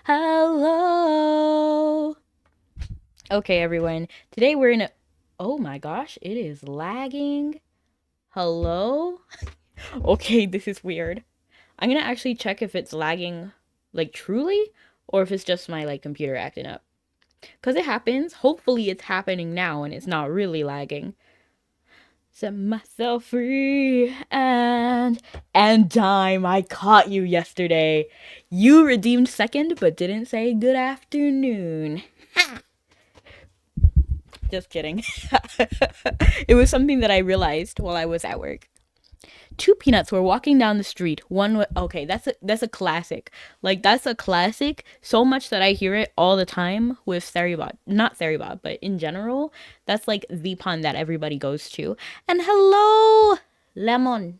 Hello. Okay, everyone. Today we're in a. Oh my gosh, it is lagging. Hello? Okay, this is weird. I'm gonna actually check if it's lagging, like truly, or if it's just my like computer acting up. Because it happens. Hopefully, it's happening now and it's not really lagging. Set myself free and dime. I caught you yesterday. You redeemed second, but didn't say good afternoon. Just kidding. It was something that I realized while I was at work. Two peanuts were walking down the street. Okay, that's a classic. Like that's a classic so much that I hear it all the time with Theribot. Not Theribot, but in general, that's like the pun that everybody goes to. And hello, lemon.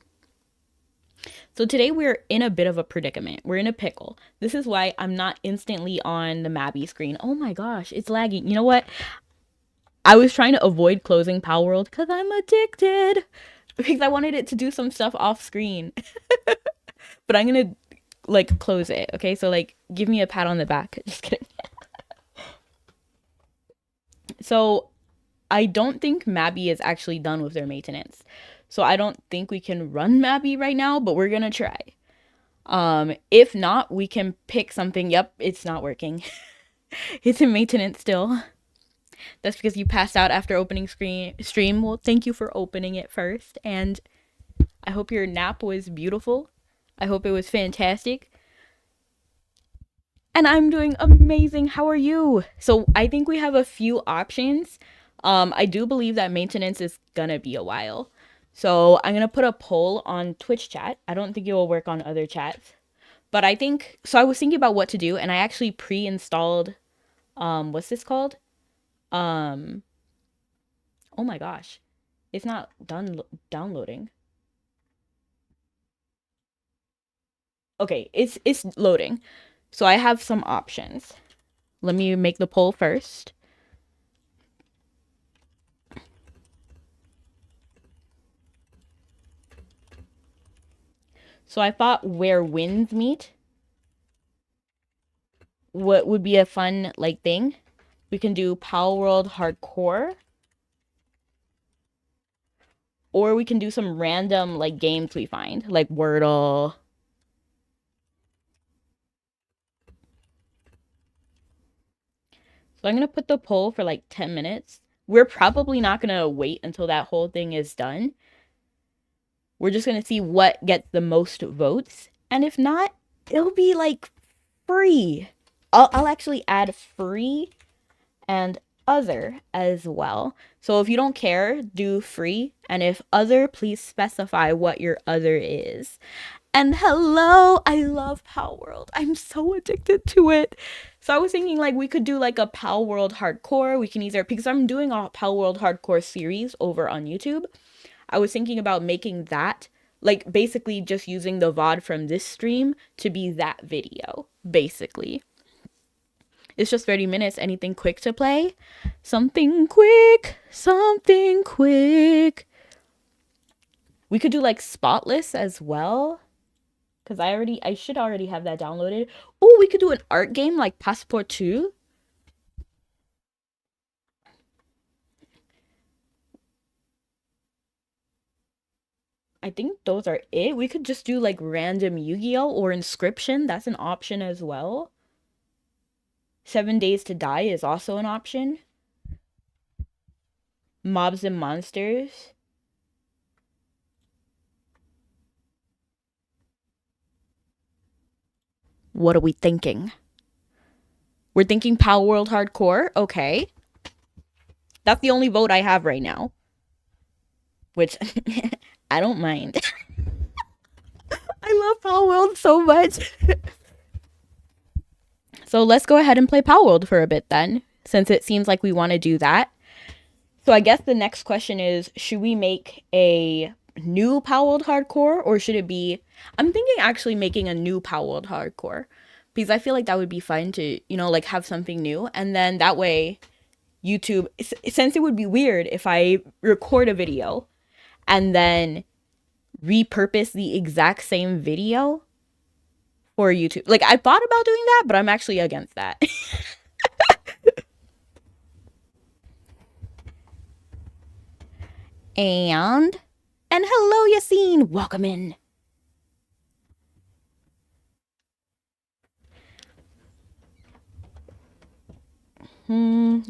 So today we're in a bit of a predicament. We're in a pickle. This is why I'm not instantly on the Mabi screen. Oh my gosh, it's lagging. You know what? I was trying to avoid closing Palworld because I'm addicted. Because I wanted it to do some stuff off screen. But I'm gonna like close it, okay? So like give me a pat on the back. Just kidding. So I don't think Mabi is actually done with their maintenance. So I don't think we can run Mabi right now, but we're gonna try. If not, we can pick something. Yep, it's not working. It's in maintenance still. That's because you passed out after opening stream. Well, thank you for opening it first. And I hope your nap was beautiful. I hope it was fantastic. And I'm doing amazing. How are you? So I think we have a few options. I do believe that maintenance is gonna be a while. So I'm gonna put a poll on Twitch chat. I don't think it will work on other chats. But I think so I was thinking about what to do and I actually pre-installed what's this called? Um oh my gosh. It's not done downloading. Okay, it's loading. So I have some options. Let me make the poll first. So I thought where winds meet, what would be a fun like thing? We can do Palworld Hardcore, or we can do some random like games we find, like Wordle. So I'm gonna put the poll for like 10 minutes. We're probably not gonna wait until that whole thing is done. We're just gonna see what gets the most votes. And if not, it'll be like free. I'll actually add free and other as well. So if you don't care, do free. And if other, please specify what your other is. And hello, I love Palworld. I'm so addicted to it. So I was thinking like we could do like a Palworld hardcore. We can either, because I'm doing a Palworld hardcore series over on YouTube. I was thinking about making that like basically just using the VOD from this stream to be that video, basically. It's just 30 minutes. Anything quick to play? Something quick. Something quick. We could do like Spotless as well. Because I should already have that downloaded. Oh, we could do an art game like Passport 2. I think those are it. We could just do like random Yu-Gi-Oh! Or Inscription. That's an option as well. 7 Days to Die is also an option. Mobs and Monsters. What are we thinking? We're thinking Palworld Hardcore. Okay. That's the only vote I have right now. Which I don't mind. I love Palworld so much. So let's go ahead and play Palworld for a bit then, since it seems like we want to do that. So I guess the next question is, should we make a new Palworld Hardcore, or should it be... I'm thinking actually making a new Palworld Hardcore, because I feel like that would be fun to, you know, like have something new. And then that way, YouTube, since it would be weird if I record a video and then repurpose the exact same video for YouTube. Like, I thought about doing that, but I'm actually against that. And hello, Yassine. Welcome in.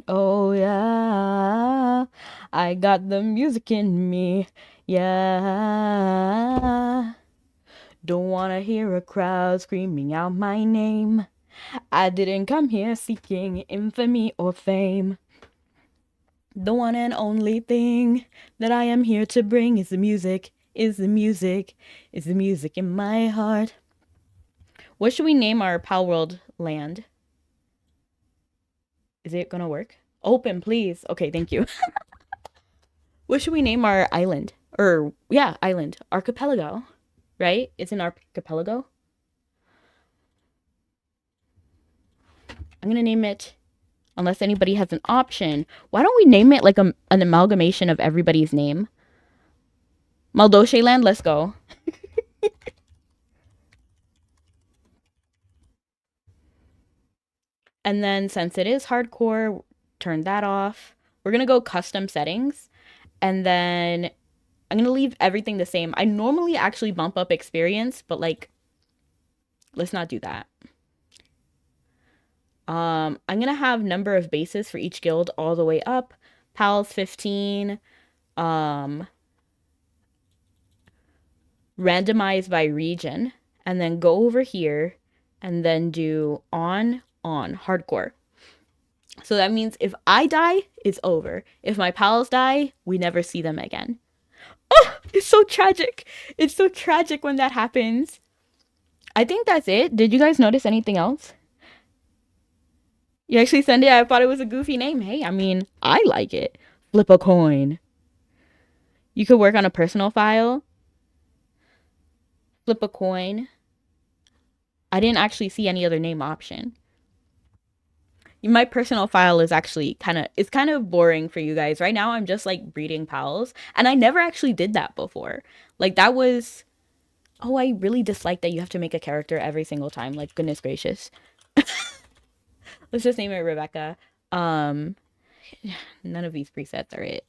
Oh yeah, I got the music in me. Yeah. Don't wanna hear a crowd screaming out my name. I didn't come here seeking infamy or fame. The one and only thing that I am here to bring is the music, is the music, is the music in my heart. What should we name our Palworld land? Is it gonna work? Open, please. Okay, thank you. What should we name our island? Or, yeah, island. Archipelago, right? It's an archipelago. I'm gonna name it, unless anybody has an option. Why don't we name it like an amalgamation of everybody's name? Maldoshe Land, let's go. And then since it is hardcore, turn that off. We're gonna go custom settings. And then I'm gonna leave everything the same. I normally actually bump up experience, but like, let's not do that. I'm gonna have number of bases for each guild all the way up. Pals 15. Randomize by region. And then go over here and then do on hardcore. So that means if I die, it's over. If my pals die, we never see them again. Oh, it's so tragic. It's so tragic when that happens. I think that's it. Did you guys notice anything else? You actually sent it? I thought it was a goofy name. Hey, I mean, I like it. Flip a coin. You could work on a personal file. Flip a coin. I didn't actually see any other name option. My personal file is actually kind of boring for you guys. Right now, I'm just like breeding pals. And I never actually did that before. Like that was, oh, I really dislike that you have to make a character every single time. Like, goodness gracious. Let's just name it Rebecca. None of these presets are it.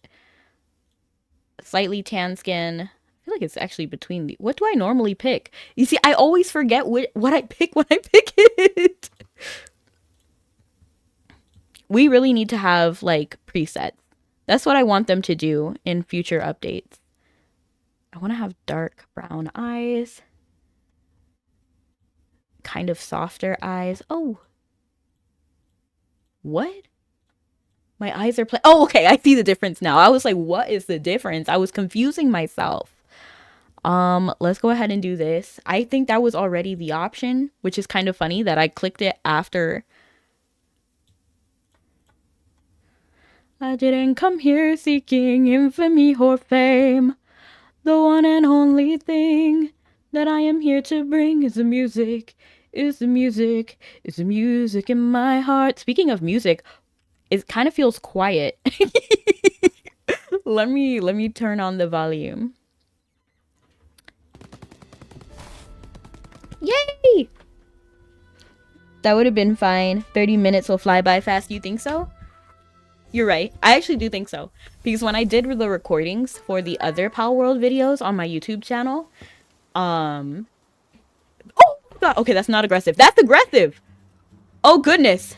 Slightly tan skin. I feel like it's actually between the, what do I normally pick? You see, I always forget what I pick when I pick it. We really need to have like presets. That's what I want them to do in future updates. I want to have dark brown eyes. Kind of softer eyes. Oh. What? My eyes are oh, okay. I see the difference now. I was like, what is the difference? I was confusing myself. Let's go ahead and do this. I think that was already the option, which is kind of funny that I clicked it after. I didn't come here seeking infamy or fame. The one and only thing that I am here to bring is the music, is the music, is the music in my heart. Speaking of music, it kind of feels quiet. Let me turn on the volume. Yay! That would have been fine. 30 minutes will fly by fast. You think so? You're right. I actually do think so. Because when I did the recordings for the other Palworld videos on my YouTube channel, oh God, okay, that's not aggressive. That's aggressive. Oh goodness.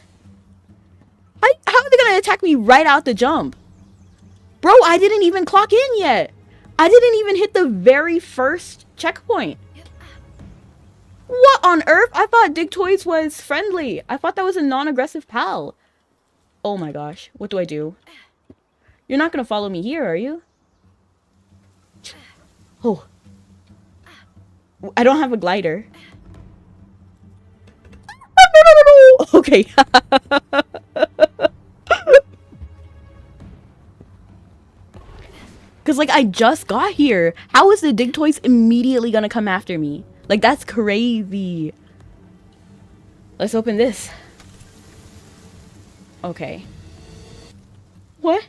How are they gonna attack me right out the jump? Bro, I didn't even clock in yet. I didn't even hit the very first checkpoint. What on earth? I thought Digtoys was friendly. I thought that was a non-aggressive pal. Oh my gosh. What do I do? You're not gonna follow me here, are you? Oh. I don't have a glider. No. Okay. Because, like, I just got here. How is the Digtoys immediately gonna come after me? Like, that's crazy. Let's open this. Okay. What?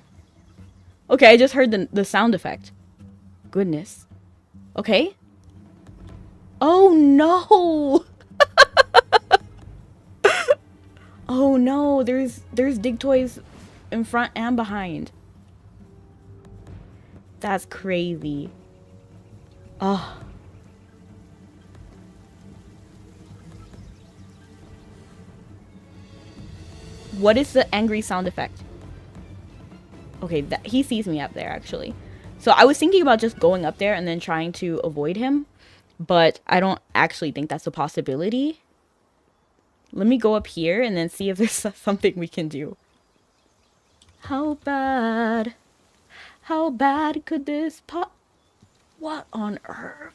Okay, I just heard the sound effect. Goodness. Okay. Oh, no. Oh no, there's dig toys in front and behind. That's crazy. Oh. What is the angry sound effect? Okay, he sees me up there actually. So I was thinking about just going up there and then trying to avoid him, but I don't actually think that's a possibility. Let me go up here and then see if there's something we can do. How bad? How bad could this pop? What on earth?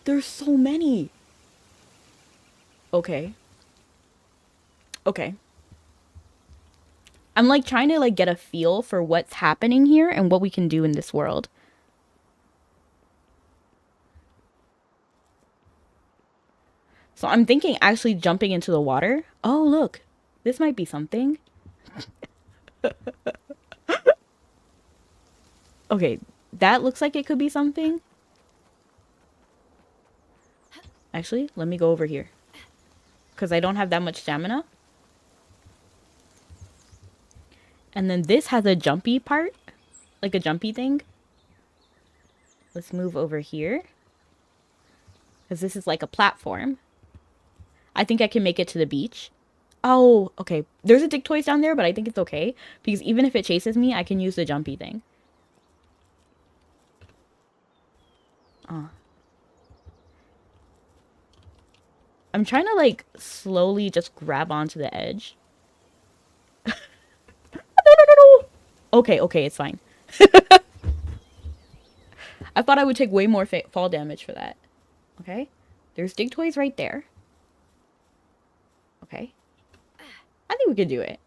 There's so many. Okay. Okay. I'm like trying to like get a feel for what's happening here and what we can do in this world. So I'm thinking actually jumping into the water. Oh, look. This might be something. Okay, that looks like it could be something. Actually, let me go over here. Because I don't have that much stamina. And then this has a jumpy part. Like a jumpy thing. Let's move over here. Because this is like a platform. I think I can make it to the beach. Oh, okay. There's a dig toys down there, but I think it's okay. Because even if it chases me, I can use the jumpy thing. I'm trying to like slowly just grab onto the edge. No. Okay, it's fine. I thought I would take way more fall damage for that. Okay. There's dig toys right there. Okay. I think we could do it.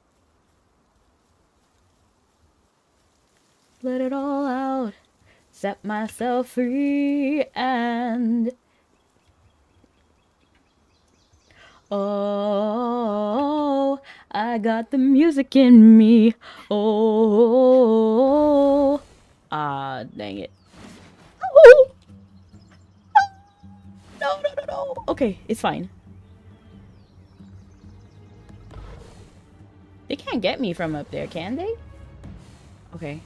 Let it all out. Set myself free and... Oh, I got the music in me. Oh, ah, dang it. Oh. No. Okay, it's fine. They can't get me from up there, can they? Okay.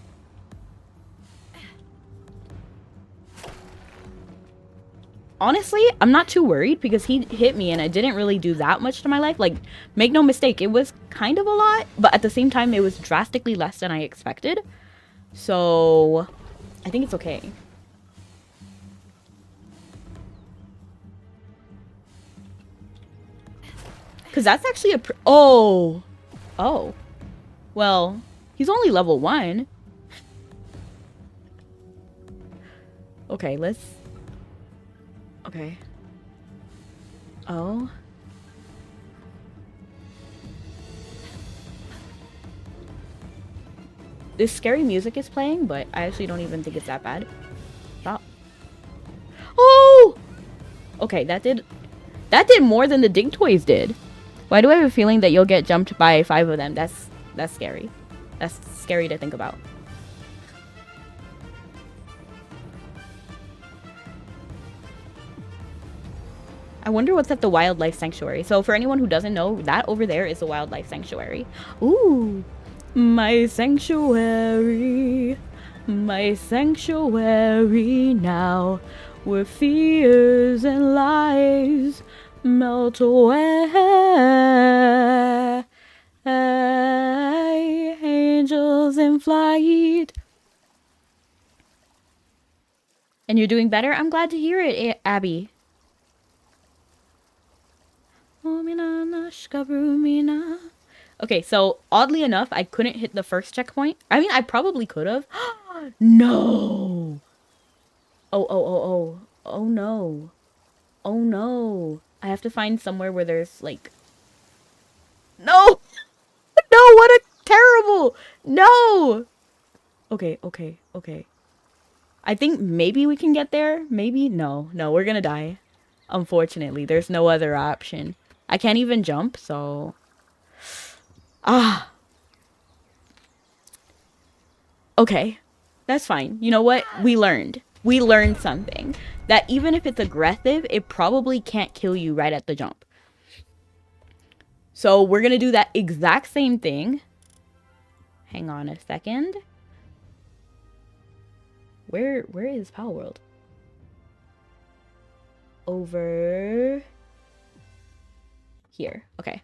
Honestly, I'm not too worried because he hit me and I didn't really do that much to my life. Like, make no mistake, it was kind of a lot, but at the same time, it was drastically less than I expected. So, I think it's okay. Because that's actually a... Oh. Well, he's only level 1. Okay, let's... Okay. Oh. This scary music is playing, but I actually don't even think it's that bad. Stop. Oh! Okay, that did more than the dig toys did. Why do I have a feeling that you'll get jumped by 5 of them? That's scary. That's scary to think about. I wonder what's at the wildlife sanctuary. So for anyone who doesn't know, that over there is the wildlife sanctuary. Ooh, my sanctuary now, where fears and lies melt away. Angels in flight. And you're doing better? I'm glad to hear it, Abby. Okay, so oddly enough, I couldn't hit the first checkpoint. I mean, I probably could have. No. Oh no. Oh no. I have to find somewhere where there's like... No! No, what a terrible... No! Okay. I think maybe we can get there. Maybe? No, we're gonna die. Unfortunately, there's no other option. I can't even jump, so... Okay. That's fine. You know what? We learned. We learned something. That even if it's aggressive, it probably can't kill you right at the jump. So we're going to do that exact same thing. Hang on a second. Where is Palworld? Over here. Okay.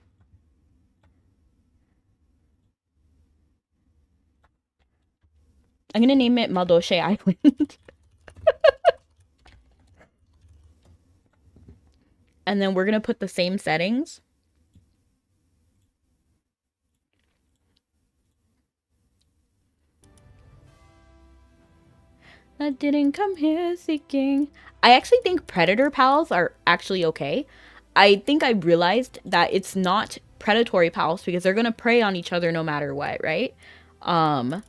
I'm going to name it Madoshe Island. And then we're going to put the same settings. I didn't come here seeking. I actually think predator pals are actually okay. I think I realized that it's not predatory pals because they're going to prey on each other no matter what, right? I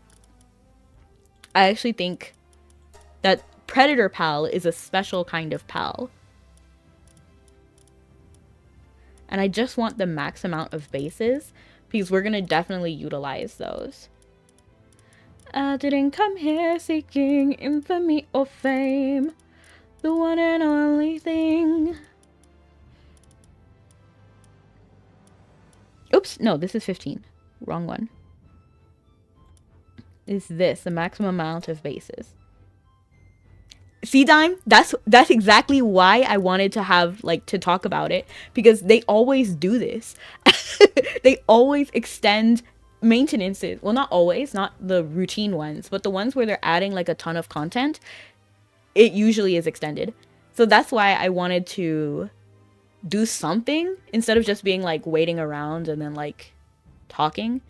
actually think that predator pal is a special kind of pal. And I just want the max amount of bases because we're going to definitely utilize those. I didn't come here seeking infamy or fame. The one and only thing. Oops, no, this is 15. Wrong one. Is this the maximum amount of bases? See, Dime? That's exactly why I wanted to have, like, to talk about it. Because they always do this. They always extend maintenances. Well, not always, not the routine ones, but the ones where they're adding, like, a ton of content. It usually is extended. So that's why I wanted to do something instead of just being, like, waiting around and then, like, talking.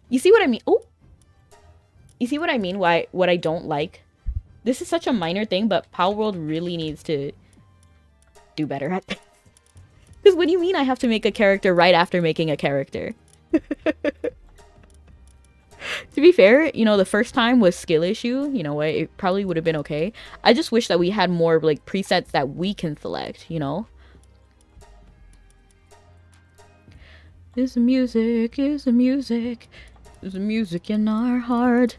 You see what I mean? Oh! You see what I mean? What I don't like? This is such a minor thing, but Palworld really needs to do better at this. Because what do you mean I have to make a character right after making a character? To be fair, you know, the first time was skill issue. You know what? It probably would have been okay. I just wish that we had more, like, presets that we can select, you know? Is the music, is the music, is the music in our heart.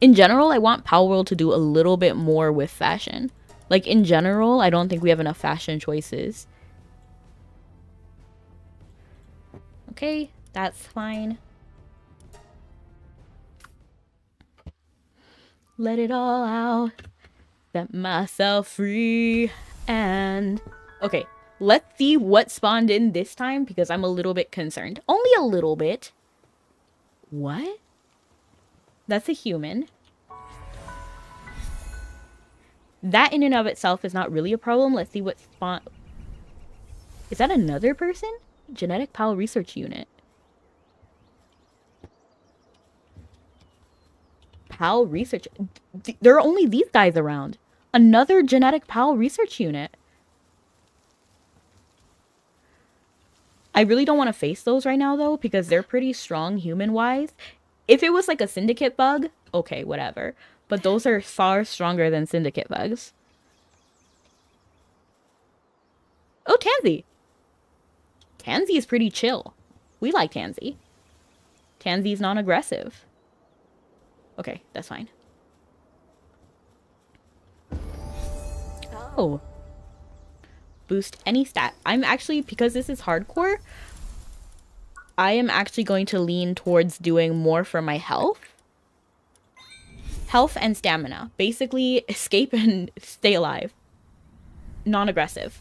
In general, I want Palworld to do a little bit more with fashion. Like, in general, I don't think we have enough fashion choices. Okay, that's fine. Let it all out. Set myself free. And... okay, let's see what spawned in this time, because I'm a little bit concerned. Only a little bit. What? That's a human. That in and of itself is not really a problem. Let's see what spawn... is that another person? Genetic Pal Research Unit. Pal Research... there are only these guys around. Another Genetic Pal Research Unit. I really don't want to face those right now, though, because they're pretty strong human-wise. If it was like a syndicate bug, okay, whatever. But those are far stronger than syndicate bugs. Oh, Tansy! Tansy is pretty chill. We like Tansy. Tansy's non-aggressive. Okay, that's fine. Oh. Boost any stat. I'm actually, because this is hardcore, I am actually going to lean towards doing more for my health. Health and stamina. Basically, escape and stay alive. Non-aggressive.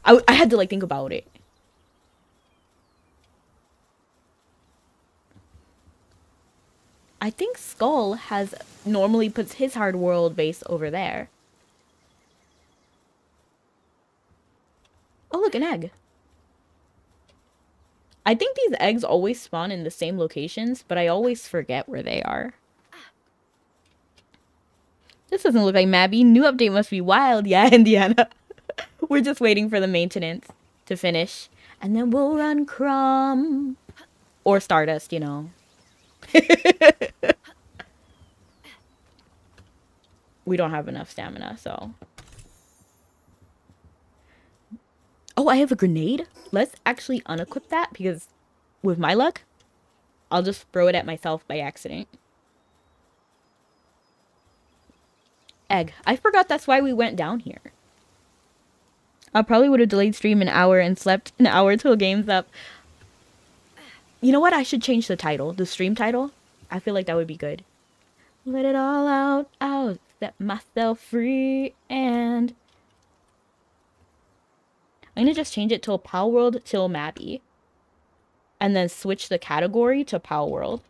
I had to, like, think about it. I think Skull has normally puts his hard world base over there. Oh, look, an egg. I think these eggs always spawn in the same locations, but I always forget where they are. This doesn't look like Mabi. New update must be wild. Yeah, Indiana. We're just waiting for the maintenance to finish. And then we'll run Crom. Or Stardust, you know. We don't have enough stamina, so... oh, I have a grenade? Let's actually unequip that, because with my luck, I'll just throw it at myself by accident. Egg. I forgot that's why we went down here. I probably would have delayed stream an hour and slept an hour till game's up. You know what? I should change the title, the stream title. I feel like that would be good. Let it all out, set myself free, and I'm gonna just change it to Palworld till mabi. And then switch the category to Palworld.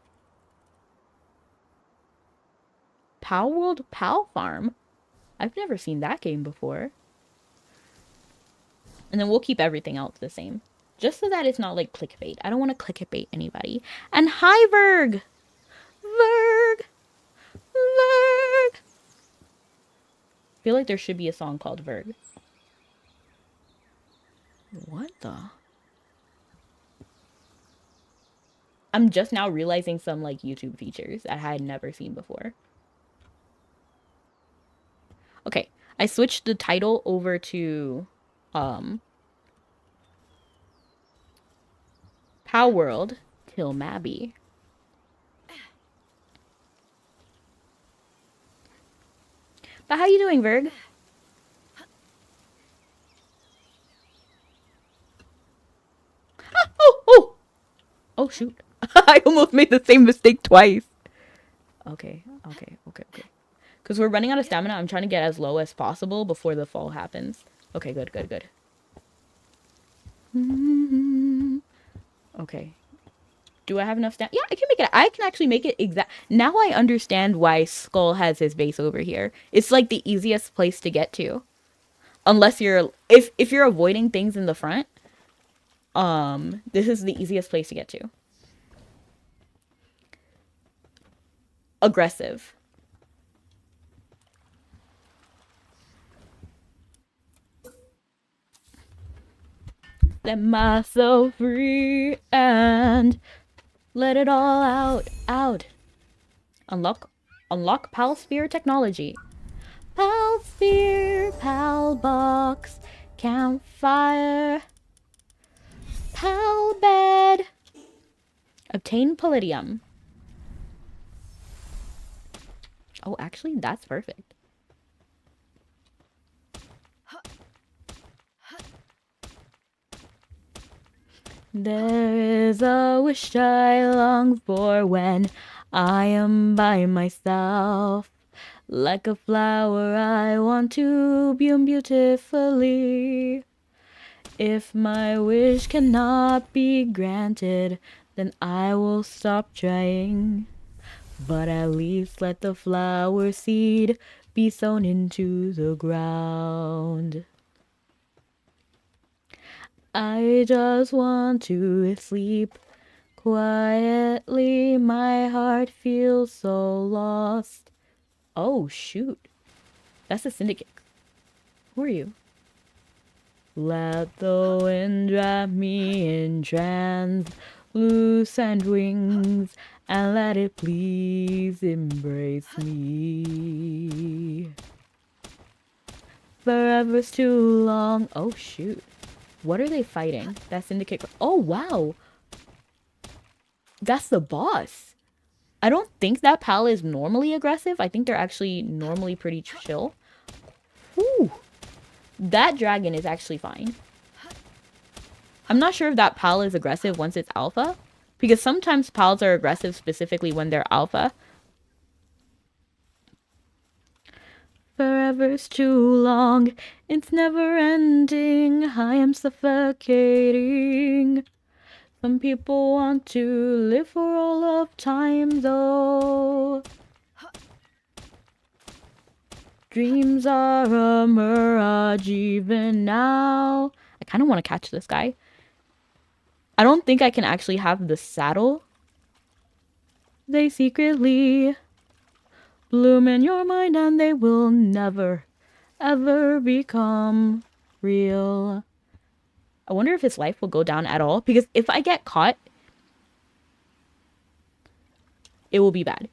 Palworld Pal Farm? I've never seen that game before. And then we'll keep everything else the same. Just so that it's not like clickbait. I don't want to clickbait anybody. And hi, Verg! Verg! Verg! I feel like there should be a song called Verg. What the? I'm just now realizing some like YouTube features that I had never seen before. Okay, I switched the title over to Palworld till mabi. But how you doing, Verg? Oh shoot. I almost made the same mistake twice. Okay. Because we're running out of stamina. I'm trying to get as low as possible before the fall happens. Okay, good. Okay. Do I have enough stamina? Yeah, I can make it. I can actually make it exact. Now I understand why Skull has his base over here. It's like the easiest place to get to. Unless you're... If you're avoiding things in the front, this is the easiest place to get to. Aggressive. Set myself free and let it all out. Unlock Pal Sphere technology. Pal Sphere, Pal Box, Campfire, Pal Bed. Obtain Palladium. Oh, actually, that's perfect. There is a wish I long for when I am by myself. Like a flower I want to bloom beautifully. If my wish cannot be granted, then I will stop trying. But at least let the flower seed be sown into the ground. I just want to sleep quietly. My heart feels so lost. Oh, shoot. That's a syndicate. Who are you? Let the wind wrap me in translucent wings and let it please embrace me. Forever's too long. Oh, shoot. What are they fighting? That syndicate. Oh, wow. That's the boss. I don't think that pal is normally aggressive. I think they're actually normally pretty chill. Ooh. That dragon is actually fine. I'm not sure if that pal is aggressive once it's alpha. Because sometimes pals are aggressive specifically when they're alpha. Forever's too long. It's never ending. I am suffocating. Some people want to live for all of time, though. Dreams are a mirage even now. I kind of want to catch this guy. I don't think I can actually have the saddle. They secretly bloom in your mind and they will never, ever become real. I wonder if his life will go down at all. Because if I get caught, it will be bad.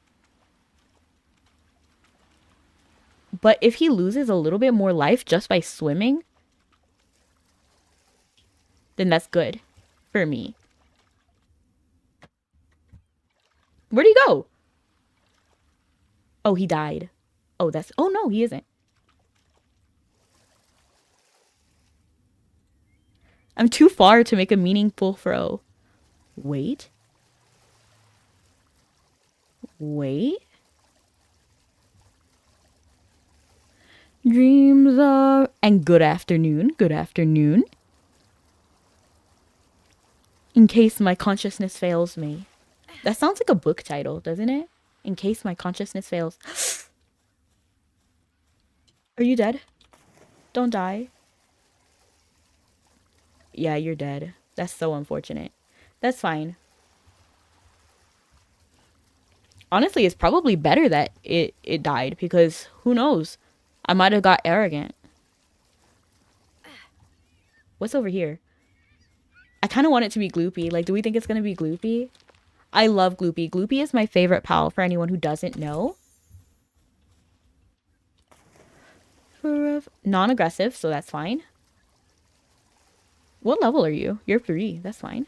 But if he loses a little bit more life just by swimming, then that's good for me. Where'd he go? Oh, he died. Oh, that's... Oh, no, he isn't. I'm too far to make a meaningful throw. Wait. Wait. Dreams are... And good afternoon. Good afternoon. In case my consciousness fails me. That sounds like a book title, doesn't it? In case my consciousness fails. Are you dead? Don't die. Yeah, you're dead. That's so unfortunate. That's fine. Honestly, it's probably better that it died, because who knows? I might have got arrogant. What's over here? I kind of want it to be Gloopy. Like, do we think it's going to be Gloopy? I love Gloopy. Gloopy is my favorite pal, for anyone who doesn't know. Non-aggressive, so that's fine. What level are you? You're 3. That's fine.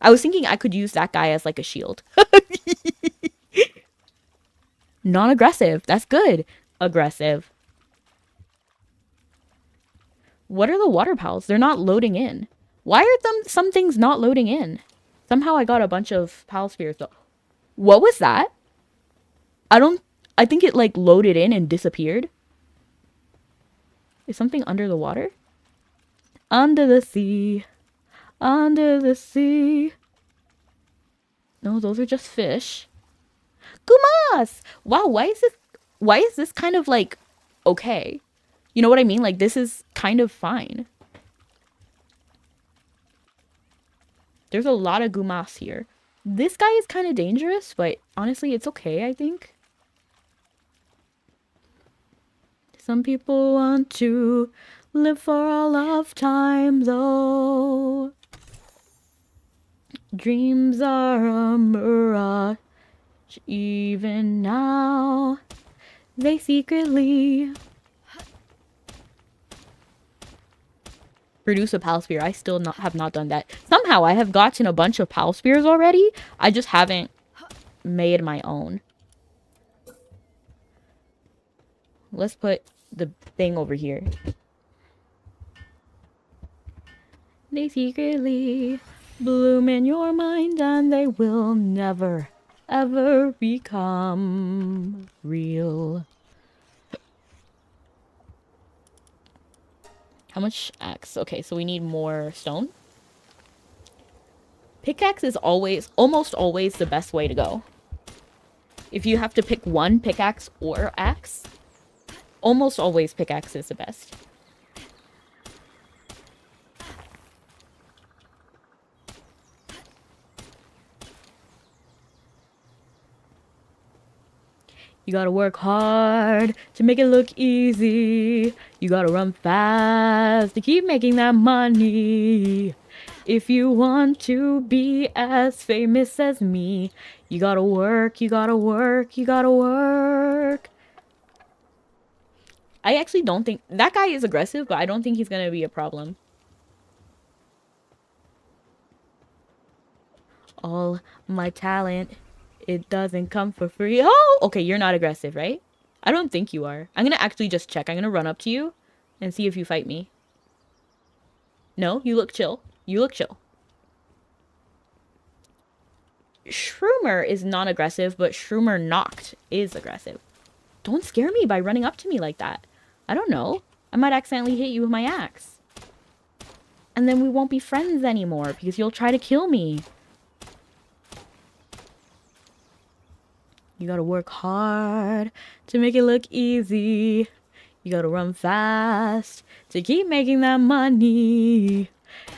I was thinking I could use that guy as like a shield. Non-aggressive. That's good. Aggressive. What are the water pals? They're not loading in. Why are some things not loading in? Somehow I got a bunch of pal spheres though. What was that? I think it like loaded in and disappeared. Is something under the water? Under the sea. Under the sea. No, those are just fish. Gumas! Wow, why is this kind of like okay? You know what I mean? Like, this is kind of fine. There's a lot of Gumas here. This guy is kind of dangerous, but honestly, it's okay, I think. Some people want to live for all of time, though. Dreams are a mirage, even now. They secretly produce a pal spear. I still have not done that. Somehow I have gotten a bunch of pal spears already. I just haven't made my own. Let's put the thing over here. They secretly bloom in your mind and they will never, ever become real. How much axe? Okay, so we need more stone. Pickaxe is almost always the best way to go. If you have to pick one, pickaxe or axe, almost always pickaxe is the best. You gotta work hard to make it look easy. You gotta run fast to keep making that money. If you want to be as famous as me, you gotta work, you gotta work, you gotta work. I actually don't think... That guy is aggressive, but I don't think he's gonna be a problem. All my talent... It doesn't come for free. Oh, okay, you're not aggressive, right? I don't think you are. I'm gonna actually just check. I'm gonna run up to you and see if you fight me. No, you look chill. You look chill. Shroomer is non-aggressive, but Shroomer knocked is aggressive. Don't scare me by running up to me like that. I don't know. I might accidentally hit you with my axe. And then we won't be friends anymore because you'll try to kill me. You gotta work hard to make it look easy. You gotta run fast to keep making that money.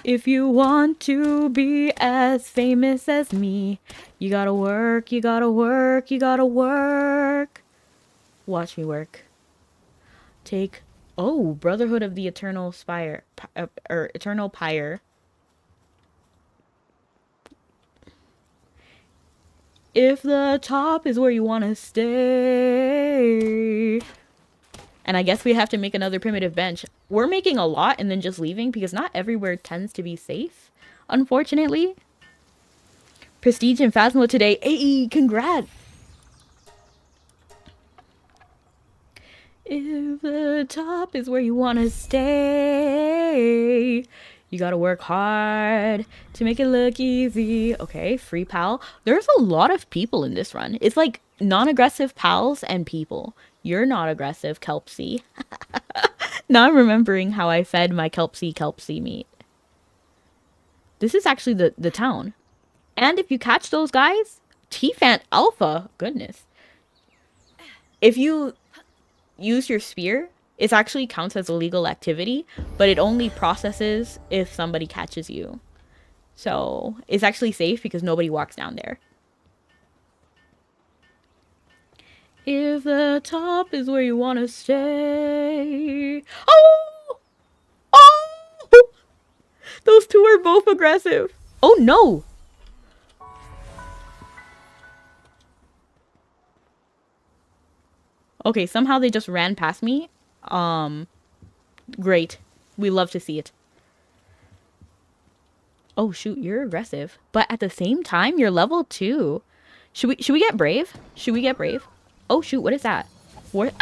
If you want to be as famous as me, you gotta work, you gotta work, you gotta work. Watch me work. Take, oh, Brotherhood of the Eternal Spire, or Eternal Pyre. If the top is where you want to stay. And I guess we have to make another primitive bench. We're making a lot and then just leaving because not everywhere tends to be safe, unfortunately. Prestige and Phasmo today. Hey, congrats. If the top is where you want to stay, You gotta work hard to make it look easy. Okay, free pal. There's a lot of people in this run. It's like non-aggressive pals and people. You're not aggressive, Kelpsy. Now I'm remembering how I fed my Kelpsy meat. This is actually the town. And if you catch those guys, T-Fant Alpha, goodness. If you use your spear, it actually counts as illegal activity, but it only processes if somebody catches you. So it's actually safe because nobody walks down there. If the top is where you want to stay. Oh! Oh! Those two are both aggressive. Oh no! Okay, somehow they just ran past me. Great. We love to see it. Oh shoot, you're aggressive. But at the same time, you're level 2. Should we get brave? Should we get brave? Oh shoot, what is that? What?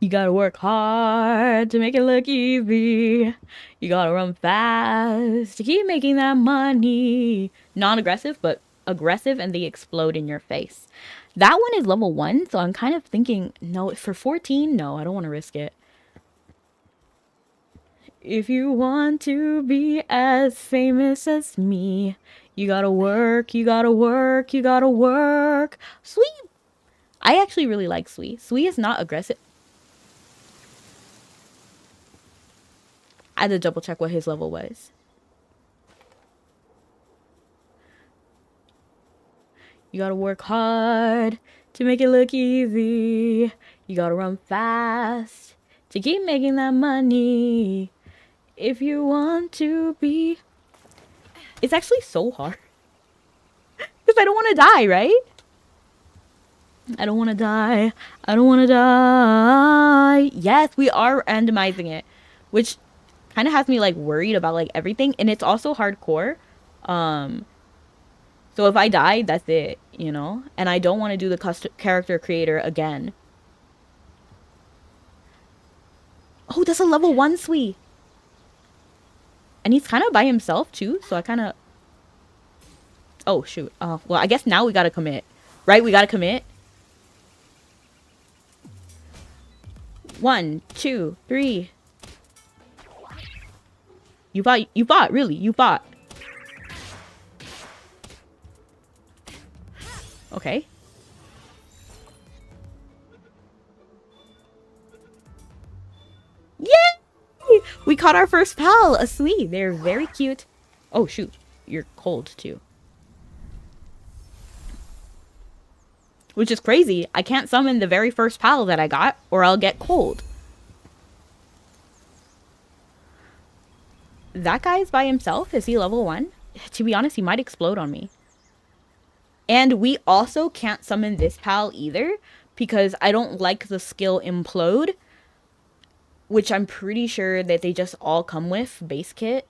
You gotta work hard to make it look easy. You gotta run fast to keep making that money. Non-aggressive, but aggressive, and they explode in your face. That one is level 1, so I'm kind of thinking, no, for 14, no, I don't want to risk it. If you want to be as famous as me, you gotta work, you gotta work, you gotta work. Sweet! I actually really like Sweet. Sweet is not aggressive. I had to double check what his level was. You gotta work hard to make it look easy. You gotta run fast to keep making that money. If you want to be... It's actually so hard. Because I don't want to die, right? I don't want to die. I don't want to die. Yes, we are randomizing it. Which kind of has me like worried about like everything. And it's also hardcore. So if I die, that's it, you know? And I don't want to do the character creator again. Oh, that's a level 1 Sui. And he's kind of by himself too, so I kind of... Oh, shoot. Well, I guess now we gotta commit. Right? We gotta commit. 1, 2, 3. You fought, really, you fought. Okay. Yay! We caught our first pal, a Sui. They're very cute. Oh, shoot. You're cold, too. Which is crazy. I can't summon the very first pal that I got, or I'll get cold. That guy's by himself? Is he level 1? To be honest, he might explode on me. And we also can't summon this pal either, because I don't like the skill Implode, which I'm pretty sure that they just all come with base kit.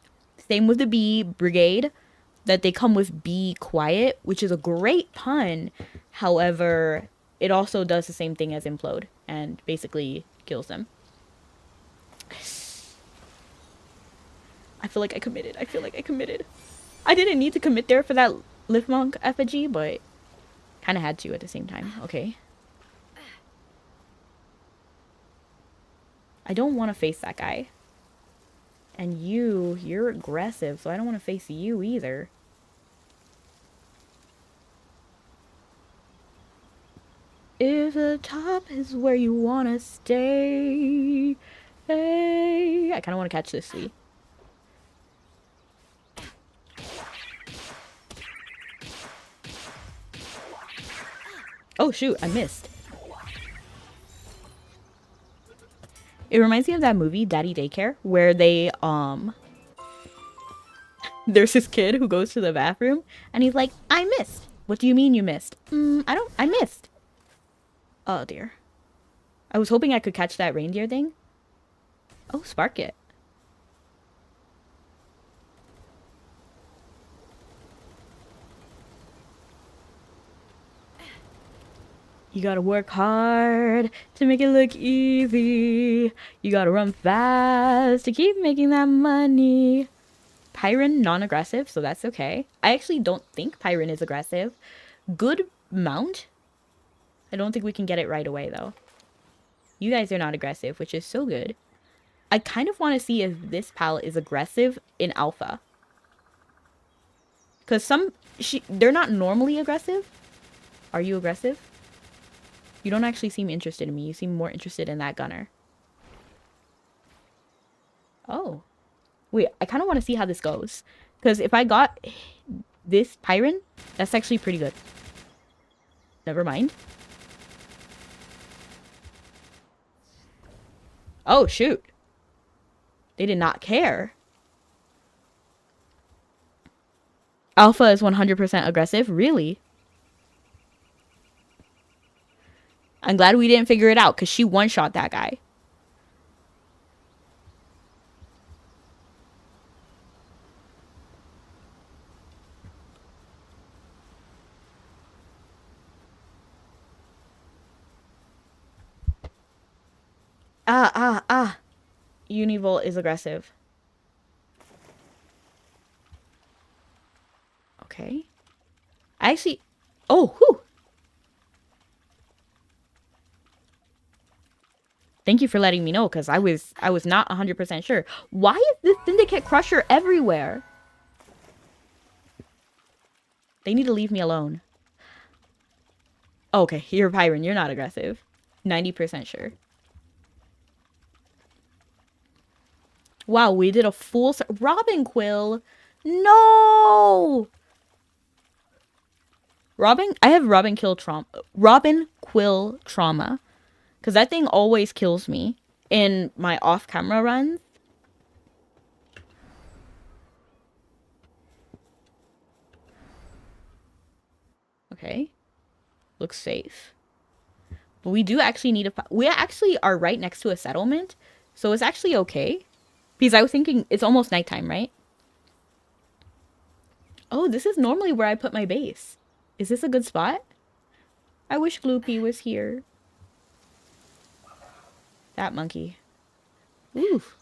Same with the B Brigade, that they come with Be Quiet, which is a great pun. However, it also does the same thing as Implode and basically kills them. I feel like I committed. I feel like I committed. I didn't need to commit there for that Lift Monk effigy, but kind of had to at the same time. Okay. I don't want to face that guy. And you're aggressive, so I don't want to face you either. If the top is where you want to stay. Hey. I kind of want to catch this Sui. Oh shoot, I missed. It reminds me of that movie, Daddy Daycare, where they, there's this kid who goes to the bathroom, and he's like, I missed. What do you mean you missed? I missed. Oh dear. I was hoping I could catch that reindeer thing. Oh, spark it. You gotta work hard to make it look easy. You gotta run fast to keep making that money. Pyron, non-aggressive, so that's okay. I actually don't think Pyron is aggressive. Good mount. I don't think we can get it right away, though. You guys are not aggressive, which is so good. I kind of want to see if this palette is aggressive in alpha. Because they're not normally aggressive. Are you aggressive? You don't actually seem interested in me. You seem more interested in that gunner. Oh. Wait, I kind of want to see how this goes. Because if I got this Pyron, that's actually pretty good. Never mind. Oh, shoot. They did not care. Alpha is 100% aggressive? Really? I'm glad we didn't figure it out, because she one-shot that guy. Univolt is aggressive. Okay. I actually... Oh, whew. Thank you for letting me know, because I was not 100% sure. Why is this Syndicate Crusher everywhere? They need to leave me alone. Okay, you're Pyron. You're not aggressive. 90% sure. Wow, we did a full... Robin Quill! No! I have Robin Quill trauma. Because that thing always kills me in my off-camera runs. Okay. Looks safe. But we do actually need we actually are right next to a settlement. So it's actually okay. Because I was thinking it's almost nighttime, right? Oh, this is normally where I put my base. Is this a good spot? I wish Gloopy was here. That monkey. Oof.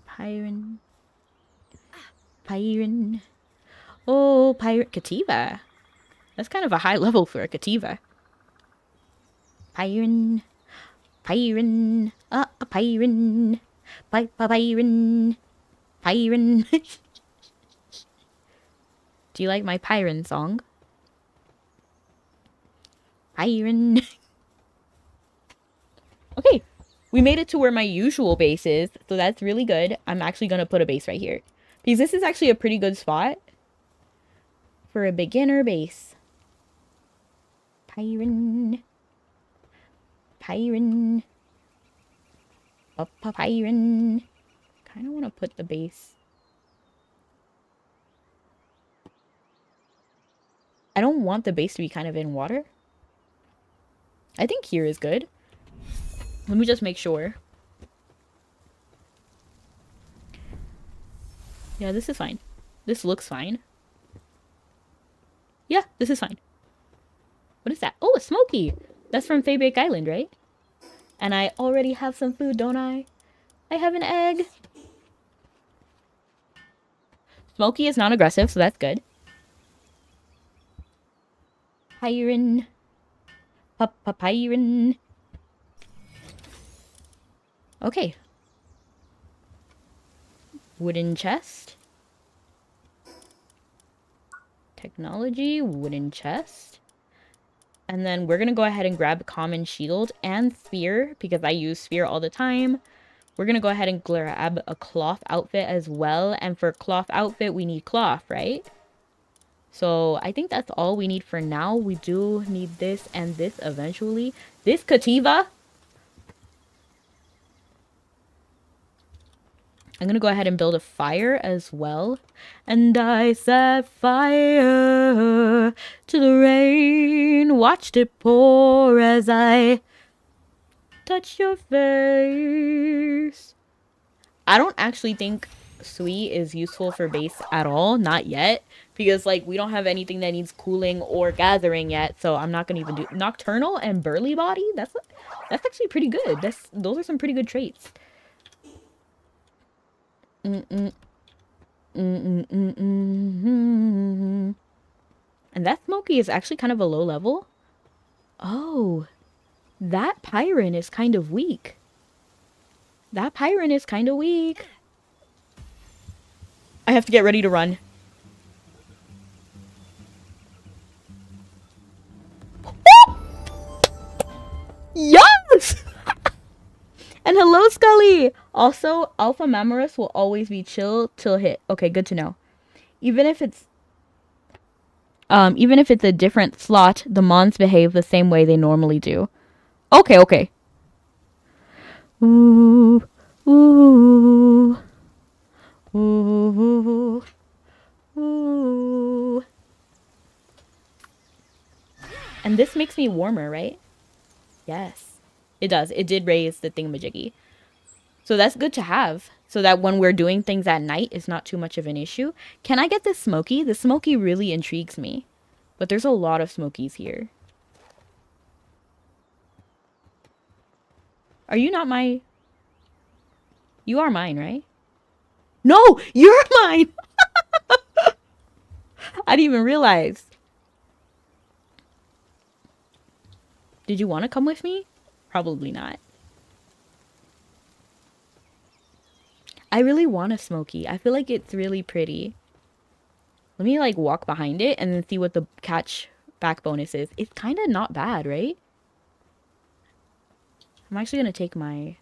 Pyron. Oh, Kativa. That's kind of a high level for a Kativa. Pyron. Pyron. Do you like my Pyron song? Pyron. Okay, we made it to where my usual base is, so that's really good. I'm actually going to put a base right here. Because this is actually a pretty good spot for a beginner base. Pyron. Pyron. Pyron. Kind of want to put the base. I don't want the base to be kind of in water. I think here is good. Let me just make sure. Yeah, this is fine. This looks fine. Yeah, this is fine. What is that? Oh, a Smoky! That's from Faebake Island, right? And I already have some food, don't I? I have an egg! Smoky is non-aggressive, so that's good. Pyron. Pyron. Okay. Wooden chest. Technology, wooden chest. And then we're going to go ahead and grab common shield and spear, because I use spear all the time. We're going to go ahead and grab a cloth outfit as well. And for cloth outfit, we need cloth, right? So I think that's all we need for now. We do need this and this eventually. This Kativa. I'm going to go ahead and build a fire as well. And I set fire to the rain. Watched it pour as I touch your face. I don't actually think Sweet is useful for base at all. Not yet. because like we don't have anything that needs cooling or gathering yet, so I'm not gonna even do nocturnal and burly body. That's actually pretty good. Those are some pretty good traits. Mm-mm. Mm-mm-mm-mm-mm. And that Smoky is actually kind of a low level. Oh, that Pyron is kind of weak. That Pyron is kind of weak. I have to get ready to run. Yes! And hello, Scully! Also, Alpha Mammorus will always be chill till hit. Okay, good to know. Even if it's a different slot, the Mons behave the same way they normally do. Okay, okay. Ooh, ooh, ooh, ooh. And this makes me warmer, right? Yes, it does. It did raise the thingamajiggy. So that's good to have. So that when we're doing things at night, it's not too much of an issue. Can I get this Smoky? The Smoky really intrigues me. But there's a lot of Smokies here. Are you not my... You are mine, right? No! You're mine! I didn't even realize. Did you want to come with me? Probably not. I really want a Smoky. I feel like it's really pretty. Let me like walk behind it and then see what the catch back bonus is. It's kind of not bad, right? I'm actually going to take my...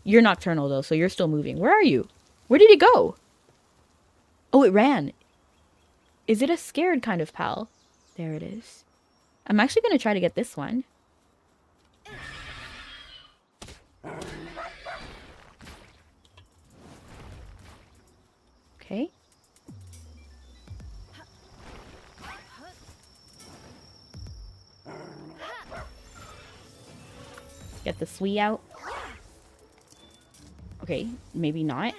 You're nocturnal though, so you're still moving. Where are you? Where did it go? Oh, it ran. Is it a scared kind of pal? There it is. I'm actually going to try to get this one. Okay. Get the Swee out. Okay, maybe not.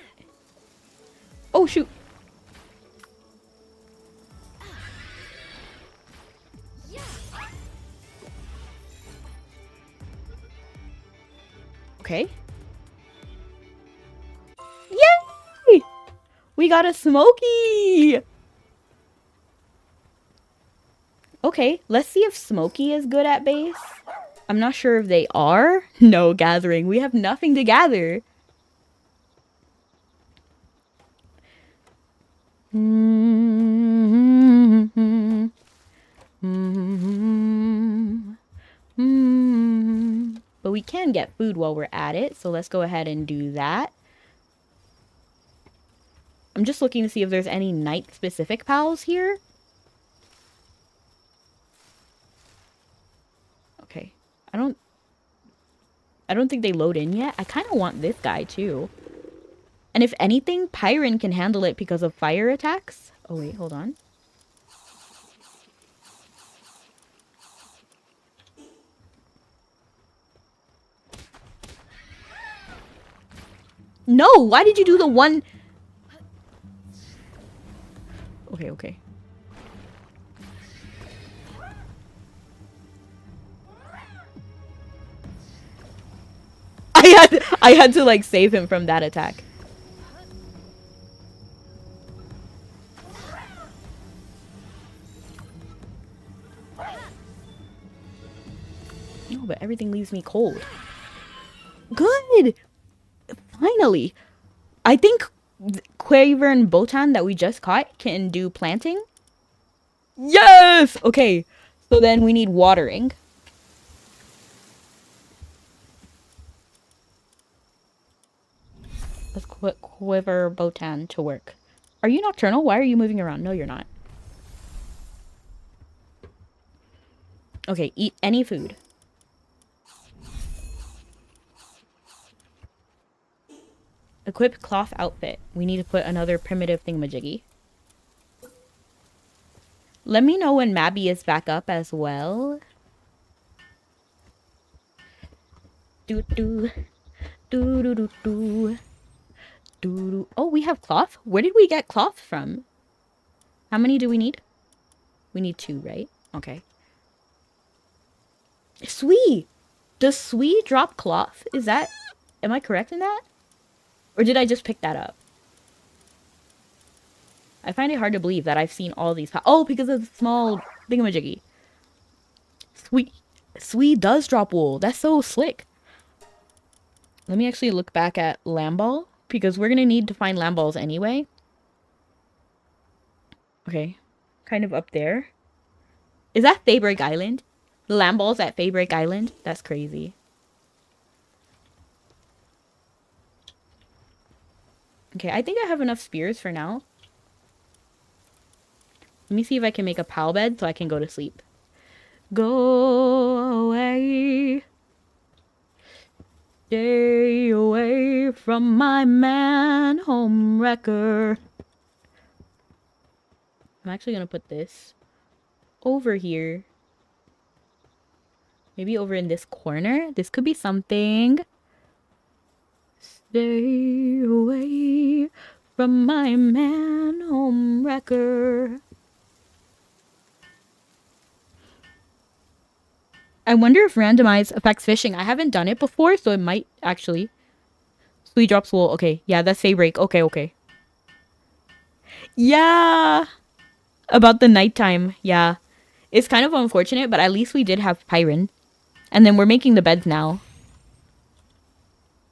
Oh, shoot. Okay. Yay! We got a Smoky! Okay, let's see if Smoky is good at base. I'm not sure if they are. No, gathering. We have nothing to gather. But we can get food while we're at it, so let's go ahead and do that. I'm just looking to see if there's any night-specific pals here. Okay. I don't think they load in yet. I kind of want this guy, too. And if anything, Pyron can handle it because of fire attacks. Oh, wait, hold on. No, why did you do the one... Okay, okay. I had to like save him from that attack. No, but everything leaves me cold. Good! Finally! I think Quaver and Botan that we just caught can do planting. Yes! Okay, so then we need watering. Let's Quiver Botan to work. Are you nocturnal? Why are you moving around? No, you're not. Okay, eat any food. Equip cloth outfit. We need to put another primitive thingamajiggy. Let me know when Mabi is back up as well. Do do do do do do do. Oh, we have cloth. Where did we get cloth from? How many do we need? We need 2, right? Okay. Sui! Does Sui drop cloth? Is that... Am I correct in that? Or did I just pick that up? I find it hard to believe that I've seen all these... Oh, because of the small thingamajiggy. Sui does drop wool. That's so slick. Let me actually look back at Lamball, because we're going to need to find Lamballs anyway. Okay. Kind of up there. Is that Faybreak Island? The Lamball's at Faybreak Island? That's crazy. Okay, I think I have enough spears for now. Let me see if I can make a pal bed so I can go to sleep. Go away. Stay away from my man, home wrecker. I'm actually gonna put this over here. Maybe over in this corner. This could be something. Stay away from my man, home wrecker. I wonder if randomize affects fishing. I haven't done it before, so it might actually. Sweet drops wool. Okay, yeah, that's Faybreak. Okay. Yeah! About the nighttime, yeah. It's kind of unfortunate, but at least we did have Pyron. And then we're making the beds now.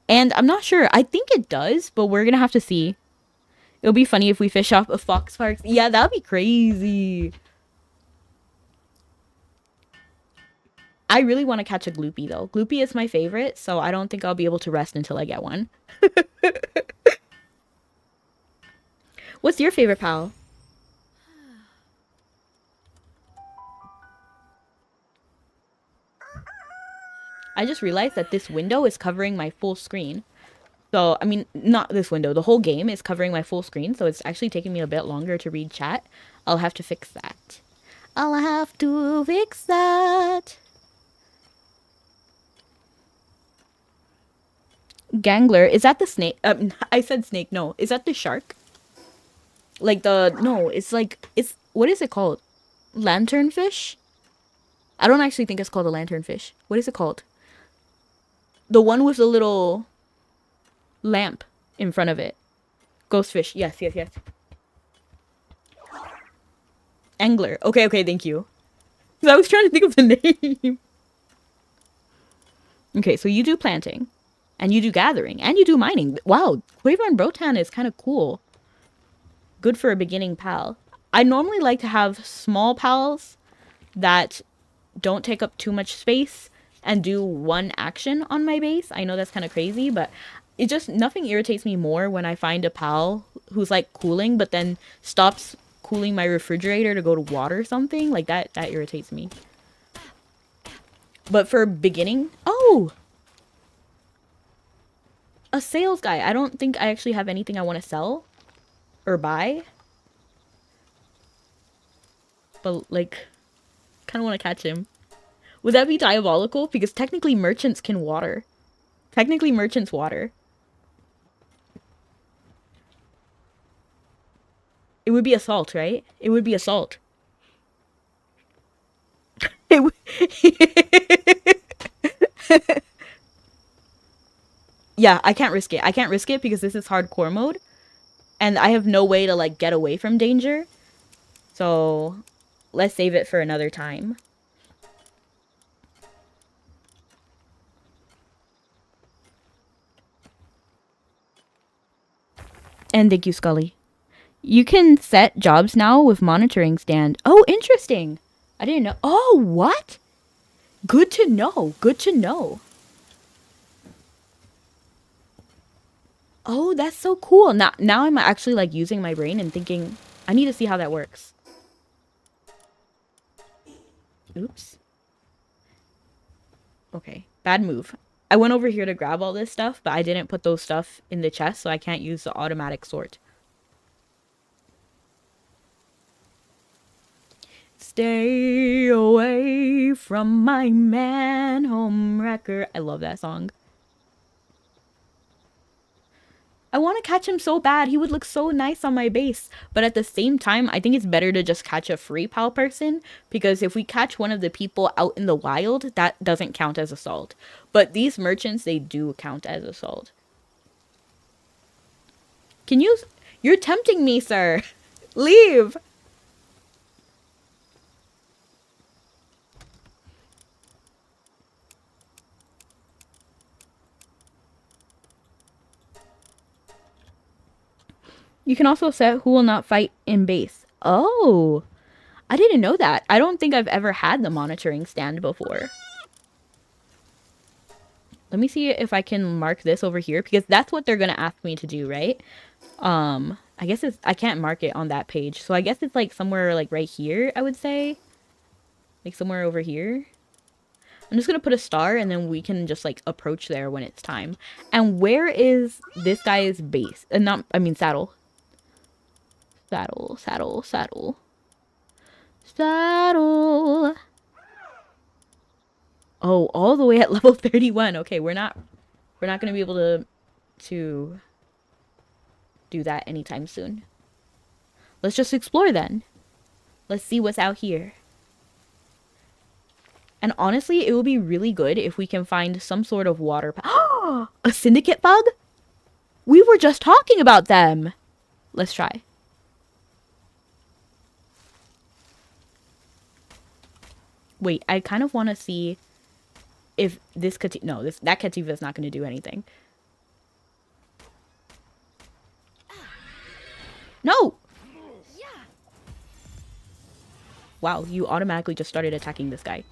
And I'm not sure. I think it does, but we're gonna have to see. It'll be funny if we fish off a Foxparks. Yeah, that'd be crazy. I really want to catch a Gloopy, though. Gloopy is my favorite, so I don't think I'll be able to rest until I get one. What's your favorite pal? I just realized that this window is covering my full screen. So, I mean, not this window. The whole game is covering my full screen, so it's actually taking me a bit longer to read chat. I'll have to fix that. I'll have to fix that. Gangler, is that the snake? I said snake, no. Is that the shark? Like no, it's like, what is it called? Lanternfish? I don't actually think it's called a lanternfish. What is it called? The one with the little lamp in front of it. Ghostfish, yes. Angler, okay, thank you. I was trying to think of the name. Okay, so you do planting. And you do gathering. And you do mining. Wow, Quaver and Brotan is kind of cool. Good for a beginning pal. I normally like to have small pals that don't take up too much space and do one action on my base. I know that's kind of crazy, but it just, nothing irritates me more when I find a pal who's like cooling, but then stops cooling my refrigerator to go to water or something. Like that irritates me. But for beginning, oh! A sales guy. I don't think I actually have anything I want to sell or buy. But like, kind of want to catch him. Would that be diabolical? Because technically merchants can water. Technically merchants water. It would be assault, right? It would be assault. Yeah, I can't risk it. I can't risk it because this is hardcore mode. And I have no way to, like, get away from danger. So, let's save it for another time. And thank you, Scully. You can set jobs now with monitoring stand. Oh, interesting. I didn't know. Oh, what? Good to know. Good to know. Oh, that's so cool. Now I'm actually like using my brain and thinking, I need to see how that works. Oops. Okay, bad move. I went over here to grab all this stuff, but I didn't put those stuff in the chest, so I can't use the automatic sort. Stay away from my man, home wrecker. I love that song. I want to catch him so bad. He would look so nice on my base. But at the same time, I think it's better to just catch a free pal person, because if we catch one of the people out in the wild, that doesn't count as assault. But these merchants, they do count as assault. Can you... You're tempting me, sir. Leave. You can also set who will not fight in base. Oh, I didn't know that. I don't think I've ever had the monitoring stand before. Let me see if I can mark this over here, because that's what they're going to ask me to do, right? I guess it's, I can't mark it on that page. So I guess it's like somewhere like right here, I would say. Like somewhere over here. I'm just going to put a star, and then we can just like approach there when it's time. And where is this guy's base? Saddle. Saddle, saddle, saddle. Saddle. Oh, all the way at level 31. Okay, we're not going to be able to do that anytime soon. Let's just explore then. Let's see what's out here. And honestly, it would be really good if we can find some sort of water. A syndicate bug? We were just talking about them. Let's try. Wait, I kind of want to see if this that Katifa is not going to do anything. No! Wow, you automatically just started attacking this guy.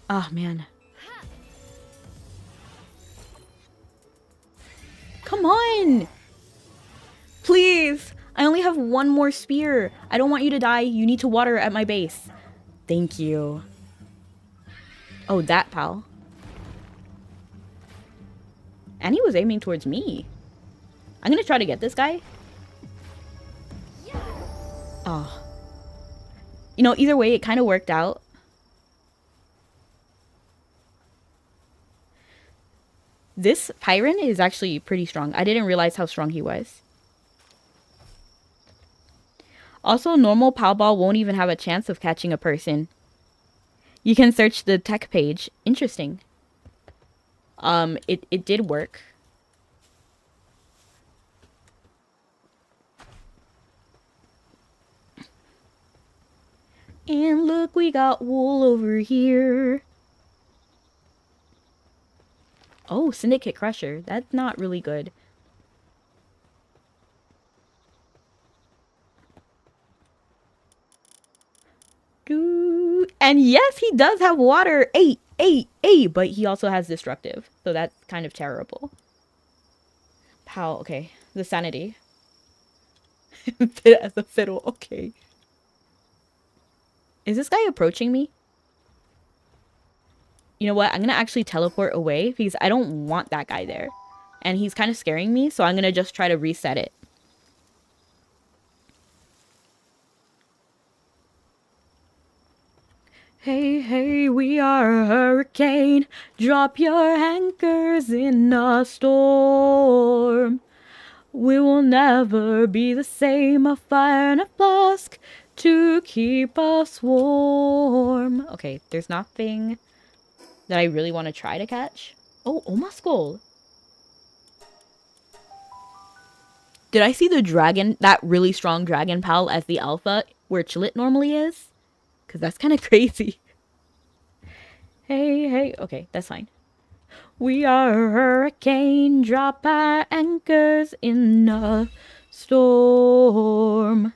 Oh, man. Come on! Please! I only have one more spear. I don't want you to die. You need to water at my base. Thank you. Oh, that pal. And he was aiming towards me. I'm gonna try to get this guy. Oh. You know, either way, it kind of worked out. This Pyron is actually pretty strong. I didn't realize how strong he was. Also, normal Palball won't even have a chance of catching a person. You can search the tech page. Interesting. It did work. And look, we got wool over here. Oh, Syndicate Crusher. That's not really good. And yes, he does have water. But he also has destructive. So that's kind of terrible. Pal, okay. The sanity. Fit as a fiddle, okay. Is this guy approaching me? You know what? I'm going to actually teleport away because I don't want that guy there. And he's kind of scaring me, so I'm going to just try to reset it. Hey, hey, we are a hurricane. Drop your anchors in a storm. We will never be the same, a fire and a flask to keep us warm. Okay, there's nothing that I really want to try to catch. Oh, Omaskull. Did I see the dragon, that really strong dragon pal as the alpha where Chillit normally is? Because that's kind of crazy. Hey, hey. Okay, that's fine. We are a hurricane. Drop our anchors in a storm.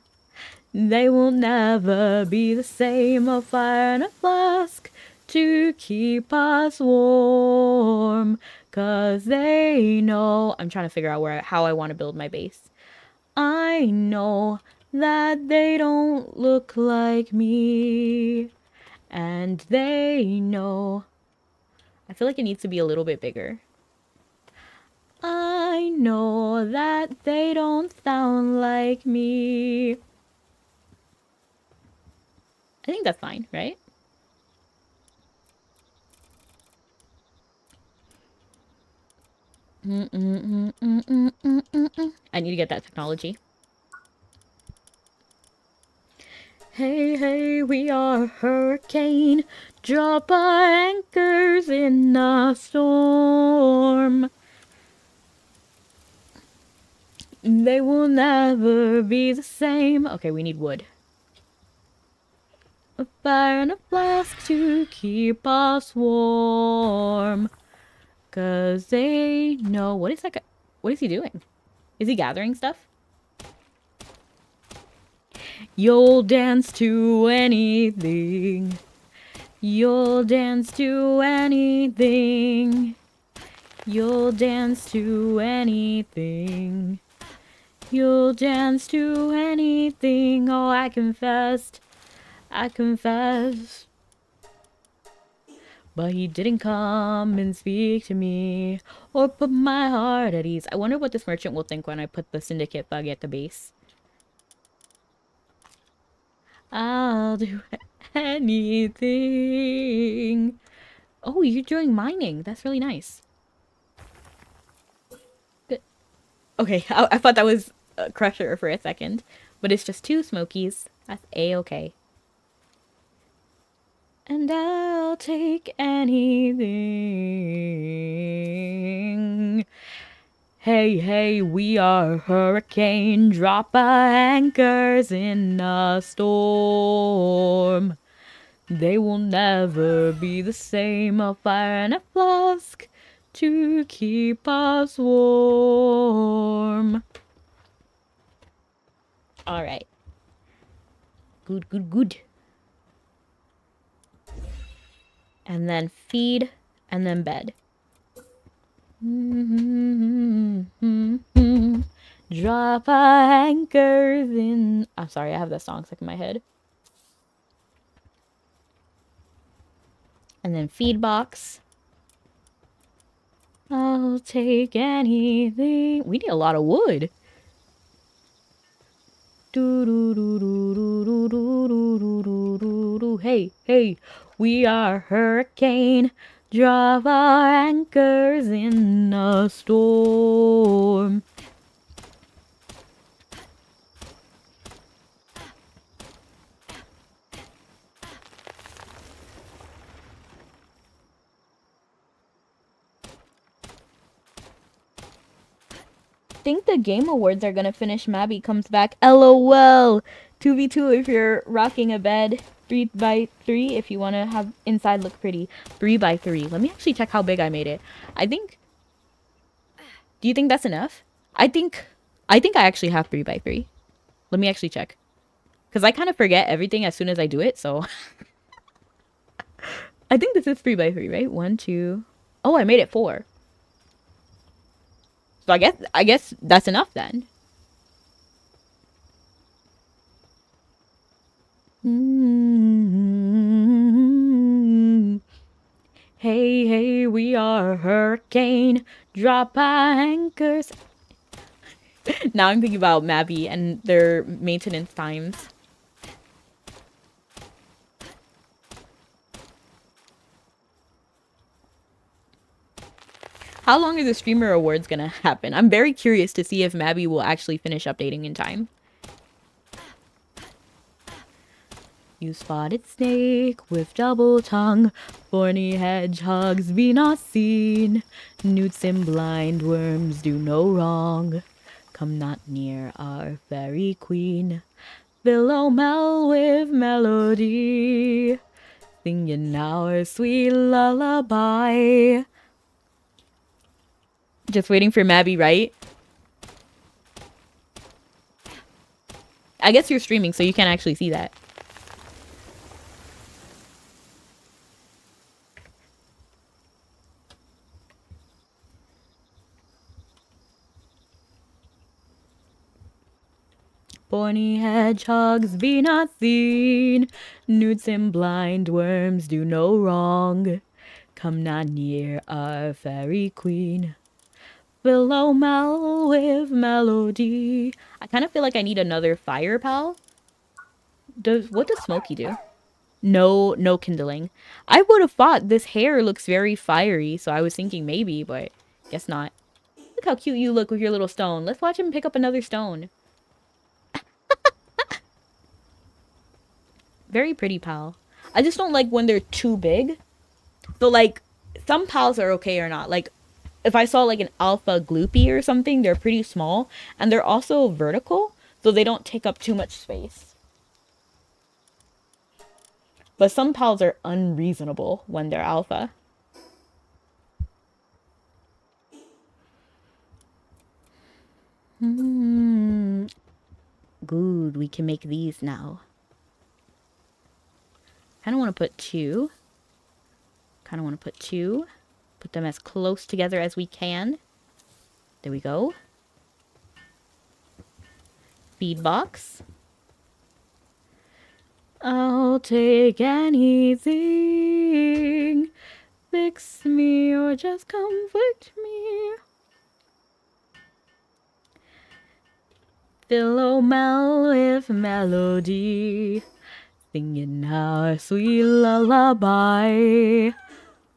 They will never be the same, a fire and a flask to keep us warm. 'Cause they know... I'm trying to figure out how I want to build my base. I know that they don't look like me. And they know... I feel like it needs to be a little bit bigger. I know that they don't sound like me. I think that's fine, right? I need to get that technology. Hey, hey, we are a hurricane. Drop our anchors in a storm. They will never be the same. Okay, we need wood. A fire and a flask to keep us warm. 'Cause they know... What is that guy? What is he doing? Is he gathering stuff? You'll dance to anything. You'll dance to anything. You'll dance to anything. You'll dance to anything. Oh, I confessed. I confess. But he didn't come and speak to me or put my heart at ease. I wonder what this merchant will think when I put the syndicate bug at the base. I'll do anything. Oh, you're doing mining. That's really nice. Good. Okay, I thought that was a crusher for a second. But it's just 2 smokies. That's A-okay. And I'll take anything. Hey, hey, we are a hurricane. Drop our anchors in a storm. They will never be the same. A fire and a flask to keep us warm. Alright. Good, good, good. And then feed, and then bed. Drop our anchors in... I'm sorry, I have that song stuck in my head. And then feed box. I'll take anything. We need a lot of wood. Hey, hey, we are a hurricane. Drop our anchors in a storm. I think the Game Awards are gonna finish. Mabi comes back. LOL. 2v2 if you're rocking a bed. 3x3 if you want to have inside look pretty. 3x3. Let me actually check how big I made it. I think... Do you think that's enough? I think I actually have 3x3. Let me actually check. Because I kind of forget everything as soon as I do it, so... I think this is 3x3, right? 1, 2... Oh, I made it 4. So I guess that's enough then. Hey, hey, we are a hurricane. Drop our anchors. Now I'm thinking about Mabi and their maintenance times. How long are the streamer awards gonna happen? I'm very curious to see if Mabi will actually finish updating in time. You spotted snake with double tongue, thorny hedgehogs be not seen, newts and blind worms do no wrong, come not near our fairy queen, Philomel with melody, singing our sweet lullaby. Just waiting for Mabi, right? I guess you're streaming, so you can't actually see that. Thorny hedgehogs be not seen, newts and blind worms do no wrong. Come not near our fairy queen, Philomel with melody. I kind of feel like I need another fire pal. What does Smokey do? No kindling. I would have thought this hair looks very fiery, so I was thinking maybe, but guess not. Look how cute you look with your little stone. Let's watch him pick up another stone. Very pretty pal. I just don't like when they're too big. So like some pals are okay or not. Like if I saw like an alpha gloopy or something, they're pretty small and they're also vertical, so they don't take up too much space. But some pals are unreasonable when they're alpha. Good, we can make these now. Kind of want to put two. Kind of want to put two. Put them as close together as we can. There we go. Feed box. I'll take anything. Fix me or just conflict me. Philomel with melody. Singing our sweet lullaby.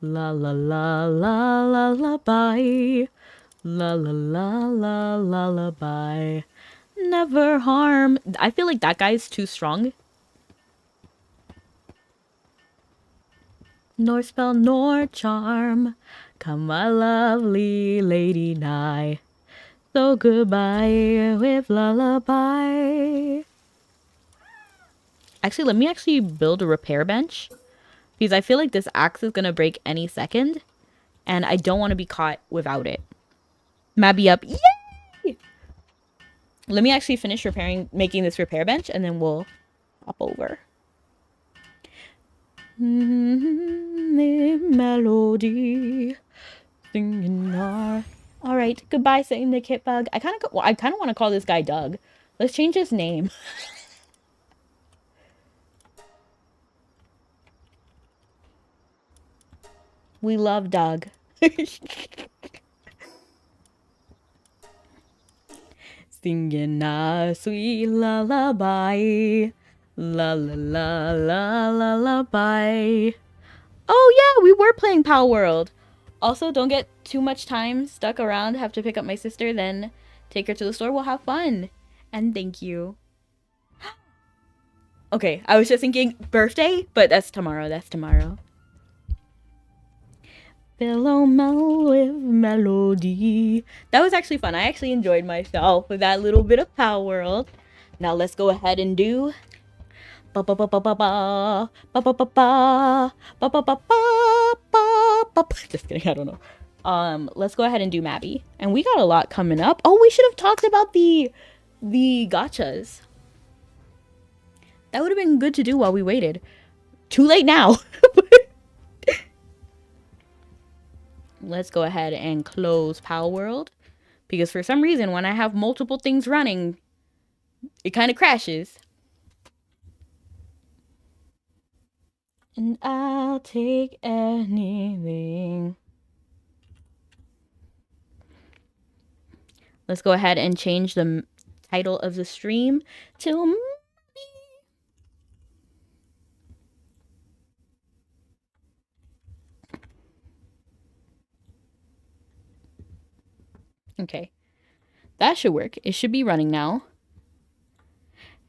La la la la lullaby. La la la la lullaby. Never harm. I feel like that guy's too strong. Nor spell nor charm. Come my lovely lady nigh. So goodbye with lullaby. Actually, let me actually build a repair bench. Because I feel like this axe is going to break any second. And I don't want to be caught without it. Mabi up. Yay! Let me actually finish making this repair bench. And then we'll hop over. Melody. Singing our... Alright, goodbye, Syndicate Bug. I kind of want to call this guy Doug. Let's change his name. We love Doug. Singing a sweet lullaby. La la la la lullaby. Oh yeah, we were playing Palworld. Also, don't get too much time stuck around. Have to pick up my sister, then take her to the store. We'll have fun. And thank you. Okay, I was just thinking birthday, but that's tomorrow. That's tomorrow. Philomel with melody. That was actually fun. I actually enjoyed myself with that little bit of Palworld. Now let's go ahead and do... Just kidding, I don't know. Let's go ahead and do Mabi. And we got a lot coming up. Oh, we should have talked about the gachas. That would have been good to do while we waited. Too late now. Let's go ahead and close Palworld. Because for some reason, when I have multiple things running, it kind of crashes. And I'll take anything. Let's go ahead and change the title of the stream to... Okay. That should work. It should be running now.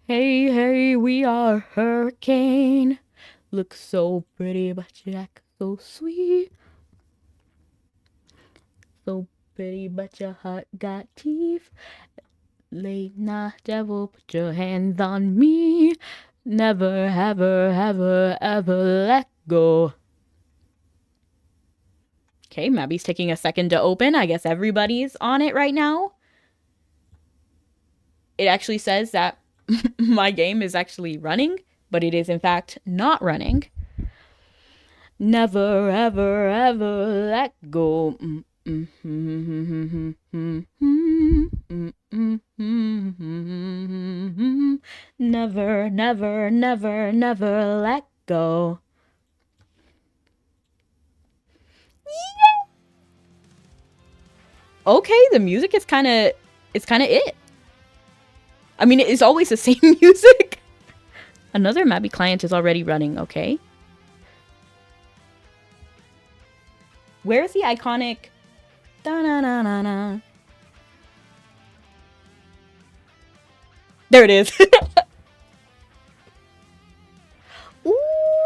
Hey, hey, we are hurricane. Look so pretty, but you act so sweet. So pretty, but your heart got teeth. Late night devil, put your hands on me. Never, ever, ever, ever let go. Okay, Mabi's taking a second to open. I guess everybody's on it right now. It actually says that my game is actually running, but it is in fact not running. Never, ever, ever let go. Never, never, never, never let go. Okay, the music is kind of, it's kind of it. I mean, it's always the same music. Another Mabi client is already running, okay. Where's the iconic da-na-na-na-na, There it is. Ooh,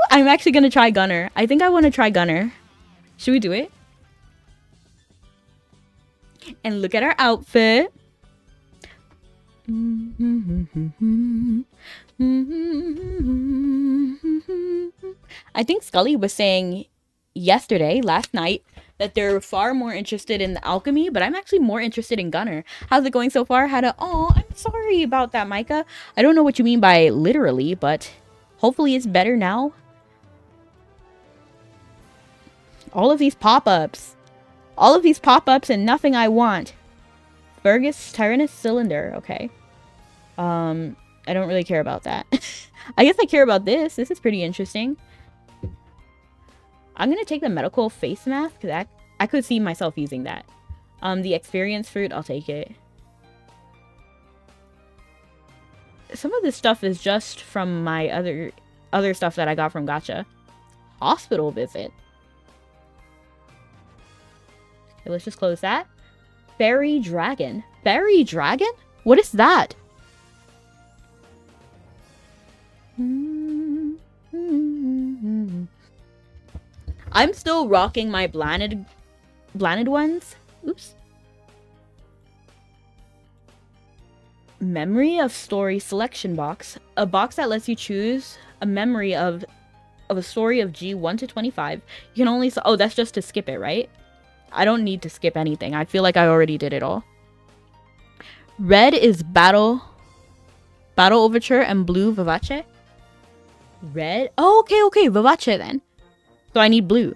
I'm actually gonna try Gunner. I think I want to try Gunner. Should we do it? And look at our outfit. I think Scully was saying last night, that they're far more interested in the alchemy, but I'm actually more interested in Gunner. How's it going so far? Oh, I'm sorry about that, Micah. I don't know what you mean by literally, but hopefully it's better now. All of these pop-ups. All of these pop-ups and nothing I want. Fergus Tyrannus Cylinder. Okay. I don't really care about that. I guess I care about this. This is pretty interesting. I'm gonna take the medical face mask because I could see myself using that. The experience fruit, I'll take it. Some of this stuff is just from my other stuff that I got from Gacha. Hospital visit. Okay, let's just close that. Fairy dragon. Fairy dragon? What is that? I'm still rocking my blinded ones. Oops. Memory of story selection box. A box that lets you choose a memory of a story of G 1 to 25. You can only... Oh, that's just to skip it, right? I don't need to skip anything. I feel like I already did it all. Red is Battle Overture and blue Vivace. Red? Oh, okay. Vivace then. So I need blue.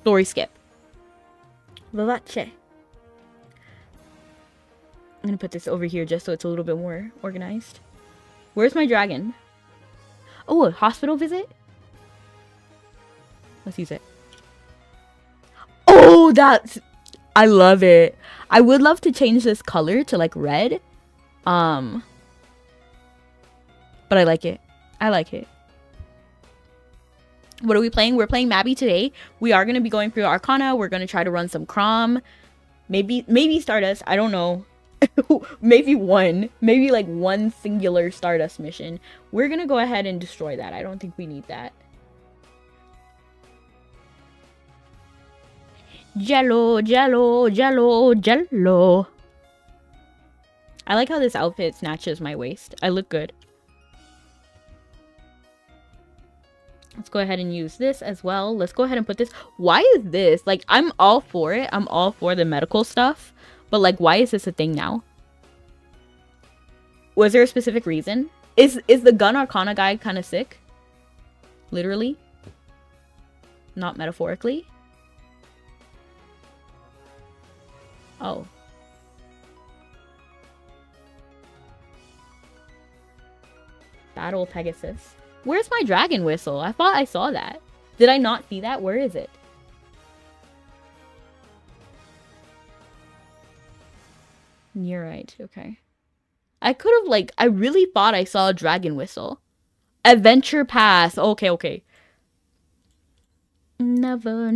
Story skip. Vivace. I'm gonna put this over here just so it's a little bit more organized. Where's my dragon? Oh, a hospital visit? Let's use it. Oh, that's... I love it. I would love to change this color to like red. But I like it. I like it. What are we playing? We're playing Mabi today. We are going to be going through Arcana. We're going to try to run some crom. Maybe Stardust. I don't know. Maybe like one singular Stardust mission. We're going to go ahead and destroy that. I don't think we need that. Jello. I like how this outfit snatches my waist. I look good. Let's go ahead and use this as well. Let's go ahead and put this. Why is this? Like, I'm all for it. I'm all for the medical stuff. But, like, why is this a thing now? Was there a specific reason? Is the Gun Arcana guy kind of sick? Literally? Not metaphorically? Oh. Battle Pegasus. Where's my dragon whistle? I thought I saw that. Did I not see that? Where is it? You're right. Okay. I could have, like, I really thought I saw a dragon whistle. Adventure Pass. Okay. Never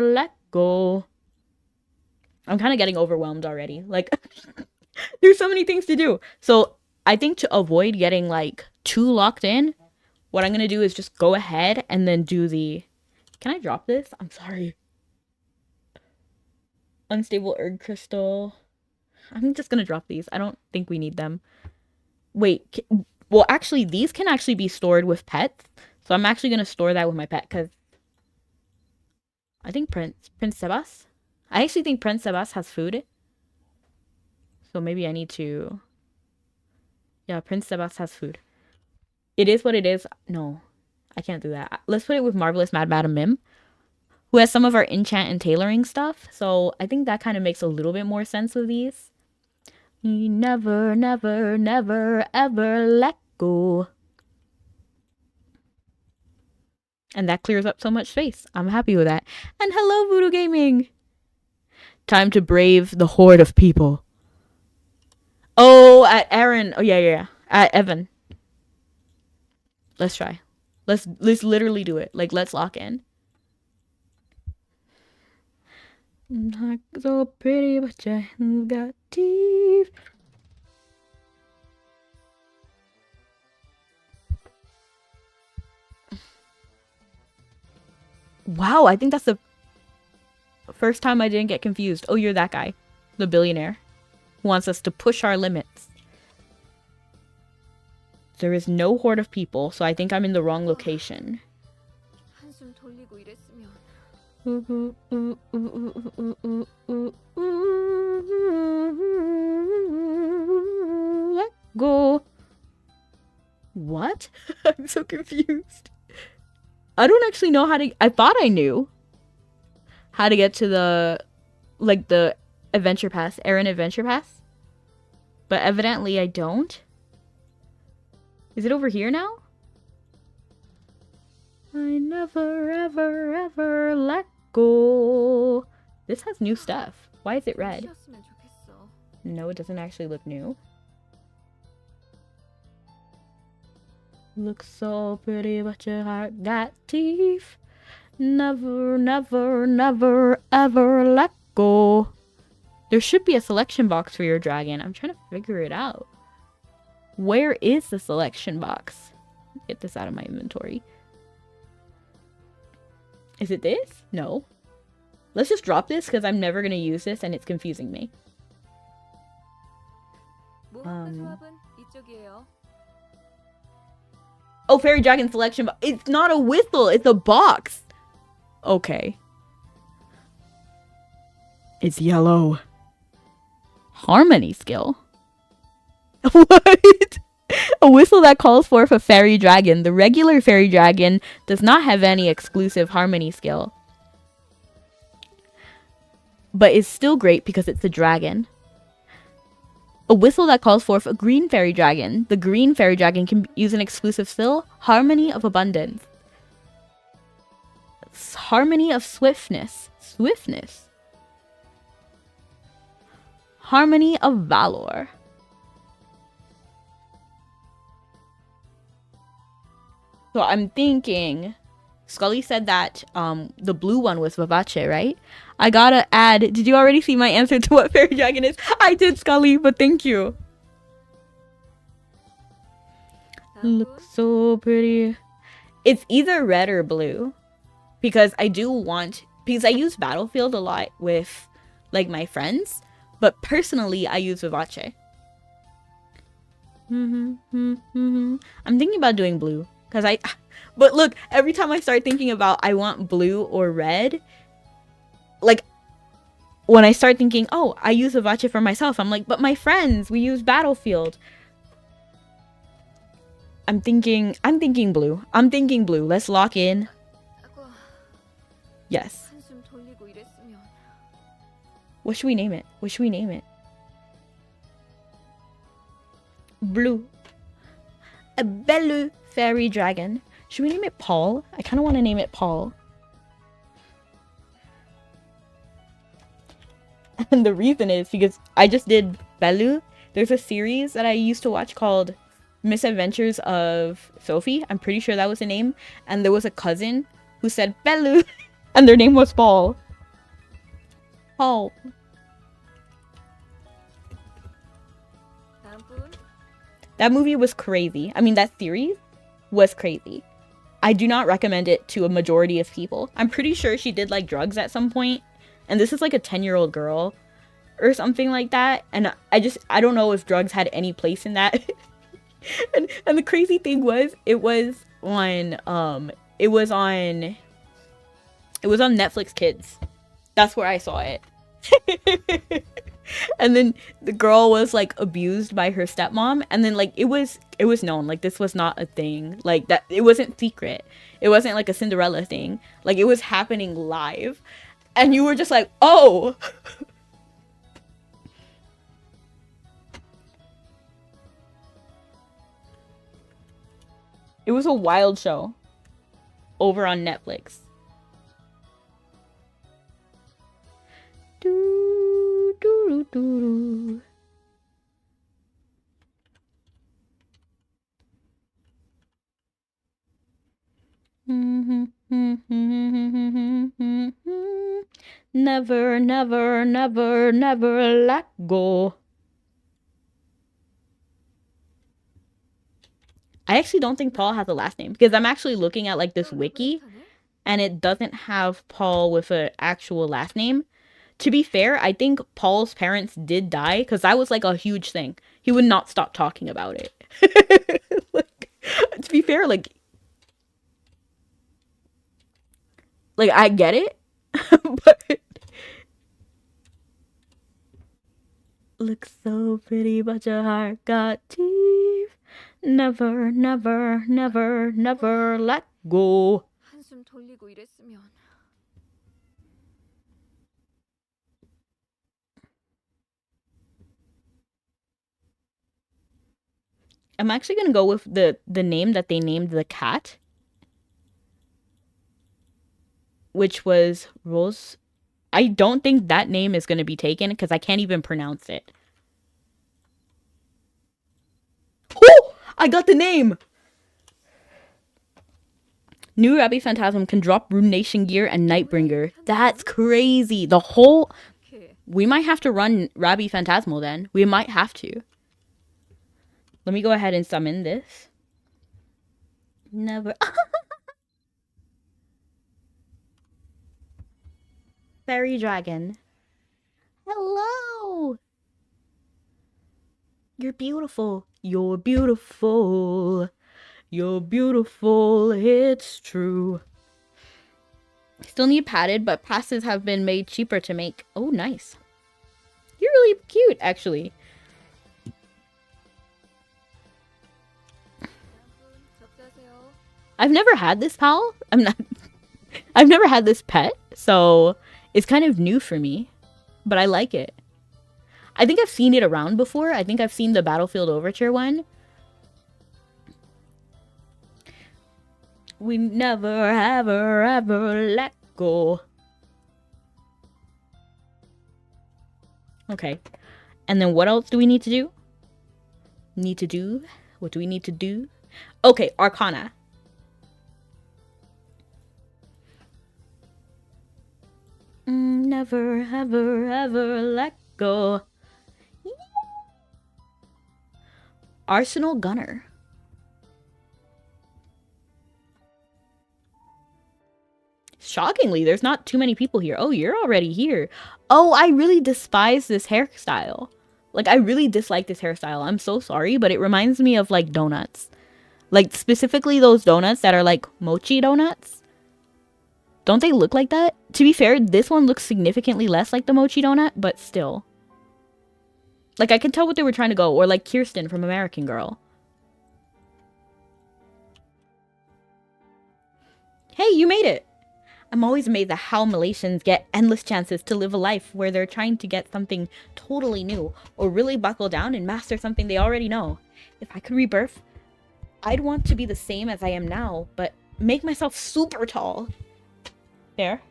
let go. I'm kind of getting overwhelmed already. Like, there's so many things to do. So, I think to avoid getting, like, too locked in, what I'm going to do is just go ahead and then do the... Can I drop this? I'm sorry. Unstable Erg Crystal. I'm just going to drop these. I don't think we need them. Wait. Well, actually, these can actually be stored with pets. So I'm actually going to store that with my pet because... I think Prince Sebas. I actually think Prince Sebas has food. So maybe I need to... Yeah, Prince Sebas has food. It is what it is. No, I can't do that. Let's put it with Marvelous Mad Madam Mim, who has some of our enchant and tailoring stuff. So I think that kind of makes a little bit more sense with these. Never ever let go. And that clears up so much space. I'm happy with that. And hello, Voodoo Gaming. Time to brave the horde of people. Oh, at Aaron. Oh, yeah. At Evan. Let's try. Let's literally do it. Like, let's lock in. Not so pretty, but you got teeth. Wow, I think that's the first time I didn't get confused. Oh, you're that guy. The billionaire. Who wants us to push our limits. There is no horde of people, so I think I'm in the wrong location. Let go. What? I'm so confused. I don't actually know how to... I thought I knew how to get to the... like, the adventure pass. Aaron adventure pass. But evidently I don't. Is it over here now? I never, ever, ever let go. This has new stuff. Why is it red? No, it doesn't actually look new. Looks so pretty, but your heart got teeth. Never, never, never, ever let go. There should be a selection box for your dragon. I'm trying to figure it out. Where is the selection box? Get this out of my inventory. Is it this? No. Let's just drop this because I'm never going to use this and it's confusing me. Oh, fairy dragon selection box. It's not a whistle. It's a box. Okay. It's yellow. Harmony skill. What? A whistle that calls forth a fairy dragon. The regular fairy dragon does not have any exclusive harmony skill. But is still great because it's a dragon. A whistle that calls forth a green fairy dragon. The green fairy dragon can use an exclusive skill, Harmony of Abundance. Harmony of Swiftness. Swiftness. Harmony of Valor. So I'm thinking, Scully said that the blue one was Vivace, right? I gotta add, did you already see my answer to what fairy dragon is? I did, Scully, but thank you. Looks so pretty. It's either red or blue. Because I do want, because I use Battlefield a lot with like my friends. But personally, I use Vivace. I'm thinking about doing blue. But look, every time I start thinking about I want blue or red, like, when I start thinking, oh, I use Vivace for myself, I'm like, but my friends, we use Battlefield. I'm thinking blue. I'm thinking blue. Let's lock in. Yes. What should we name it? What should we name it? Blue. A blue fairy dragon. Should we name it Paul? I kind of want to name it Paul. And the reason is because I just did Belu. There's a series that I used to watch called Misadventures of Sophie. I'm pretty sure that was the name. And there was a cousin who said Belu. And their name was Paul. Paul. That movie was crazy. I mean, that series was crazy. I do not recommend it to a majority of people. I'm pretty sure she did like drugs at some point. And this is like a 10-year-old girl or something like that. And I don't know if drugs had any place in that. and the crazy thing was, it was on Netflix Kids. That's where I saw it. And then the girl was like abused by her stepmom, and then like it was known, like this was not a thing, like that, it wasn't secret, it wasn't like a Cinderella thing, like it was happening live, and you were just like, oh. It was a wild show over on Netflix. Do, do, do, do. Never, never, never, never let go. I actually don't think Paul has a last name, because I'm actually looking at like this wiki, and it doesn't have Paul with an actual last name. To be fair, I think Paul's parents did die because that was like a huge thing. He would not stop talking about it. Like, to be fair, like I get it, but looks so pretty, but your heart got teeth. Never, never, never, never let go. 한숨 돌리고 이랬으면. I'm actually gonna go with the name that they named the cat, which was Rose. I don't think that name is gonna be taken because I can't even pronounce it. Oh! I got the name! New Rabbi Phantasm can drop Ruination Gear and Nightbringer. That's crazy. The whole... We might have to run Rabbi Phantasmal then. We might have to. Let me go ahead and summon this. Never... Fairy Dragon. Hello! You're beautiful. You're beautiful. You're beautiful. It's true. Still need padded, but passes have been made cheaper to make. Oh, nice. You're really cute, actually. I've never had this pal. I've never had this pet, so it's kind of new for me, but I like it. I think I've seen it around before. I think I've seen the Battlefield Overture one. We never, ever, ever let go. Okay. And then what else do we need to do? What do we need to do? Okay, Arcana. Never, ever, ever let go. Yeah. Arsenal Gunner. Shockingly, there's not too many people here. Oh, you're already here. Oh, I really despise this hairstyle. Like, I really dislike this hairstyle. I'm so sorry, but it reminds me of, like, donuts. Like, specifically those donuts that are, like, mochi donuts. Don't they look like that? To be fair, this one looks significantly less like the mochi donut, but still. Like, I can tell what they were trying to go. Or, like, Kirsten from American Girl. Hey, you made it! I'm always amazed at how Malaysians get endless chances to live a life where they're trying to get something totally new, or really buckle down and master something they already know. If I could rebirth, I'd want to be the same as I am now, but make myself super tall. There.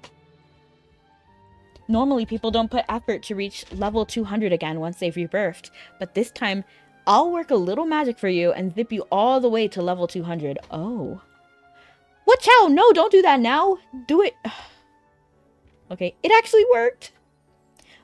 Normally, people don't put effort to reach level 200 again once they've rebirthed, but this time, I'll work a little magic for you and zip you all the way to level 200. Oh. Watch out! No, don't do that now! Do it! Okay, it actually worked!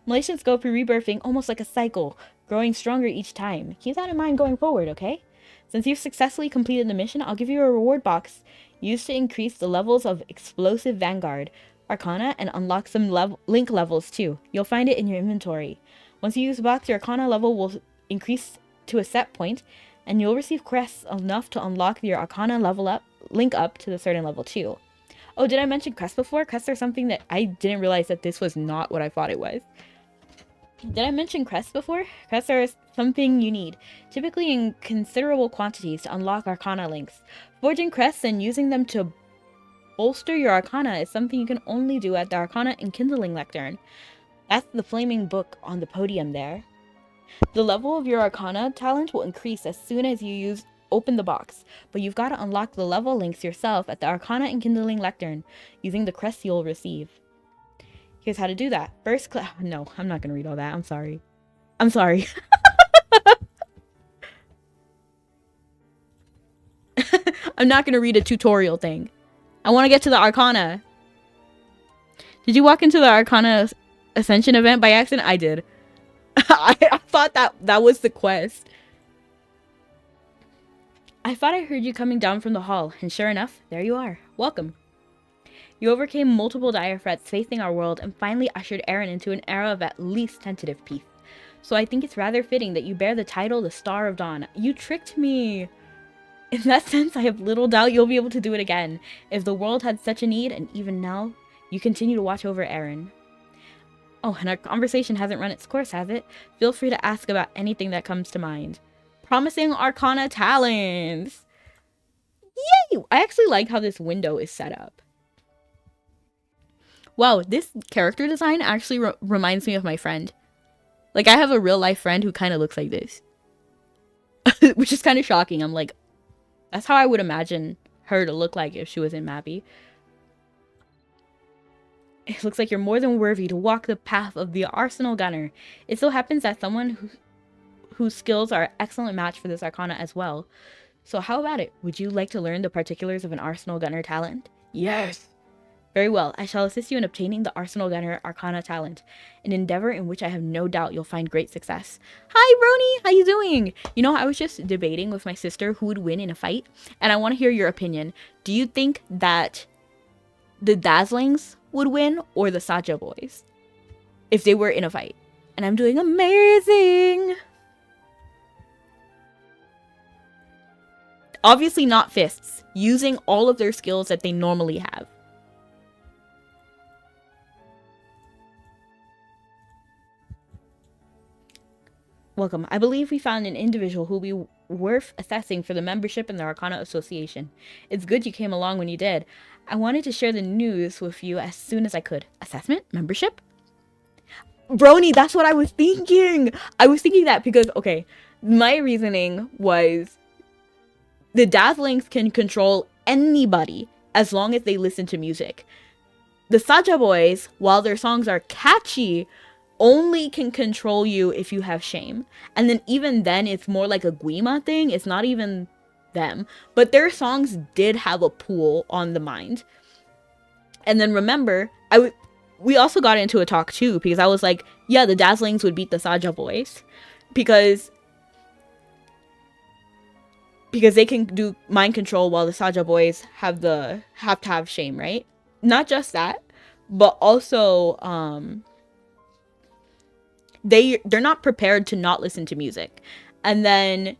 Malaysians go through rebirthing almost like a cycle, growing stronger each time. Keep that in mind going forward, okay? Since you've successfully completed the mission, I'll give you a reward box used to increase the levels of Explosive Vanguard, Arcana, and unlock some link levels too. You'll find it in your inventory. Once you use the box, your Arcana level will increase to a set point, and you'll receive crests enough to unlock your Arcana link up to the certain level too. Oh, did I mention crests before? Crests are something that I didn't realize that this was not what I thought it was. Did I mention crests before? Crests are something you need, typically in considerable quantities, to unlock Arcana links. Forging crests and using them to bolster your Arcana is something you can only do at the Arcana Enkindling Lectern. That's the flaming book on the podium there. The level of your Arcana talent will increase as soon as you open the box, but you've got to unlock the level links yourself at the Arcana Enkindling Lectern using the crests you'll receive. Here's how to do that. First no, I'm not gonna read all that. I'm sorry. I'm sorry. I'm not gonna read a tutorial thing. I want to get to the Arcana. Did you walk into the Arcana Ascension event by accident? I did. I thought that was the quest. I thought I heard you coming down from the hall, and sure enough, there you are. Welcome. You overcame multiple dire threats facing our world and finally ushered Eren into an era of at least tentative peace. So I think it's rather fitting that you bear the title the Star of Dawn. You tricked me! In that sense, I have little doubt you'll be able to do it again. If the world had such a need, and even now, you continue to watch over Eren. Oh, and our conversation hasn't run its course, has it? Feel free to ask about anything that comes to mind. Promising Arcana talents! Yay! I actually like how this window is set up. Wow, this character design actually reminds me of my friend. Like, I have a real life friend who kind of looks like this. Which is kind of shocking. I'm like, that's how I would imagine her to look like if she was in Mabi. It looks like you're more than worthy to walk the path of the Arsenal Gunner. It so happens that someone whose skills are an excellent match for this Arcana as well. So how about it? Would you like to learn the particulars of an Arsenal Gunner talent? Yes! Very well, I shall assist you in obtaining the Arsenal Gunner Arcana talent, an endeavor in which I have no doubt you'll find great success. Hi, Brony! How you doing? You know, I was just debating with my sister who would win in a fight, and I want to hear your opinion. Do you think that the Dazzlings would win or the Saja boys if they were in a fight? And I'm doing amazing! Obviously not fists, using all of their skills that they normally have. Welcome. I believe we found an individual who will be worth assessing for the membership in the Arcana Association. It's good you came along when you did. I wanted to share the news with you as soon as I could. Assessment? Membership? Brony, that's what I was thinking! I was thinking that because, okay, my reasoning was the Dazzlings can control anybody as long as they listen to music. The Saja boys, while their songs are catchy, only can control you if you have shame. And then even then, it's more like a Guima thing. It's not even them. But their songs did have a pull on the mind. And then remember, we also got into a talk too, because I was like, yeah, the Dazzlings would beat the Saja boys. Because they can do mind control while the Saja boys have to have shame, right? Not just that, but also they're not prepared to not listen to music. And then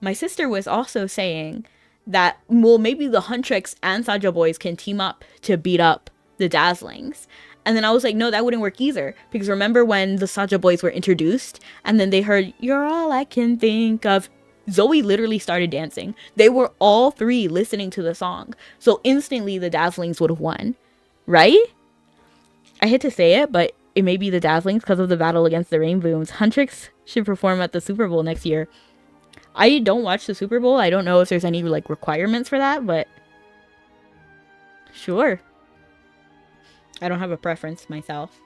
my sister was also saying that, well, maybe the Huntrix and Saja boys can team up to beat up the Dazzlings. And then I was like, no, that wouldn't work either. Because remember when the Saja boys were introduced and then they heard, "You're all I can think of." Zoe literally started dancing. They were all three listening to the song. So instantly the Dazzlings would have won. Right? I hate to say it, but it may be the Dazzlings because of the battle against the Rainbooms. Huntrix should perform at the Super Bowl next year. I don't watch the Super Bowl. I don't know if there's any like requirements for that, but sure. I don't have a preference myself.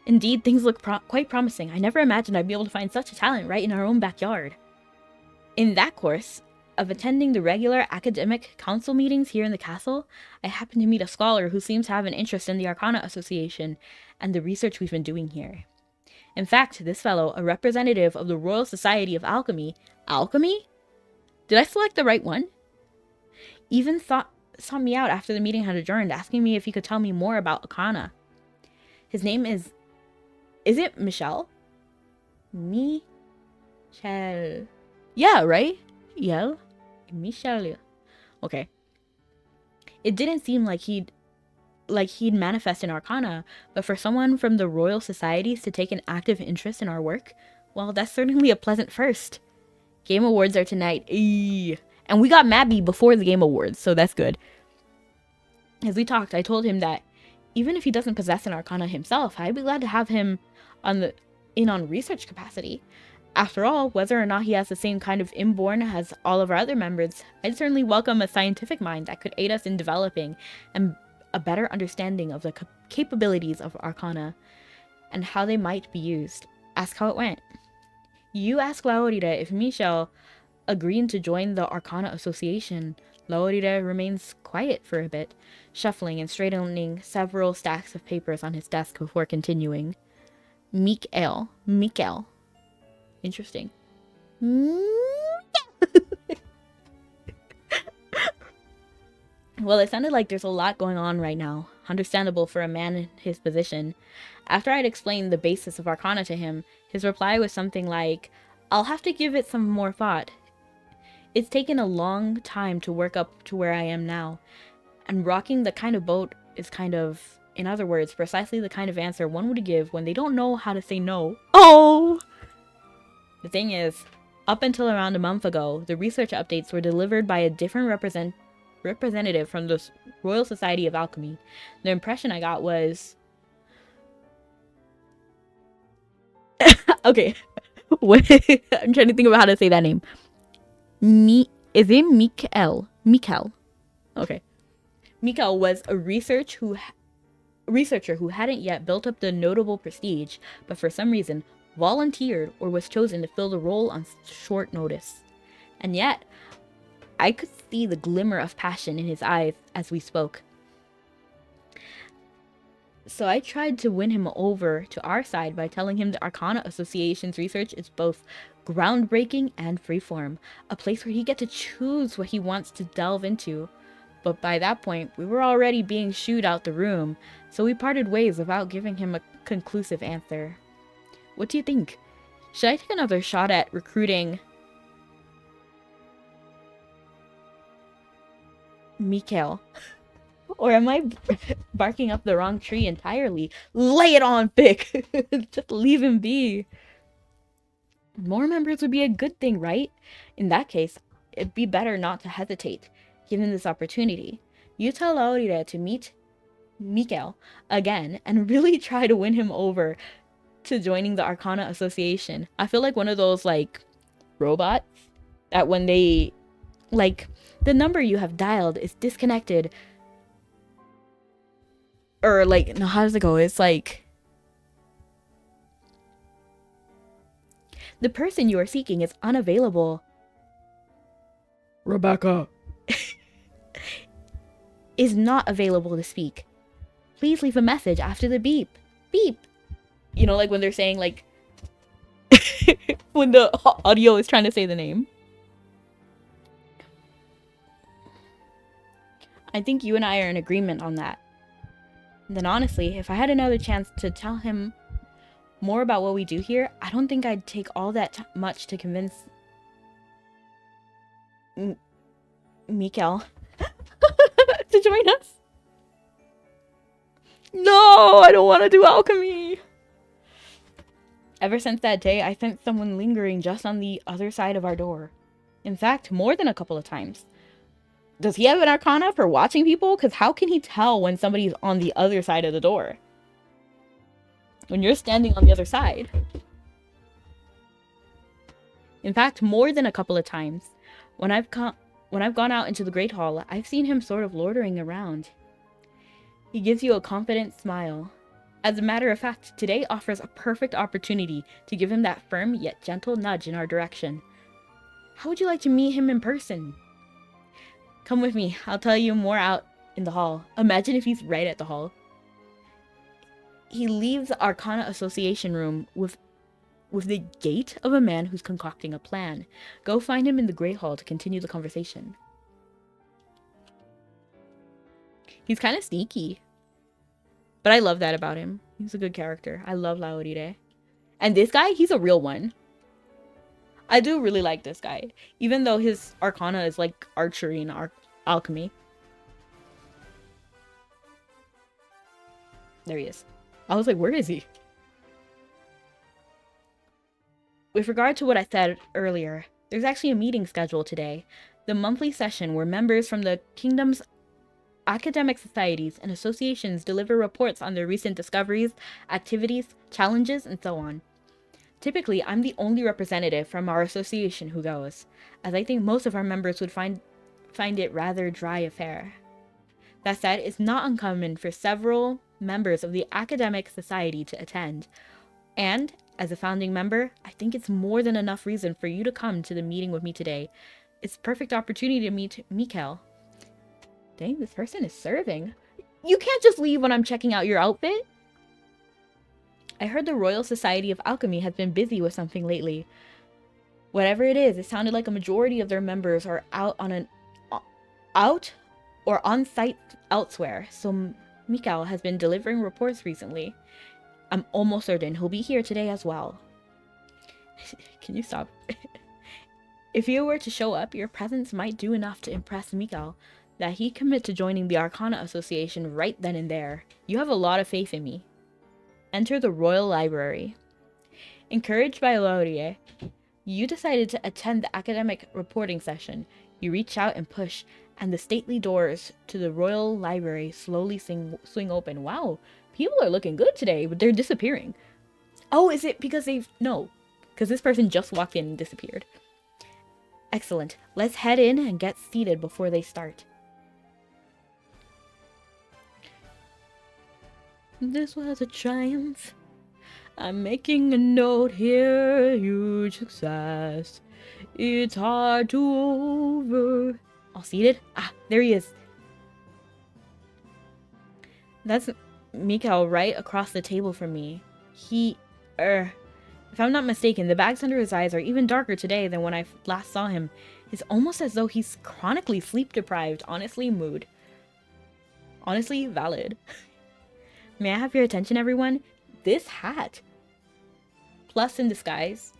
Indeed, things look quite promising. I never imagined I'd be able to find such a talent right in our own backyard. In that course of attending the regular academic council meetings here in the castle, I happened to meet a scholar who seems to have an interest in the Arcana Association and the research we've been doing here. In fact, this fellow, a representative of the Royal Society of Alchemy... Alchemy? Did I select the right one? Even sought me out after the meeting had adjourned, asking me if he could tell me more about Arcana. His name is... Is it Michelle? Michelle. Yeah, right? Yeah. Michelle. Okay. It didn't seem like he'd manifest in Arcana, but for someone from the Royal Societies to take an active interest in our work, well, that's certainly a pleasant first. Game Awards are tonight. Eee. And we got Mabi before the Game Awards, so that's good. As we talked, I told him that even if he doesn't possess an Arcana himself, I'd be glad to have him on research capacity. After all, whether or not he has the same kind of inborn as all of our other members, I'd certainly welcome a scientific mind that could aid us in developing and a better understanding of the capabilities of Arcana and how they might be used. Ask how it went. You ask Laurita if Michelle agreed to join the Arcana Association. Laurita remains quiet for a bit, shuffling and straightening several stacks of papers on his desk before continuing. Mikael. Interesting. Well, Well, it sounded like there's a lot going on right now. Understandable for a man in his position. After I'd explained the basis of Arcana to him, his reply was something like, I'll have to give it some more thought. It's taken a long time to work up to where I am now, and rocking the kind of boat is kind of, in other words, precisely the kind of answer one would give when they don't know how to say no. Oh! The thing is, up until around a month ago, the research updates were delivered by a different representative from the Royal Society of Alchemy. The impression I got was... okay. I'm trying to think about how to say that name. Is it Mikael? Mikael. Okay. Mikael was a researcher who hadn't yet built up the notable prestige, but for some reason volunteered or was chosen to fill the role on short notice. And yet, I could see the glimmer of passion in his eyes as we spoke. So I tried to win him over to our side by telling him the Arcana Association's research is both groundbreaking and freeform, a place where he gets to choose what he wants to delve into. But by that point, we were already being shooed out the room, so we parted ways without giving him a conclusive answer. What do you think? Should I take another shot at recruiting Mikael? Or am I barking up the wrong tree entirely? Lay it on, Vic! Just leave him be. More members would be a good thing, right? In that case, it'd be better not to hesitate, given this opportunity. You tell Laurire to meet Mikael again and really try to win him over to joining the Arcana Association. I feel like one of those, like, robots that when they, like, the number you have dialed is disconnected. Or, like, no, how does it go? It's like, the person you are seeking is unavailable. Rebecca is not available to speak. Please leave a message after the beep. Beep. You know, like when they're saying, like, when the audio is trying to say the name. I think you and I are in agreement on that. Then honestly, if I had another chance to tell him more about what we do here, I don't think I'd take all that much to convince Mikael to join us. No, I don't want to do alchemy. Ever since that day, I sensed someone lingering just on the other side of our door. In fact, more than a couple of times. Does he have an arcana for watching people? Because how can he tell when somebody's on the other side of the door? When you're standing on the other side. In fact, more than a couple of times. When I've gone out into the Great Hall, I've seen him sort of loitering around. He gives you a confident smile. As a matter of fact, today offers a perfect opportunity to give him that firm yet gentle nudge in our direction. How would you like to meet him in person? Come with me. I'll tell you more out in the hall. Imagine if he's right at the hall. He leaves the Arcana Association room with the gait of a man who's concocting a plan. Go find him in the Great Hall to continue the conversation. He's kind of sneaky. But I love that about him. He's a good character. I love Laurire. And this guy, he's a real one. I do really like this guy. Even though his arcana is like archery and alchemy. There he is. I was like, where is he? With regard to what I said earlier, there's actually a meeting scheduled today. The monthly session where members from the kingdom's academic societies and associations deliver reports on their recent discoveries, activities, challenges, and so on. Typically, I'm the only representative from our association who goes, as I think most of our members would find it rather dry affair. That said, it's not uncommon for several members of the academic society to attend, and as a founding member, I think it's more than enough reason for you to come to the meeting with me today. It's a perfect opportunity to meet Mikael. Dang, this person is serving. You can't just leave when I'm checking out your outfit. I heard the Royal Society of Alchemy has been busy with something lately. Whatever it is, it sounded like a majority of their members are out or on site elsewhere, so Mikhail has been delivering reports recently. I'm almost certain he'll be here today as well. Can you stop? If you were to show up, your presence might do enough to impress Mikhail that he commit to joining the Arcana Association right then and there. You have a lot of faith in me. Enter the Royal Library. Encouraged by Laurier, you decided to attend the academic reporting session. You reach out and push, and the stately doors to the Royal Library slowly swing open. Wow, people are looking good today, but they're disappearing. Oh, is it because no, because this person just walked in and disappeared. Excellent. Let's head in and get seated before they start. This was a triumph. I'm making a note here, huge success. It's hard to over. All seated? Ah, there he is. That's Mikhail right across the table from me. If I'm not mistaken, the bags under his eyes are even darker today than when I last saw him. It's almost as though he's chronically sleep deprived. Honestly, mood. Honestly, valid. May I have your attention, everyone? This hat. Plus in disguise.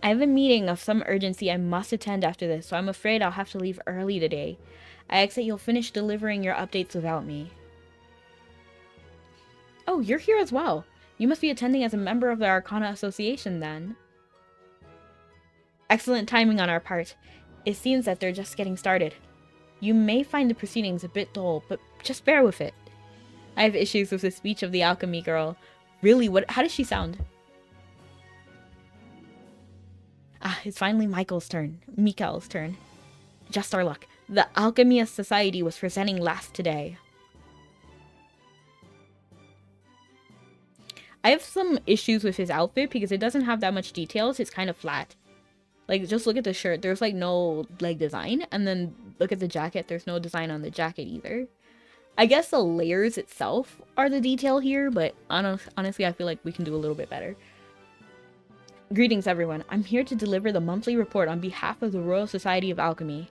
I have a meeting of some urgency I must attend after this, so I'm afraid I'll have to leave early today. I ask that you'll finish delivering your updates without me. Oh, you're here as well. You must be attending as a member of the Arcana Association, then. Excellent timing on our part. It seems that they're just getting started. You may find the proceedings a bit dull, but just bear with it. I have issues with the speech of the alchemy girl. Really, how does she sound? Ah, it's finally Mikhail's turn. Just our luck. The Alchemy Society was presenting last today. I have some issues with his outfit because it doesn't have that much details. It's kind of flat. Like, just look at the shirt. There's, like, no, like, design. And then look at the jacket. There's no design on the jacket either. I guess the layers itself are the detail here, but honestly, I feel like we can do a little bit better. Greetings, everyone. I'm here to deliver the monthly report on behalf of the Royal Society of Alchemy.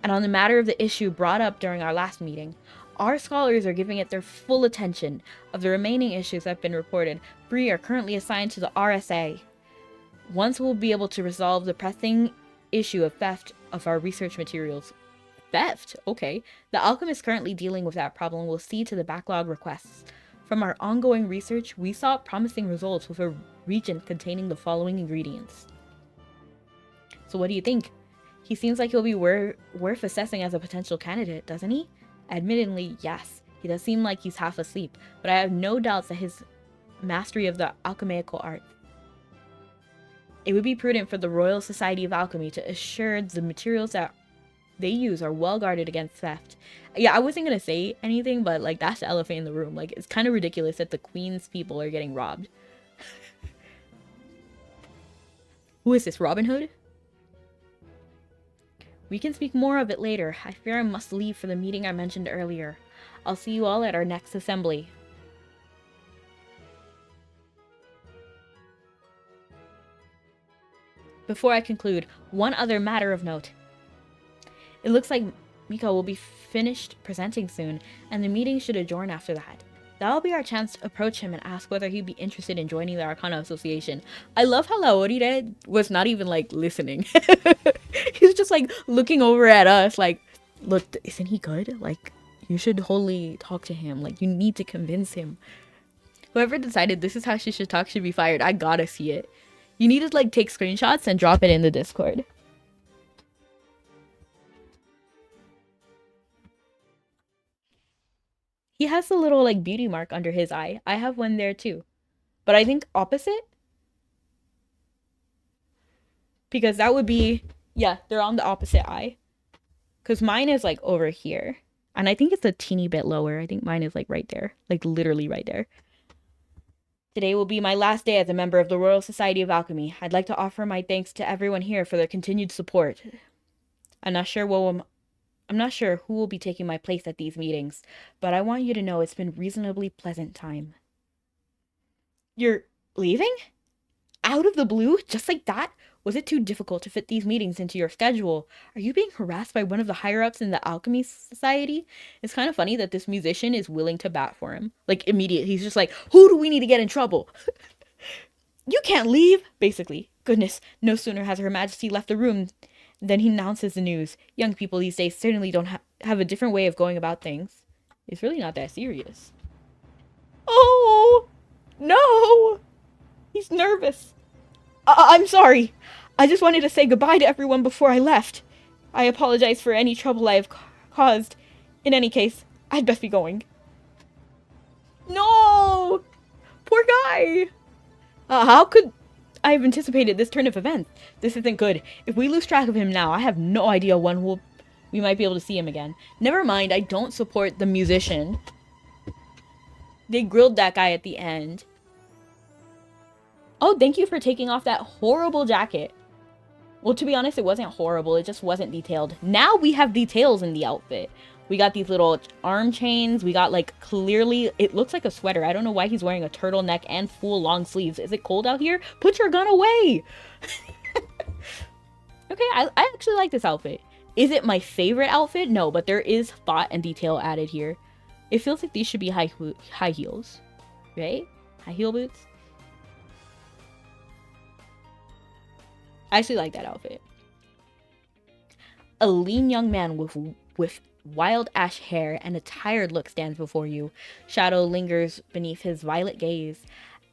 And on the matter of the issue brought up during our last meeting, our scholars are giving it their full attention. Of the remaining issues that have been reported, 3 are currently assigned to the RSA. Once we'll be able to resolve the pressing issue of theft of our research materials. Theft? Okay. The alchemist currently dealing with that problem will see to the backlog requests. From our ongoing research, we saw promising results with a reagent containing the following ingredients. So what do you think? He seems like he'll be worth assessing as a potential candidate, doesn't he? Admittedly, yes. He does seem like he's half asleep, but I have no doubts that his mastery of the alchemical art. It would be prudent for the Royal Society of Alchemy to assure the materials that they use are well guarded against theft. Yeah, I wasn't gonna say anything, but like that's the elephant in the room. Like, it's kind of ridiculous that the Queen's people are getting robbed. Who is this, Robin Hood? We can speak more of it later. I fear I must leave for the meeting I mentioned earlier. I'll see you all at our next assembly. Before I conclude, one other matter of note. It looks like Mikhail will be finished presenting soon, and the meeting should adjourn after that. That'll be our chance to approach him and ask whether he'd be interested in joining the Arcana Association. I love how Laorire was not even, like, listening. He's just, like, looking over at us, like, look, isn't he good? Like, you should wholly talk to him. Like, you need to convince him. Whoever decided this is how she should talk should be fired. I gotta see it. You need to, like, take screenshots and drop it in the Discord. He has a little, like, beauty mark under his eye. I have one there, too. But I think opposite? Because that would be... Yeah, they're on the opposite eye. Because mine is, like, over here. And I think it's a teeny bit lower. I think mine is, like, right there. Like, literally right there. Today will be my last day as a member of the Royal Society of Alchemy. I'd like to offer my thanks to everyone here for their continued support. I'm not sure who will be taking my place at these meetings, but I want you to know it's been reasonably pleasant time. You're leaving? Out of the blue? Just like that? Was it too difficult to fit these meetings into your schedule? Are you being harassed by one of the higher-ups in the Alchemy Society? It's kind of funny that this musician is willing to bat for him. Like, immediately. He's just like, who do we need to get in trouble? You can't leave, basically. Goodness, no sooner has Her Majesty left the room than he announces the news. Young people these days certainly don't have a different way of going about things. It's really not that serious. Oh, no! He's nervous. I'm sorry. I just wanted to say goodbye to everyone before I left. I apologize for any trouble I have caused. In any case, I'd best be going. No! Poor guy! How could I have anticipated this turn of events? This isn't good. If we lose track of him now, I have no idea when we might be able to see him again. Never mind, I don't support the musician. They grilled that guy at the end. Oh, thank you for taking off that horrible jacket. Well, to be honest, it wasn't horrible. It just wasn't detailed. Now we have details in the outfit. We got these little arm chains. We got, like, clearly, it looks like a sweater. I don't know why he's wearing a turtleneck and full long sleeves. Is it cold out here? Put your gun away! Okay, I actually like this outfit. Is it my favorite outfit? No, but there is thought and detail added here. It feels like these should be high heels, right? High heel boots. I actually like that outfit. A lean young man with wild ash hair and a tired look stands before you. Shadow lingers beneath his violet gaze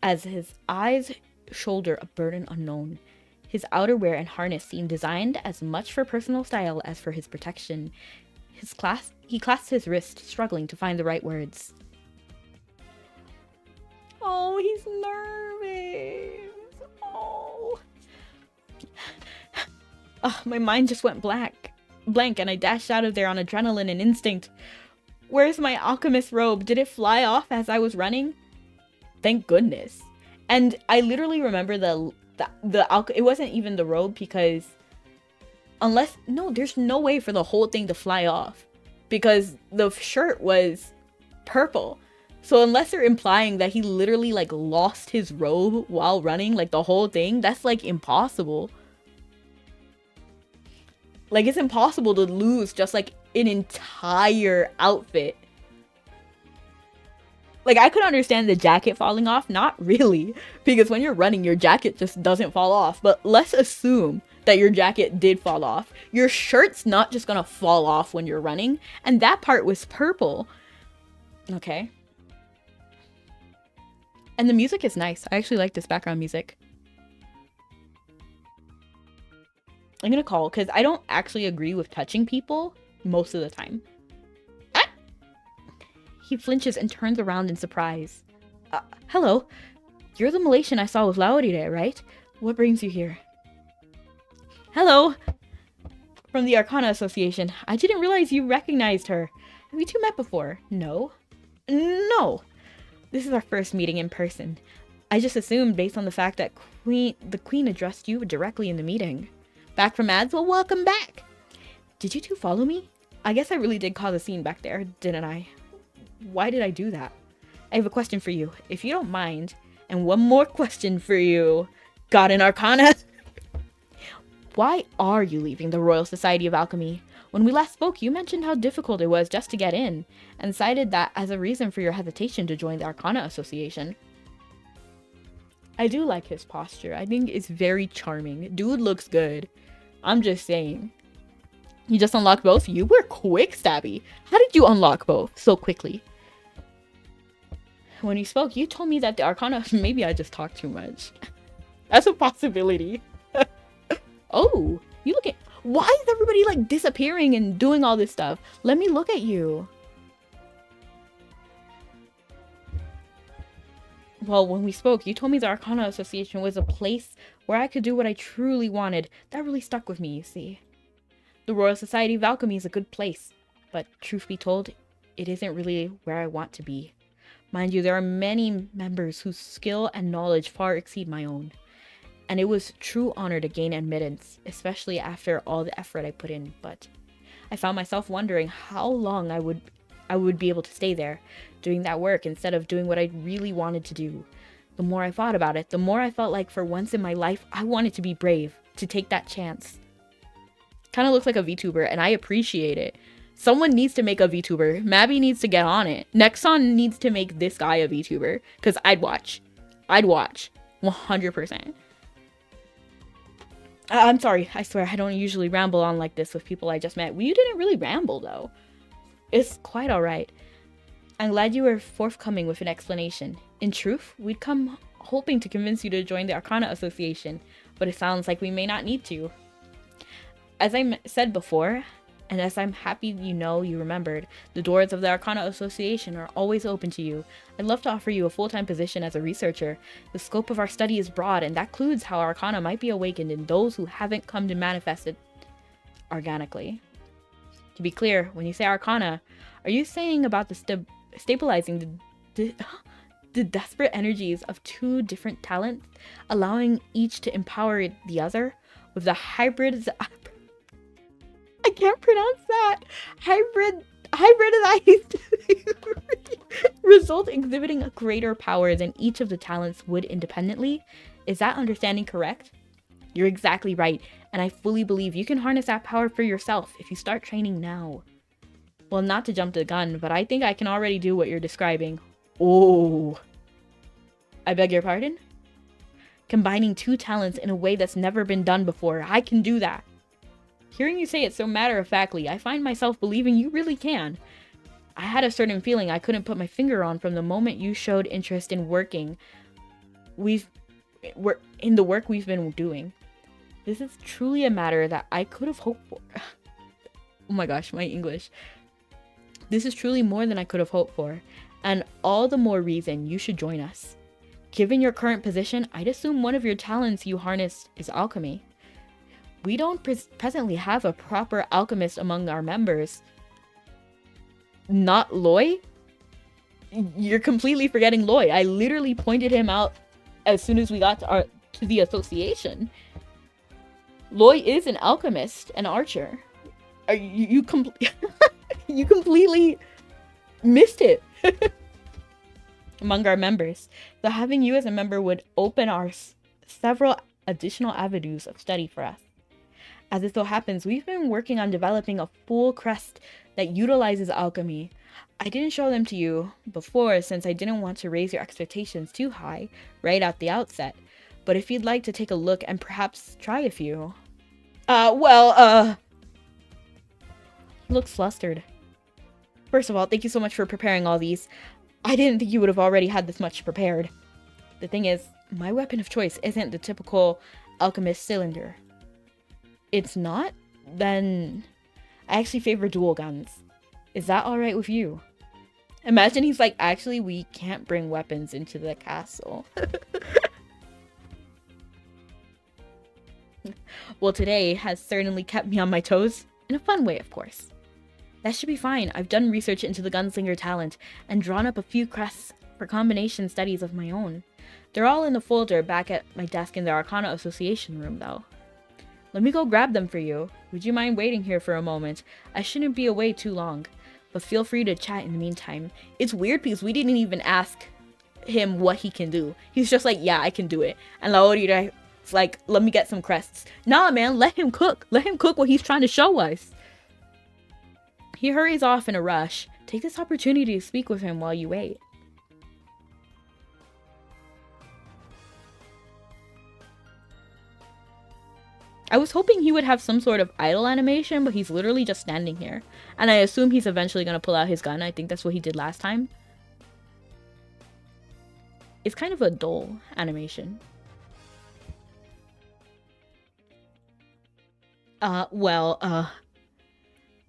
as his eyes shoulder a burden unknown. His outerwear and harness seem designed as much for personal style as for his protection. He clasps his wrist, struggling to find the right words. Oh, he's nervous. Oh. My mind just went blank, and I dashed out of there on adrenaline and instinct. Where's my alchemist robe? Did it fly off as I was running? Thank goodness. And I literally remember it wasn't even the robe, because there's no way for the whole thing to fly off, because the shirt was purple. So unless they're implying that he literally, like, lost his robe while running, like, the whole thing, that's, like, impossible. Like, it's impossible to lose just, like, an entire outfit. Like, I could understand the jacket falling off. Not really. Because when you're running, your jacket just doesn't fall off. But let's assume that your jacket did fall off. Your shirt's not just gonna fall off when you're running. And that part was purple. Okay. And the music is nice. I actually like this background music. I'm gonna call, because I don't actually agree with touching people most of the time. Ah! He flinches and turns around in surprise. Hello. You're the Malaysian I saw with Lauride, right? What brings you here? Hello. From the Arcana Association. I didn't realize you recognized her. Have you two met before? No. No. This is our first meeting in person. I just assumed, based on the fact that the Queen addressed you directly in the meeting. Back from ads? Well, welcome back! Did you two follow me? I guess I really did cause a scene back there, didn't I? Why did I do that? I have a question for you, if you don't mind. And one more question for you. Got an Arcana? Why are you leaving the Royal Society of Alchemy? When we last spoke, you mentioned how difficult it was just to get in, and cited that as a reason for your hesitation to join the Arcana Association. I do like his posture. I think it's very charming. Dude looks good. I'm just saying. You just unlocked both? You were quick, Stabby. How did you unlock both so quickly? When you spoke, you told me that the Arcana... Maybe I just talked too much. That's a possibility. Oh, you look at... Why is everybody, like, disappearing and doing all this stuff? Let me look at you. Well, when we spoke, you told me the Arcana Association was a place where I could do what I truly wanted. That really stuck with me, you see. The Royal Society of Alchemy is a good place, but truth be told, it isn't really where I want to be. Mind you, there are many members whose skill and knowledge far exceed my own. And it was true honor to gain admittance, especially after all the effort I put in, but I found myself wondering how long I would be able to stay there, doing that work instead of doing what I really wanted to do. The more I thought about it, the more I felt like for once in my life, I wanted to be brave. to take that chance. Kind of looks like a VTuber, and I appreciate it. Someone needs to make a VTuber. Mabi needs to get on it. Nexon needs to make this guy a VTuber, because I'd watch. 100%. I'm sorry, I swear, I don't usually ramble on like this with people I just met. Well, you didn't really ramble, though. It's quite alright. I'm glad you were forthcoming with an explanation. In truth, we'd come hoping to convince you to join the Arcana Association, but it sounds like we may not need to. As I said before, and as I'm happy you remembered, the doors of the Arcana Association are always open to you. I'd love to offer you a full-time position as a researcher. The scope of our study is broad, and that includes how Arcana might be awakened in those who haven't come to manifest it organically. To be clear, when you say Arcana, are you saying about the stabilizing the desperate energies of two different talents, allowing each to empower the other with the hybrid... I can't pronounce that. Hybridized result exhibiting a greater power than each of the talents would independently? Is that understanding correct? You're exactly right, and I fully believe you can harness that power for yourself if you start training now. Well, not to jump the gun, but I think I can already do what you're describing. Oh. I beg your pardon? Combining two talents in a way that's never been done before. I can do that. Hearing you say it so matter-of-factly, I find myself believing you really can. I had a certain feeling I couldn't put my finger on from the moment you showed interest in working. We're in the work we've been doing. This is truly a matter that I could have hoped for. Oh my gosh, my English. This is truly more than I could have hoped for, and all the more reason you should join us. Given your current position, I'd assume one of your talents you harness is alchemy. We don't presently have a proper alchemist among our members. Not Loy? You're completely forgetting Loy. I literally pointed him out as soon as we got to the association. Loy is an alchemist, an archer. You completely missed it. Among our members. So having you as a member would open our several additional avenues of study for us. As it so happens, we've been working on developing a full crest that utilizes alchemy. I didn't show them to you before since I didn't want to raise your expectations too high right at the outset. But if you'd like to take a look and perhaps try a few. He looks flustered. First of all, thank you so much for preparing all these. I didn't think you would have already had this much prepared. The thing is, my weapon of choice isn't the typical alchemist cylinder. It's not? Then I actually favor dual guns. Is that alright with you? Imagine he's like, actually, we can't bring weapons into the castle. Well, today has certainly kept me on my toes. In a fun way, of course. That should be fine. I've done research into the gunslinger talent and drawn up a few crests for combination studies of my own. They're all in the folder back at my desk in the Arcana Association room, though. Let me go grab them for you. Would you mind waiting here for a moment? I shouldn't be away too long, but feel free to chat in the meantime. It's weird because we didn't even ask him what he can do. He's just like, yeah, I can do it. And Laorira's like, let me get some crests. Nah, man, let him cook. Let him cook what he's trying to show us. He hurries off in a rush. Take this opportunity to speak with him while you wait. I was hoping he would have some sort of idle animation, but he's literally just standing here. And I assume he's eventually going to pull out his gun. I think that's what he did last time. It's kind of a dull animation.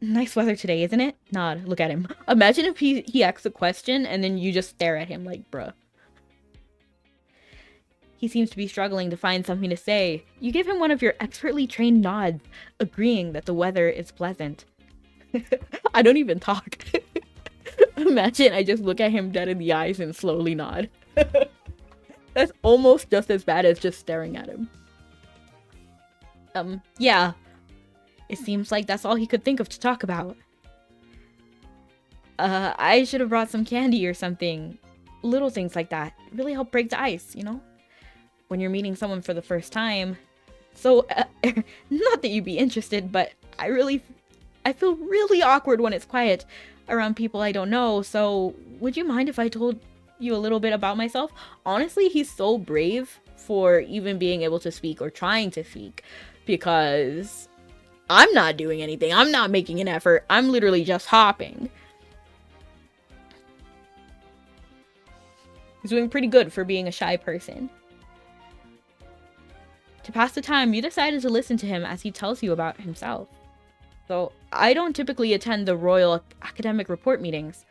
Nice weather today, isn't it? Nod, look at him. Imagine if he asks a question and then you just stare at him like, bruh. He seems to be struggling to find something to say. You give him one of your expertly trained nods, agreeing that the weather is pleasant. I don't even talk. Imagine I just look at him dead in the eyes and slowly nod. That's almost just as bad as just staring at him. Yeah. It seems like that's all he could think of to talk about. I should have brought some candy or something. Little things like that really help break the ice, you know? When you're meeting someone for the first time, So, not that you'd be interested, but I feel really awkward when it's quiet around people I don't know, so would you mind if I told you a little bit about myself? Honestly, he's so brave for even being able to speak or trying to speak, because I'm not doing anything. I'm not making an effort. I'm literally just hopping. He's doing pretty good for being a shy person. To pass the time, you decided to listen to him as he tells you about himself. So, I don't typically attend the Royal Academic Report meetings.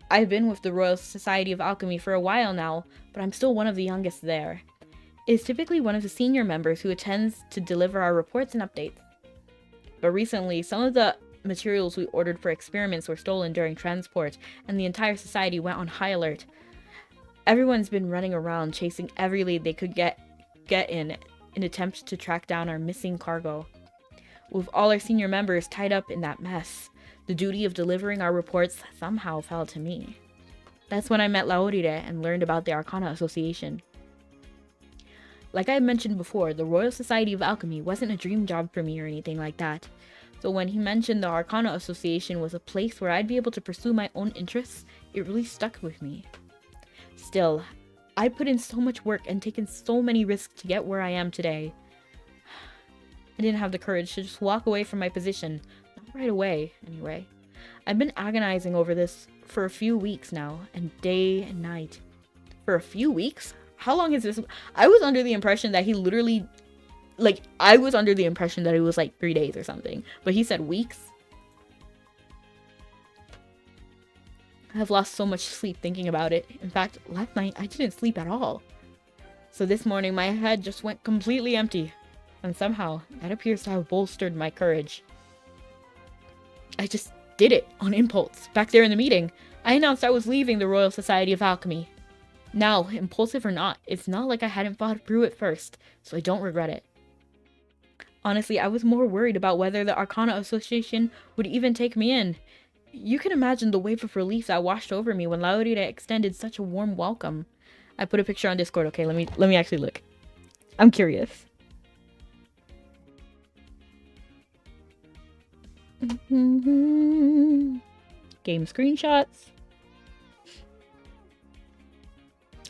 I've been with the Royal Society of Alchemy for a while now, but I'm still one of the youngest there. It's typically one of the senior members who attends to deliver our reports and updates. But recently, some of the materials we ordered for experiments were stolen during transport, and the entire society went on high alert. Everyone's been running around chasing every lead they could get in attempts to track down our missing cargo. With all our senior members tied up in that mess, the duty of delivering our reports somehow fell to me. That's when I met Laurire and learned about the Arcana Association. Like I mentioned before, the Royal Society of Alchemy wasn't a dream job for me or anything like that. So when he mentioned the Arcana Association was a place where I'd be able to pursue my own interests, it really stuck with me. Still, I put in so much work and taken so many risks to get where I am today. I didn't have the courage to just walk away from my position. Not right away, anyway. I've been agonizing over this for a few weeks now, and day and night. For a few weeks? How long is this? I was under the impression that he literally... I was under the impression that it was 3 days or something. But he said weeks? I've lost so much sleep thinking about it. In fact, last night I didn't sleep at all. So this morning my head just went completely empty. And somehow, that appears to have bolstered my courage. I just did it on impulse. Back there in the meeting, I announced I was leaving the Royal Society of Alchemy. Now, impulsive or not, it's not like I hadn't thought through it first, so I don't regret it. Honestly, I was more worried about whether the Arcana Association would even take me in. You can imagine the wave of relief that washed over me when Laurire extended such a warm welcome. I put a picture on Discord. Okay, let me actually look. I'm curious. Game screenshots.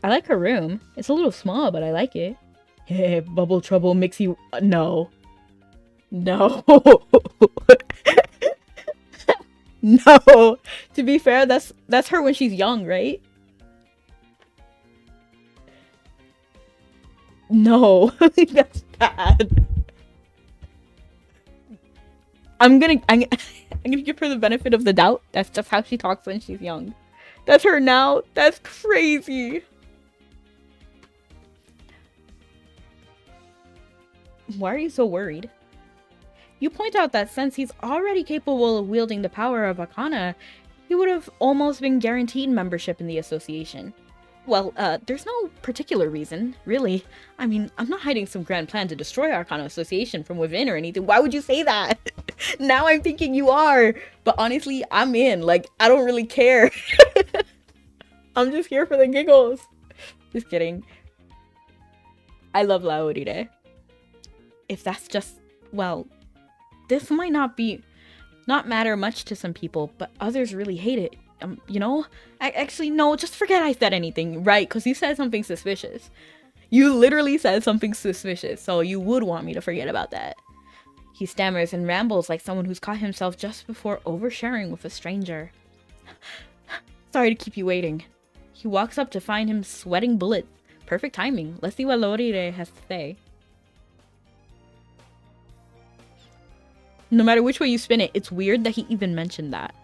I like her room. It's a little small, but I like it. Hey, bubble trouble, Mixie. No. No. No. To be fair, that's her when she's young, right? No. That's bad. I'm gonna give her the benefit of the doubt. That's just how she talks when she's young. That's her now? That's crazy. Why are you so worried? You point out that since he's already capable of wielding the power of Arcana, he would have almost been guaranteed membership in the association. Well, there's no particular reason, really. I mean, I'm not hiding some grand plan to destroy Arcana Association from within or anything. Why would you say that? Now I'm thinking you are. But honestly, I'm in. I don't really care. I'm just here for the giggles. Just kidding. I love Laurire. If that's just, well, this might not matter much to some people, but others really hate it. You know? Actually, no, just forget I said anything, right? Because you said something suspicious. You literally said something suspicious, so you would want me to forget about that. He stammers and rambles like someone who's caught himself just before oversharing with a stranger. Sorry to keep you waiting. He walks up to find him sweating bullets. Perfect timing. Let's see what Laurire has to say. No matter which way you spin it, it's weird that he even mentioned that.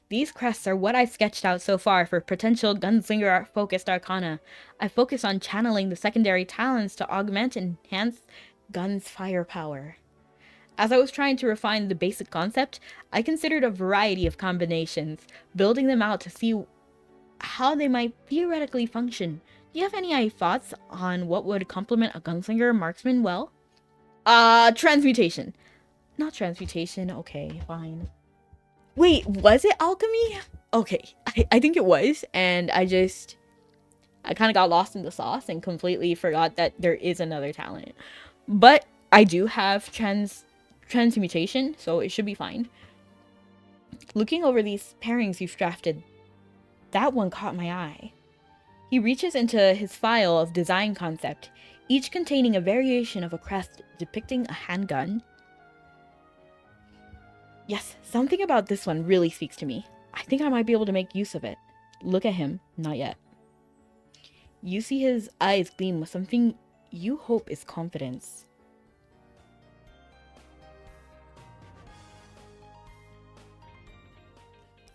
These crests are what I've sketched out so far for potential gunslinger-focused arcana. I focus on channeling the secondary talents to augment and enhance Gun's firepower. As I was trying to refine the basic concept, I considered a variety of combinations, building them out to see how they might theoretically function. Do you have any thoughts on what would complement a gunslinger marksman well? Transmutation. Not transmutation, okay, fine. Wait, was it alchemy? Okay, I think it was, and I I kind of got lost in the sauce and completely forgot that there is another talent. But I do have transmutation, so it should be fine. Looking over these pairings you've drafted, that one caught my eye. He reaches into his file of design concept, each containing a variation of a crest depicting a handgun. Yes, something about this one really speaks to me. I think I might be able to make use of it. Look at him. Not yet. You see his eyes gleam with something you hope is confidence.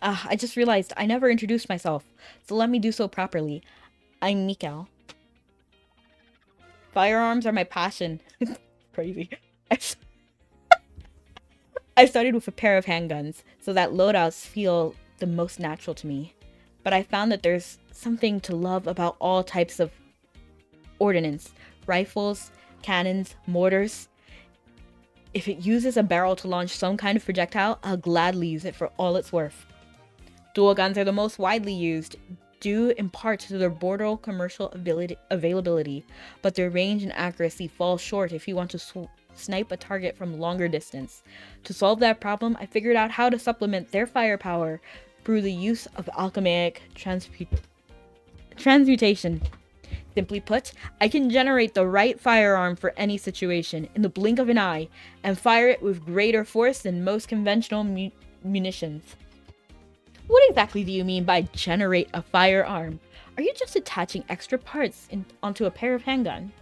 I just realized I never introduced myself, so let me do so properly. I'm Mikkel. Firearms are my passion. Crazy. I started with a pair of handguns, so that loadouts feel the most natural to me. But I found that there's something to love about all types of ordnance. Rifles, cannons, mortars. If it uses a barrel to launch some kind of projectile, I'll gladly use it for all it's worth. Dual guns are the most widely used, due in part to their borderline commercial availability, but their range and accuracy fall short if you want to snipe a target from longer distance. To solve that problem, I figured out how to supplement their firepower through the use of alchemic transmutation. Simply put, I can generate the right firearm for any situation in the blink of an eye and fire it with greater force than most conventional munitions. What exactly do you mean by generate a firearm? Are you just attaching extra parts onto a pair of handgun?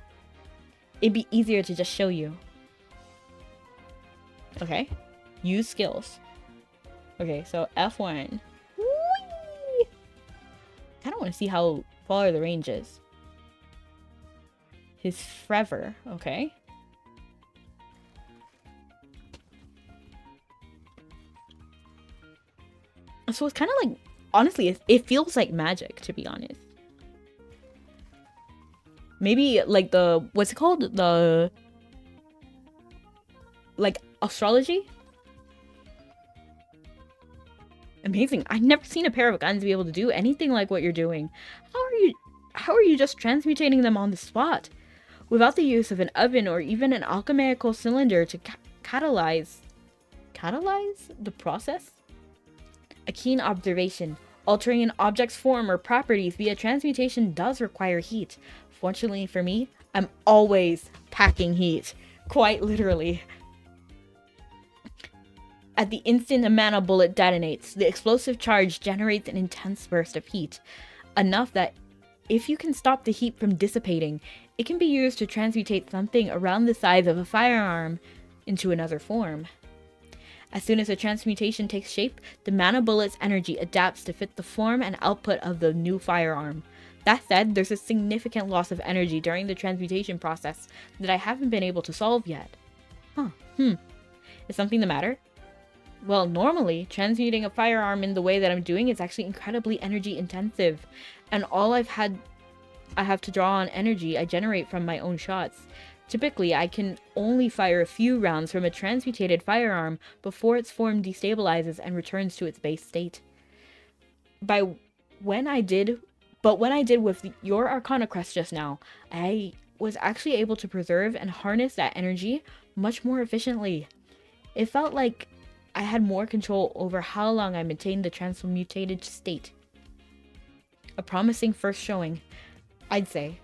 It'd be easier to just show you. Okay. Use skills. Okay, so F1. Whee! I don't want to see how far the range is. His forever. Okay. So it's kind of like, honestly, it feels like magic, to be honest. Maybe like what's it called? Like astrology? Amazing. I've never seen a pair of guns be able to do anything like what you're doing. How are you just transmutating them on the spot? Without the use of an oven or even an alchemical cylinder to catalyze the process? A keen observation. Altering an object's form or properties via transmutation does require heat. Fortunately for me, I'm always packing heat. Quite literally. At the instant a mana bullet detonates, the explosive charge generates an intense burst of heat. Enough that if you can stop the heat from dissipating, it can be used to transmutate something around the size of a firearm into another form. As soon as the transmutation takes shape, the mana bullet's energy adapts to fit the form and output of the new firearm. That said, there's a significant loss of energy during the transmutation process that I haven't been able to solve yet. Is something the matter? Well, normally, transmuting a firearm in the way that I'm doing is actually incredibly energy intensive, and all I have to draw on energy I generate from my own shots. Typically, I can only fire a few rounds from a transmutated firearm before its form destabilizes and returns to its base state. But when I did with your Arcana Crest just now, I was actually able to preserve and harness that energy much more efficiently. It felt like I had more control over how long I maintained the transmutated state. A promising first showing, I'd say.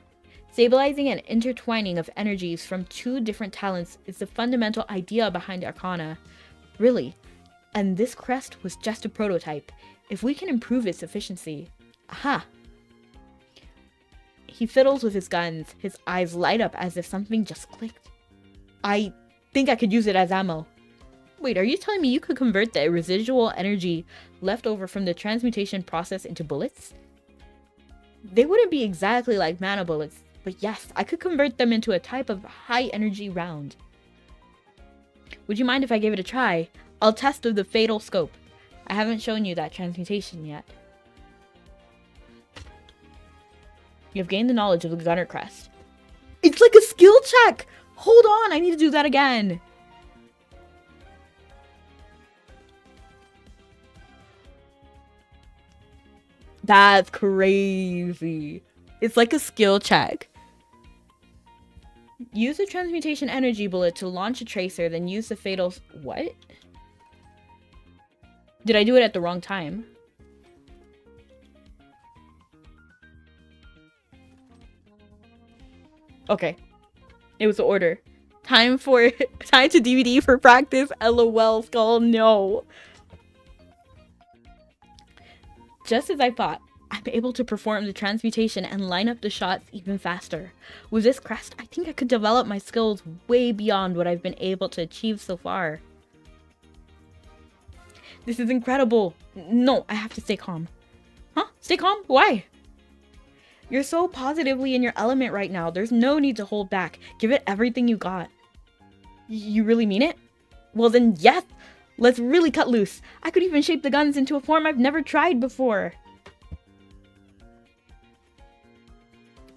Stabilizing and intertwining of energies from two different talents is the fundamental idea behind Arcana. Really. And this crest was just a prototype. If we can improve its efficiency... Aha! He fiddles with his guns. His eyes light up as if something just clicked. I think I could use it as ammo. Wait, are you telling me you could convert the residual energy left over from the transmutation process into bullets? They wouldn't be exactly like mana bullets, but yes, I could convert them into a type of high-energy round. Would you mind if I gave it a try? I'll test with the fatal scope. I haven't shown you that transmutation yet. You have gained the knowledge of the Gunner Crest. It's like a skill check! Hold on, I need to do that again. That's crazy. It's like a skill check. Use the transmutation energy bullet to launch a tracer, then use the fatal... What? Did I do it at the wrong time? Okay. It was the order. Time to DVD for practice. LOL, Skull. No. Just as I thought, I'm able to perform the transmutation and line up the shots even faster. With this crest, I think I could develop my skills way beyond what I've been able to achieve so far. This is incredible. No, I have to stay calm. Huh? Stay calm? Why? You're so positively in your element right now. There's no need to hold back. Give it everything you got. You really mean it? Well then, yes! Let's really cut loose. I could even shape the guns into a form I've never tried before.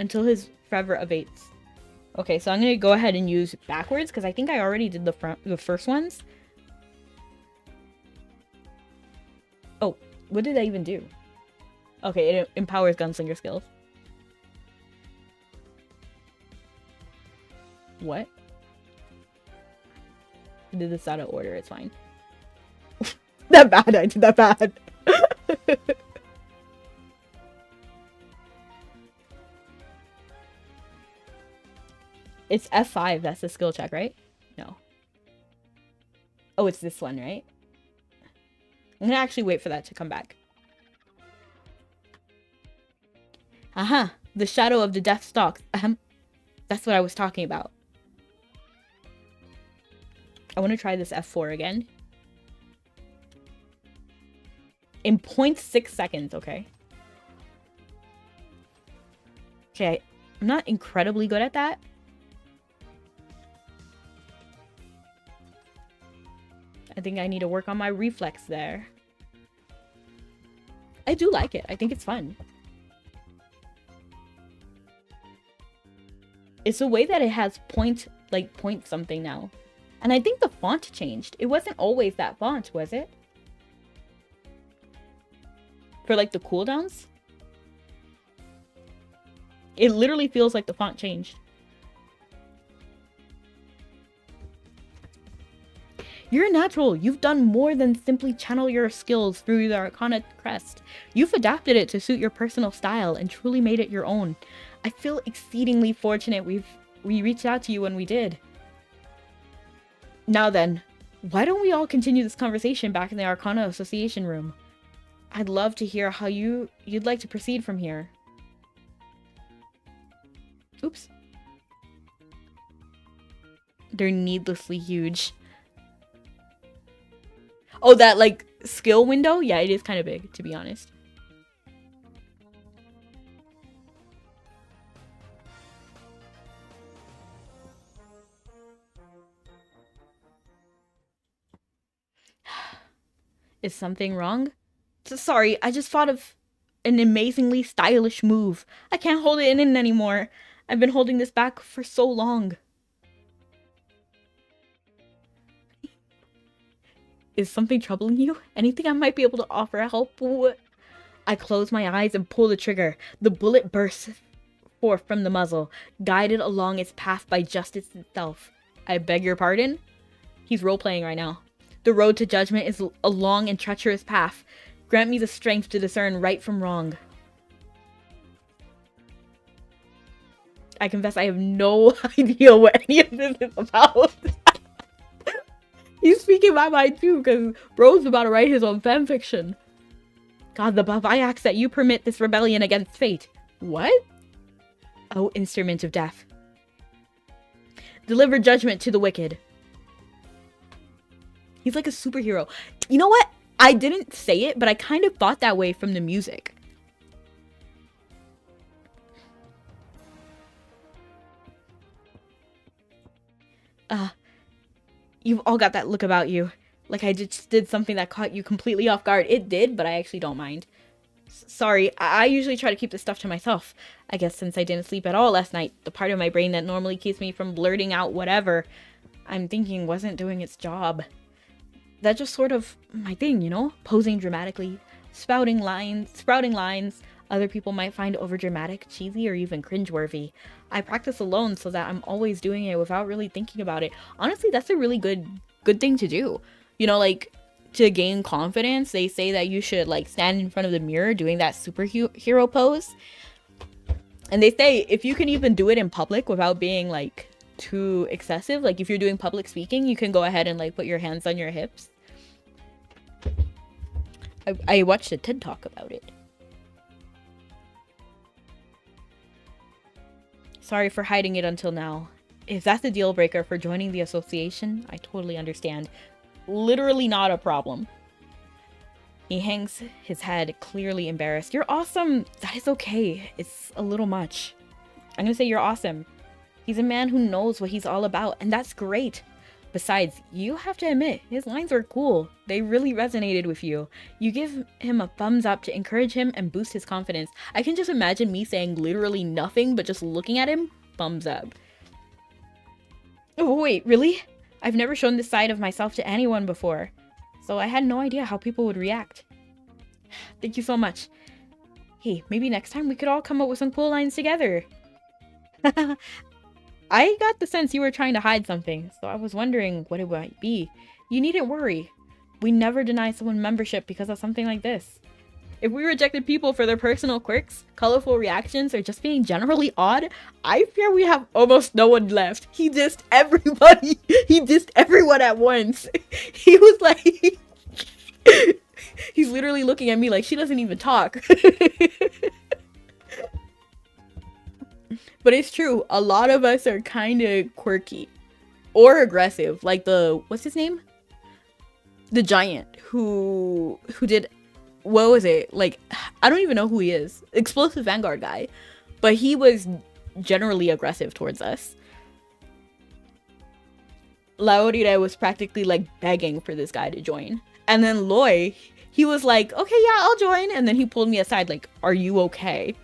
Until his fervor abates. Okay, so I'm gonna go ahead and use backwards because I think I already did the first ones. Oh, what did I even do? Okay, it empowers gunslinger skills. What? I did this out of order, it's fine. That bad, I did that bad. It's F5, that's the skill check, right? No. Oh, it's this one, right? I'm gonna actually wait for that to come back. Aha! The shadow of the death stalks. That's what I was talking about. I want to try this F4 again. In 0.6 seconds, okay? Okay, I'm not incredibly good at that. I think I need to work on my reflex there. I do like it. I think it's fun. It's the way that it has point something now. And I think the font changed. It wasn't always that font, was it? For like the cooldowns? It literally feels like the font changed. You're a natural. You've done more than simply channel your skills through the Arcana crest. You've adapted it to suit your personal style and truly made it your own. I feel exceedingly fortunate we reached out to you when we did. Now then, why don't we all continue this conversation back in the Arcana Association room? I'd love to hear how you'd like to proceed from here. Oops. They're needlessly huge. Oh, that, like, skill window? Yeah, it is kind of big, to be honest. Is something wrong? Sorry, I just thought of an amazingly stylish move. I can't hold it in anymore. I've been holding this back for so long. Is something troubling you? Anything I might be able to offer help? I close my eyes and pull the trigger. The bullet bursts forth from the muzzle, guided along its path by justice itself. I beg your pardon? He's role-playing right now. The road to judgment is a long and treacherous path. Grant me the strength to discern right from wrong. I confess I have no idea what any of this is about. He's speaking my mind too, because bro's about to write his own fanfiction. God, the Bavayaks that you permit this rebellion against fate. What? Oh, instrument of death. Deliver judgment to the wicked. He's like a superhero. You know what? I didn't say it, but I kind of thought that way from the music. You've all got that look about you. Like I just did something that caught you completely off guard. It did, but I actually don't mind. Sorry, I usually try to keep this stuff to myself. I guess since I didn't sleep at all last night, the part of my brain that normally keeps me from blurting out whatever I'm thinking wasn't doing its job. That's just sort of my thing, you know? Posing dramatically, sprouting lines, Other people might find overdramatic, cheesy, or even cringeworthy. I practice alone so that I'm always doing it without really thinking about it. Honestly, that's a really good thing to do. You know, like, to gain confidence, they say that you should like stand in front of the mirror doing that superhero pose. And they say if you can even do it in public without being like too excessive, like if you're doing public speaking, you can go ahead and like put your hands on your hips. I watched a TED talk about it. Sorry for hiding it until now. If that's a deal breaker for joining the association, I totally understand. Literally not a problem. He hangs his head, clearly embarrassed. You're awesome! That is okay. It's a little much. I'm gonna say you're awesome. He's a man who knows what he's all about, and that's great. Besides, you have to admit, his lines were cool. They really resonated with you. You give him a thumbs up to encourage him and boost his confidence. I can just imagine me saying literally nothing, but just looking at him, thumbs up. Oh, wait, really? I've never shown this side of myself to anyone before, so I had no idea how people would react. Thank you so much. Hey, maybe next time we could all come up with some cool lines together. I got the sense you were trying to hide something, so I was wondering what it might be. You needn't worry. We never deny someone membership because of something like this. If we rejected people for their personal quirks, colorful reactions, or just being generally odd, I fear we have almost no one left. He dissed everybody. He dissed everyone at once. He was like... He's literally looking at me like she doesn't even talk. But it's true. A lot of us are kind of quirky. Or aggressive. Like the... What's his name? The giant who did... What was it? Like, I don't even know who he is. Explosive Vanguard guy. But he was generally aggressive towards us. Laurire was practically like begging for this guy to join. And then Loy, he was like, okay, yeah, I'll join. And then he pulled me aside like, are you okay?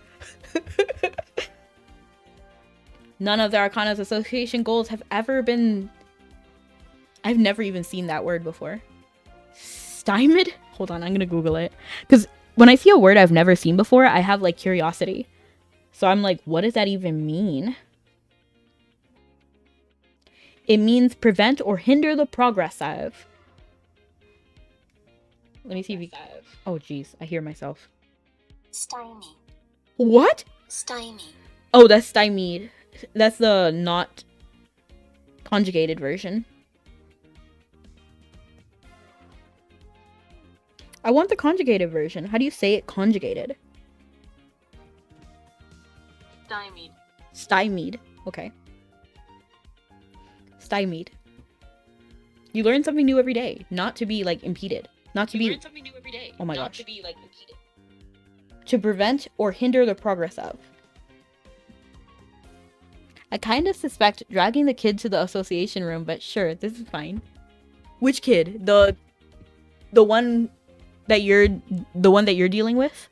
None of the Arcana's association goals have ever been... I've never even seen that word before. Stymied? Hold on, I'm gonna Google it. Because when I see a word I've never seen before, I have like curiosity. So I'm like, what does that even mean? It means prevent or hinder the progress of. Let me see if you... Oh, jeez, I hear myself. Stymie. What? Stymie. Oh, that's stymied. That's the not conjugated version. I want the conjugated version. How do you say it conjugated? Stymied. Stymied. Okay. Stymied. You learn something new every day. Not to be like impeded. Not to be... Learn something new every day. Oh my Not gosh. to be like impeded. To prevent or hinder the progress of. I kind of suspect dragging the kid to the association room, but sure, this is fine. Which kid? The one that you're dealing with?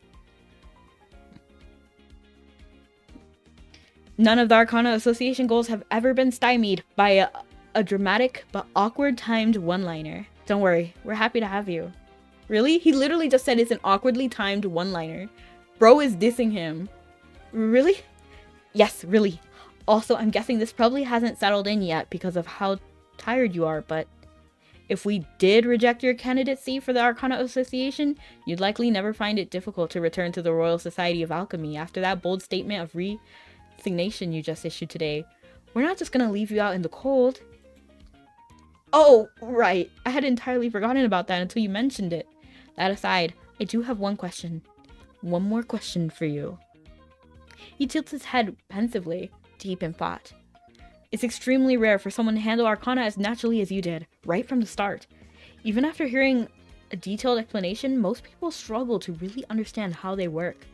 None of the Arcana Association goals have ever been stymied by a dramatic but awkward timed one-liner. Don't worry, we're happy to have you. Really? He literally just said it's an awkwardly timed one-liner. Bro is dissing him. Really? Yes, really. Also, I'm guessing this probably hasn't settled in yet because of how tired you are, but if we did reject your candidacy for the Arcana Association, you'd likely never find it difficult to return to the Royal Society of Alchemy after that bold statement of resignation you just issued today. We're not just gonna leave you out in the cold. Oh, right. I had entirely forgotten about that until you mentioned it. That aside, I do have one question. One more question for you. He tilts his head pensively, deep in thought. It's extremely rare for someone to handle Arcana as naturally as you did, right from the start. Even after hearing a detailed explanation, most people struggle to really understand how they work.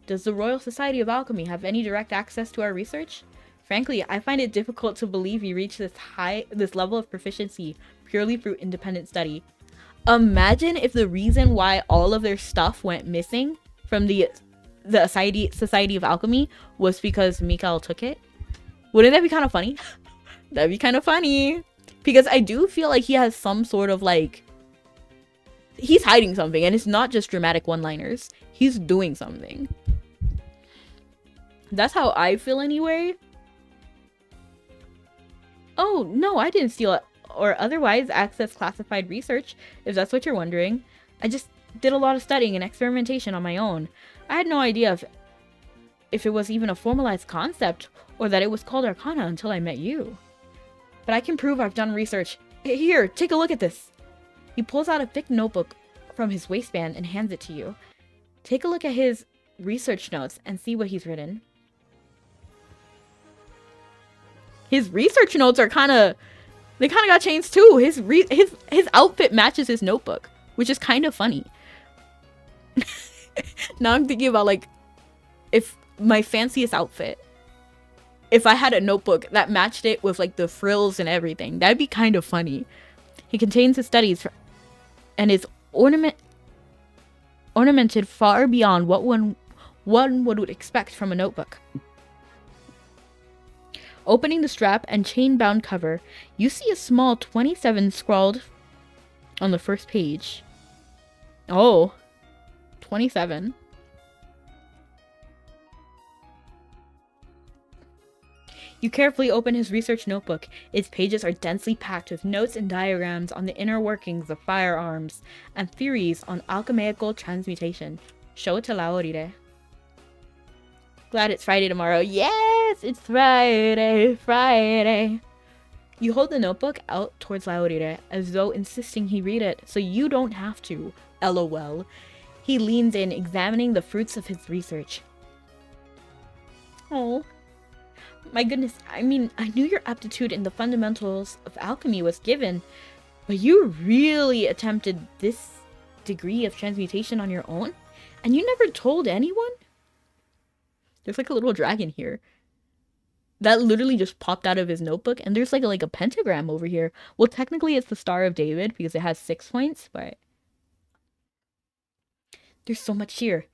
Does the Royal Society of Alchemy have any direct access to our research? Frankly, I find it difficult to believe you reached this level of proficiency purely through independent study. Imagine if the reason why all of their stuff went missing from the Society of Alchemy was because Mikael took it. Wouldn't that be kind of funny? That'd be kind of funny. Because I do feel like he has some sort of like... He's hiding something, and it's not just dramatic one-liners. He's doing something. That's how I feel anyway. Oh, no, I didn't steal it or otherwise access classified research, if that's what you're wondering. I just did a lot of studying and experimentation on my own. I had no idea if it was even a formalized concept or that it was called Arcana until I met you. But I can prove I've done research. Here, take a look at this. He pulls out a thick notebook from his waistband and hands it to you. Take a look at his research notes and see what he's written. His research notes are they kind of got changed too. His outfit matches his notebook, which is kind of funny. Now I'm thinking about like if my fanciest outfit, if I had a notebook that matched it with like the frills and everything, that'd be kind of funny. He contains his studies and is ornamented far beyond what one would expect from a notebook. Opening the strap and chain-bound cover, you see a small 27 scrawled on the first page. Oh, 27. You carefully open his research notebook. Its pages are densely packed with notes and diagrams on the inner workings of firearms and theories on alchemical transmutation. Show it to Laurire. Glad it's Friday tomorrow. Yes, it's Friday. You hold the notebook out towards Laurire as though insisting he read it, so you don't have to. LOL. He leans in, examining the fruits of his research. Oh. My goodness, I mean, I knew your aptitude in the fundamentals of alchemy was given, but you really attempted this degree of transmutation on your own? And you never told anyone? There's like a little dragon here. That literally just popped out of his notebook, and there's like a pentagram over here. Well, technically it's the Star of David because it has 6 points, but there's so much here.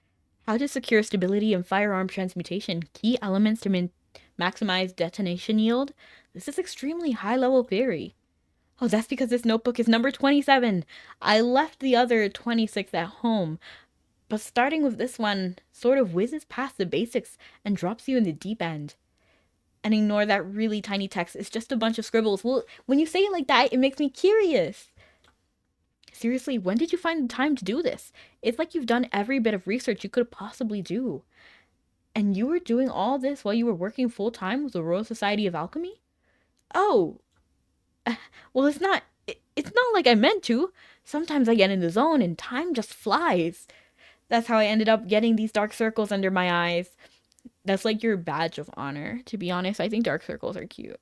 How to secure stability in firearm transmutation. Key elements to maximize detonation yield. This is extremely high-level theory. Oh, that's because this notebook is number 27. I left the other 26 at home, but starting with this one sort of whizzes past the basics and drops you in the deep end. And ignore that really tiny text. It's just a bunch of scribbles. Well, when you say it like that, it makes me curious. Seriously, when did you find the time to do this? It's like you've done every bit of research you could possibly do. And you were doing all this while you were working full-time with the Royal Society of Alchemy? Oh. Well, it's not like I meant to. Sometimes I get in the zone and time just flies. That's how I ended up getting these dark circles under my eyes. That's like your badge of honor. To be honest, I think dark circles are cute.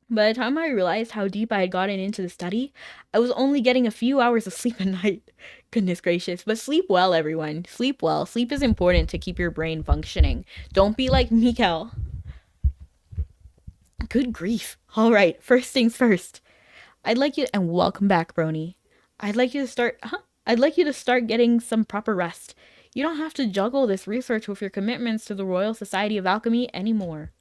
By the time I realized how deep I had gotten into the study, I was only getting a few hours of sleep a night. Goodness gracious. But sleep well, everyone. Sleep well. Sleep is important to keep your brain functioning. Don't be like Mikkel. Good grief. Alright, first things first. And welcome back, Brony. I'd like you to start getting some proper rest. You don't have to juggle this research with your commitments to the Royal Society of Alchemy anymore.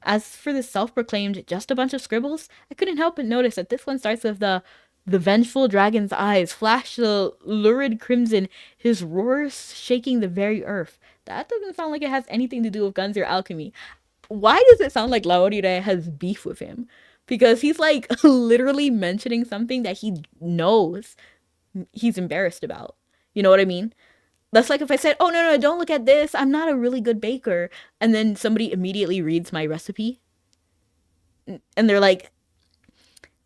As for the self-proclaimed just a bunch of scribbles, I couldn't help but notice that this one starts with the vengeful dragon's eyes flash the lurid crimson, his roars shaking the very earth. That doesn't sound like it has anything to do with guns or alchemy. Why does it sound like Laurire has beef with him? Because he's like literally mentioning something that he knows he's embarrassed about. You know what I mean? That's like if I said, oh, no, don't look at this. I'm not a really good baker. And then somebody immediately reads my recipe. And they're like,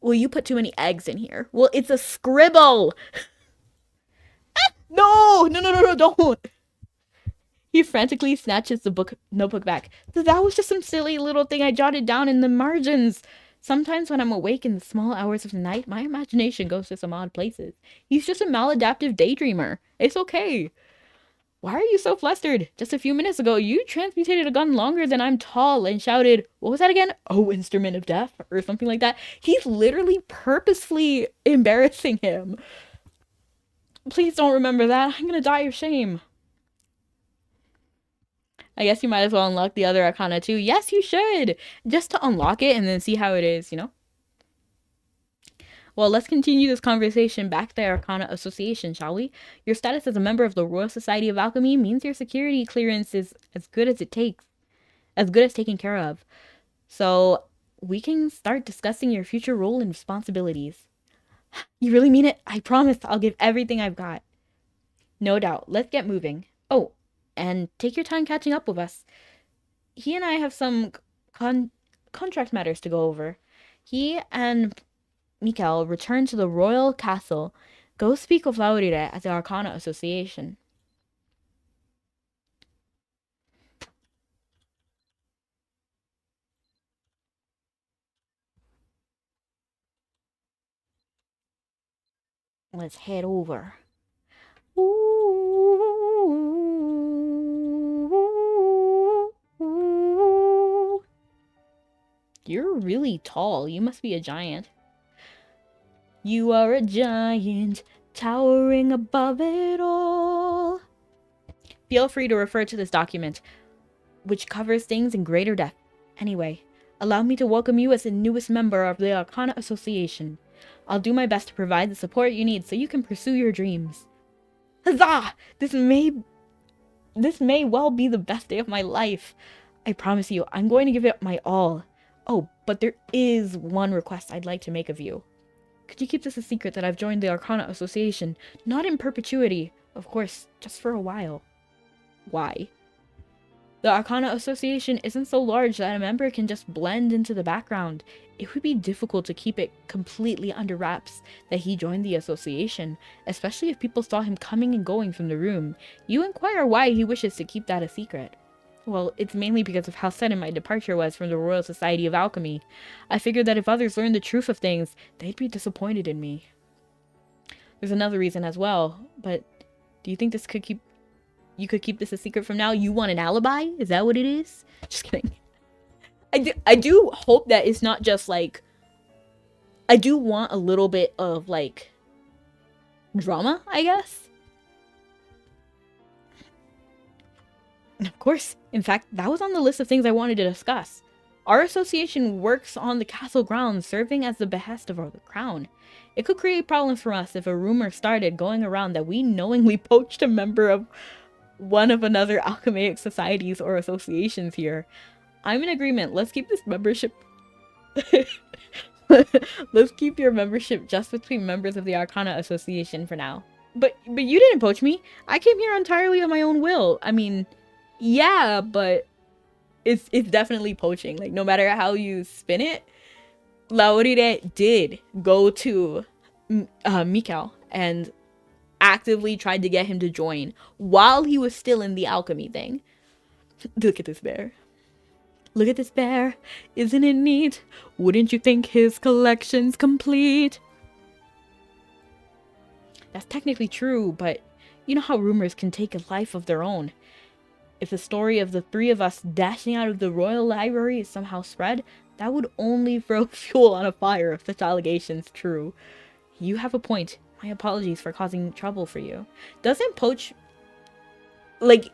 well, you put too many eggs in here. Well, it's a scribble. No, don't. He frantically snatches the notebook back. That was just some silly little thing I jotted down in the margins. Sometimes when I'm awake in the small hours of the night, my imagination goes to some odd places. He's just a maladaptive daydreamer. It's okay. Why are you so flustered? Just a few minutes ago, you transmutated a gun longer than I'm tall and shouted, what was that again? Oh, instrument of death, or something like that. He's literally purposefully embarrassing him. Please don't remember that. I'm gonna die of shame. I guess you might as well unlock the other Arcana too. Yes, you should. Just to unlock it and then see how it is, you know? Well, let's continue this conversation back to the Arcana Association, shall we? Your status as a member of the Royal Society of Alchemy means your security clearance is as good as taken care of. So we can start discussing your future role and responsibilities. You really mean it? I promise I'll give everything I've got. No doubt. Let's get moving. Oh, and take your time catching up with us. He and I have some contract matters to go over. He and Mikael return to the royal castle. Go speak with Laurire at the Arcana Association. Let's head over. You're really tall. You must be a giant. You are a giant, towering above it all. Feel free to refer to this document, which covers things in greater depth. Anyway, allow me to welcome you as the newest member of the Arcana Association. I'll do my best to provide the support you need so you can pursue your dreams. Huzzah! This may well be the best day of my life. I promise you, I'm going to give it my all. Oh, but there is one request I'd like to make of you. Could you keep this a secret that I've joined the Arcana Association? Not in perpetuity, of course, just for a while. Why? The Arcana Association isn't so large that a member can just blend into the background. It would be difficult to keep it completely under wraps that he joined the association, especially if people saw him coming and going from the room. You inquire why he wishes to keep that a secret. Well, it's mainly because of how sudden my departure was from the Royal Society of Alchemy. I figured that if others learned the truth of things, they'd be disappointed in me. There's another reason as well, but do you think you could keep this a secret from now? You want an alibi? Is that what it is? Just kidding. I do hope that it's not just like... I do want a little bit of, like, drama, I guess. Of course. In fact, that was on the list of things I wanted to discuss. Our association works on the castle grounds, serving as the behest of the crown. It could create problems for us if a rumor started going around that we knowingly poached a member of one of another alchemaic societies or associations here. I'm in agreement. Let's keep this membership... Let's keep your membership just between members of the Arcana Association for now. But you didn't poach me. I came here entirely of my own will. I mean... Yeah, but it's definitely poaching. Like, no matter how you spin it, Laurire did go to Mikael and actively tried to get him to join while he was still in the alchemy thing. Look at this bear. Look at this bear. Isn't it neat? Wouldn't you think his collection's complete? That's technically true, but you know how rumors can take a life of their own. If the story of the three of us dashing out of the royal library is somehow spread, that would only throw fuel on a fire if such allegations true. You have a point. My apologies for causing trouble for you. Doesn't poach... Like,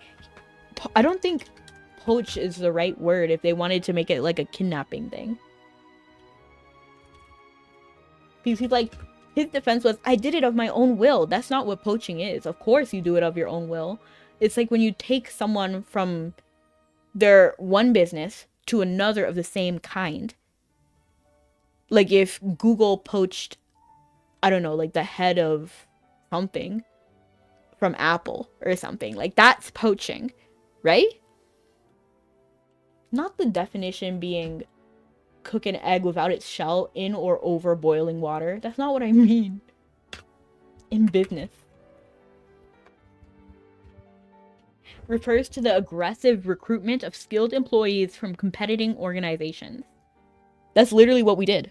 I don't think poach is the right word if they wanted to make it like a kidnapping thing. Because he's like, his defense was, I did it of my own will. That's not what poaching is. Of course you do it of your own will. It's like when you take someone from their one business to another of the same kind. Like if Google poached, I don't know, like the head of something from Apple or something. Like that's poaching, right? Not the definition being cook an egg without its shell in or over boiling water. That's not what I mean in business. Refers to the aggressive recruitment of skilled employees from competing organizations. That's literally what we did.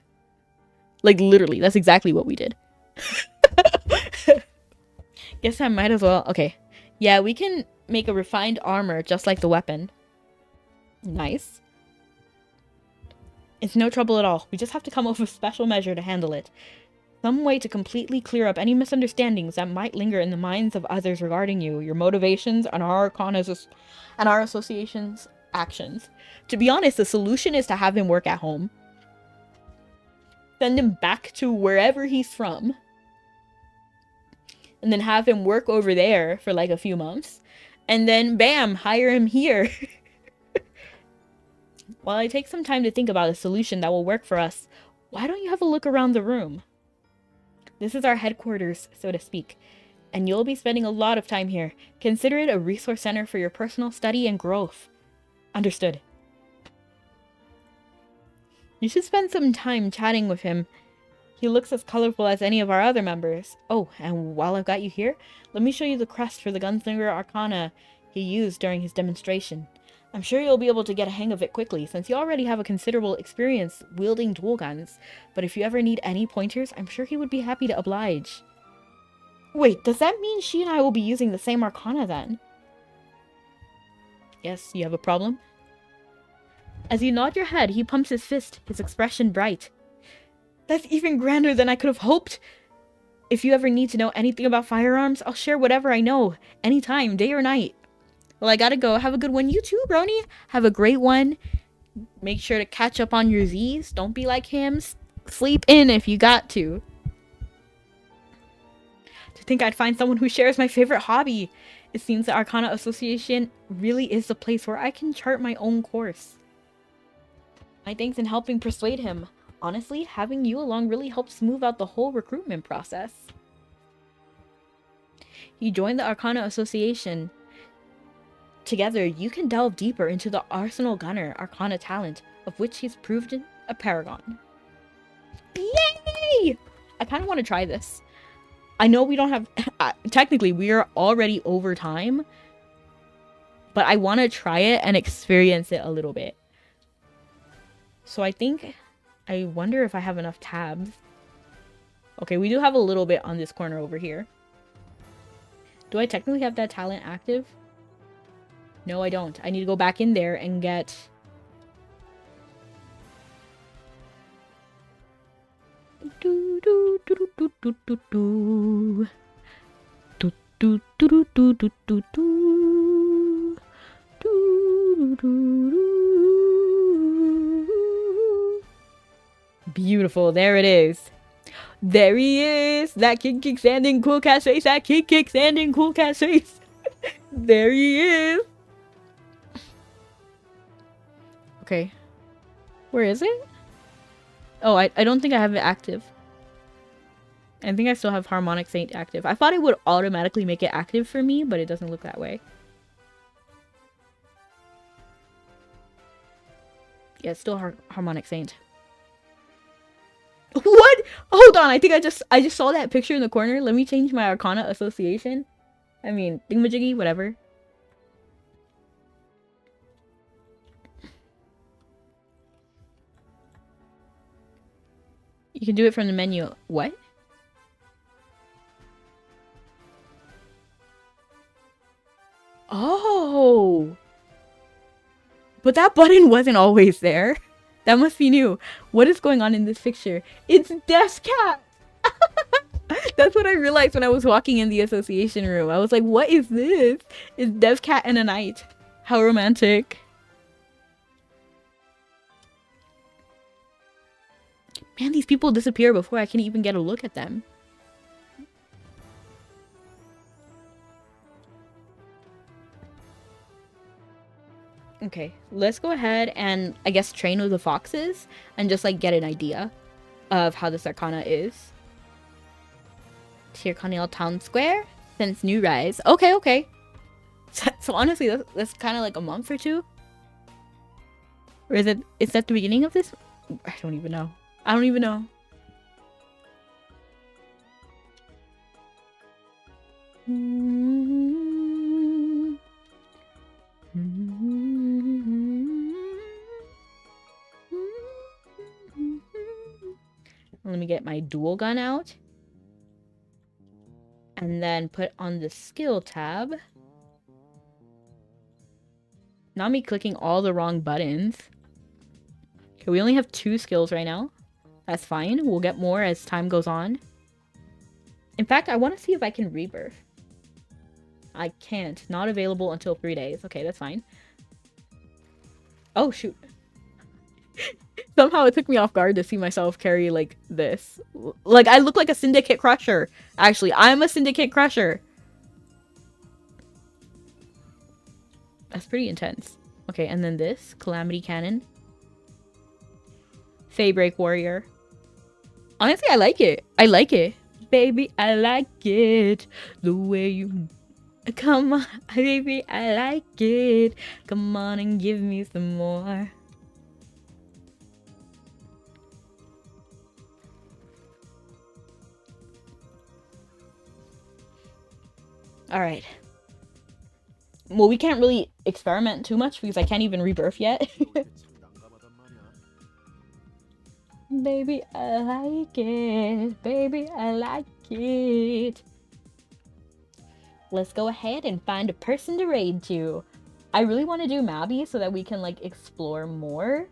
Like, literally. That's exactly what we did. Guess I might as well... Okay. Yeah, we can make a refined armor just like the weapon. Nice. It's no trouble at all. We just have to come up with a special measure to handle it. Some way to completely clear up any misunderstandings that might linger in the minds of others regarding you, your motivations, and our association's actions. To be honest, the solution is to have him work at home. send him back to wherever he's from. And then have him work over there for like a few months. And then bam, hire him here. While I take some time to think about a solution that will work for us, why don't you have a look around the room? This is our headquarters, so to speak, and you'll be spending a lot of time here. Consider it a resource center for your personal study and growth. Understood. You should spend some time chatting with him. He looks as colorful as any of our other members. Oh, and while I've got you here, let me show you the crest for the Gunslinger Arcana he used during his demonstration. I'm sure you'll be able to get a hang of it quickly, since you already have a considerable experience wielding dual guns. But if you ever need any pointers, I'm sure he would be happy to oblige. Wait, does that mean she and I will be using the same Arcana then? Yes, you have a problem? As you nod your head, he pumps his fist, his expression bright. That's even grander than I could have hoped! If you ever need to know anything about firearms, I'll share whatever I know, anytime, day or night. Well, I gotta go. Have a good one. You too, Brony. Have a great one. Make sure to catch up on your Z's. Don't be like him. Sleep in if you got to. To think I'd find someone who shares my favorite hobby. It seems the Arcana Association really is the place where I can chart my own course. My thanks in helping persuade him. Honestly, having you along really helped smooth out the whole recruitment process. You joined the Arcana Association. Together, you can delve deeper into the Arsenal Gunner Arcana talent, of which he's proved a paragon. Yay! I kind of want to try this. I know we don't have... technically, we are already over time. But I want to try it and experience it a little bit. So I think... I wonder if I have enough tabs. Okay, we do have a little bit on this corner over here. Do I technically have that talent active? No, I don't. I need to go back in there and get... Beautiful. There it is. There he is. That kid kick standing cool cat face. That kid kick standing cool cat face. There he is. Okay. Where is it? Oh, I don't think I have it active. I think I still have Harmonic Saint active. I thought it would automatically make it active for me, but it doesn't look that way. Yeah, it's still Harmonic Saint. What? Hold on, I think I just saw that picture in the corner. Let me change my Arcana Association. I mean, thingamajiggy, whatever. You can do it from the menu. What? Oh! But that button wasn't always there. That must be new. What is going on in this picture? It's Death Cat! That's what I realized when I was walking in the association room. I was like, what is this? It's Death Cat and a knight. How romantic. Man, these people disappear before I can even get a look at them. Okay, let's go ahead and, I guess, train with the foxes and just, like, get an idea of how this Arcana is. Tirconil Town Square since New Rise. Okay, okay. So honestly, that's kind of like a month or two? Or is that the beginning of this? I don't even know. I don't even know. Let me get my dual gun out. And then put on the skill tab. Not me clicking all the wrong buttons. Okay, we only have 2 skills right now. That's fine. We'll get more as time goes on. In fact, I want to see if I can rebirth. I can't. Not available until 3 days. Okay, that's fine. Oh, shoot. Somehow it took me off guard to see myself carry like this. Like I look like a Syndicate Crusher. Actually, I'm a Syndicate Crusher. That's pretty intense. Okay, and then this Calamity Cannon. Break Warrior. Honestly, I like it. I like it. Baby, I like it. The way you... Come on, baby, I like it. Come on and give me some more. Alright. Well, we can't really experiment too much because I can't even rebirth yet. Baby, I like it. Baby, I like it. Let's go ahead and find a person to raid to. I really want to do Mabi so that we can like explore more.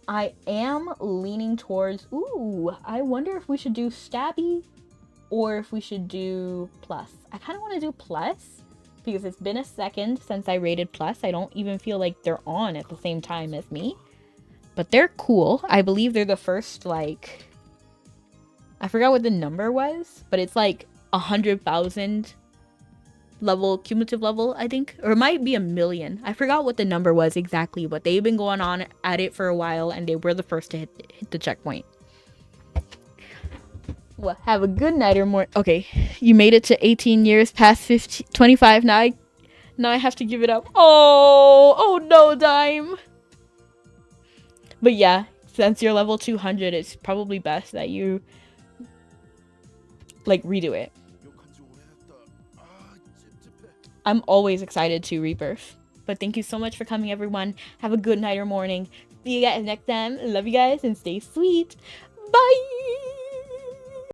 I am leaning towards, ooh, I wonder if we should do Stabby or if we should do Plus. I kind of want to do Plus because it's been a second since I raided Plus. I don't even feel like they're on at the same time as me. But they're cool. I believe they're the first, like... I forgot what the number was, but it's like 100,000 level, cumulative level, I think. Or it might be 1,000,000. I forgot what the number was exactly, but they've been going on at it for a while, and they were the first to hit the checkpoint. Well, have a good night or more. Okay, you made it to 18 years past 15, 25. Now I have to give it up. Oh no, Dime. But yeah, since you're level 200, it's probably best that you, like, redo it. I'm always excited to rebirth. But thank you so much for coming, everyone. Have a good night or morning. See you guys next time. Love you guys and stay sweet. Bye!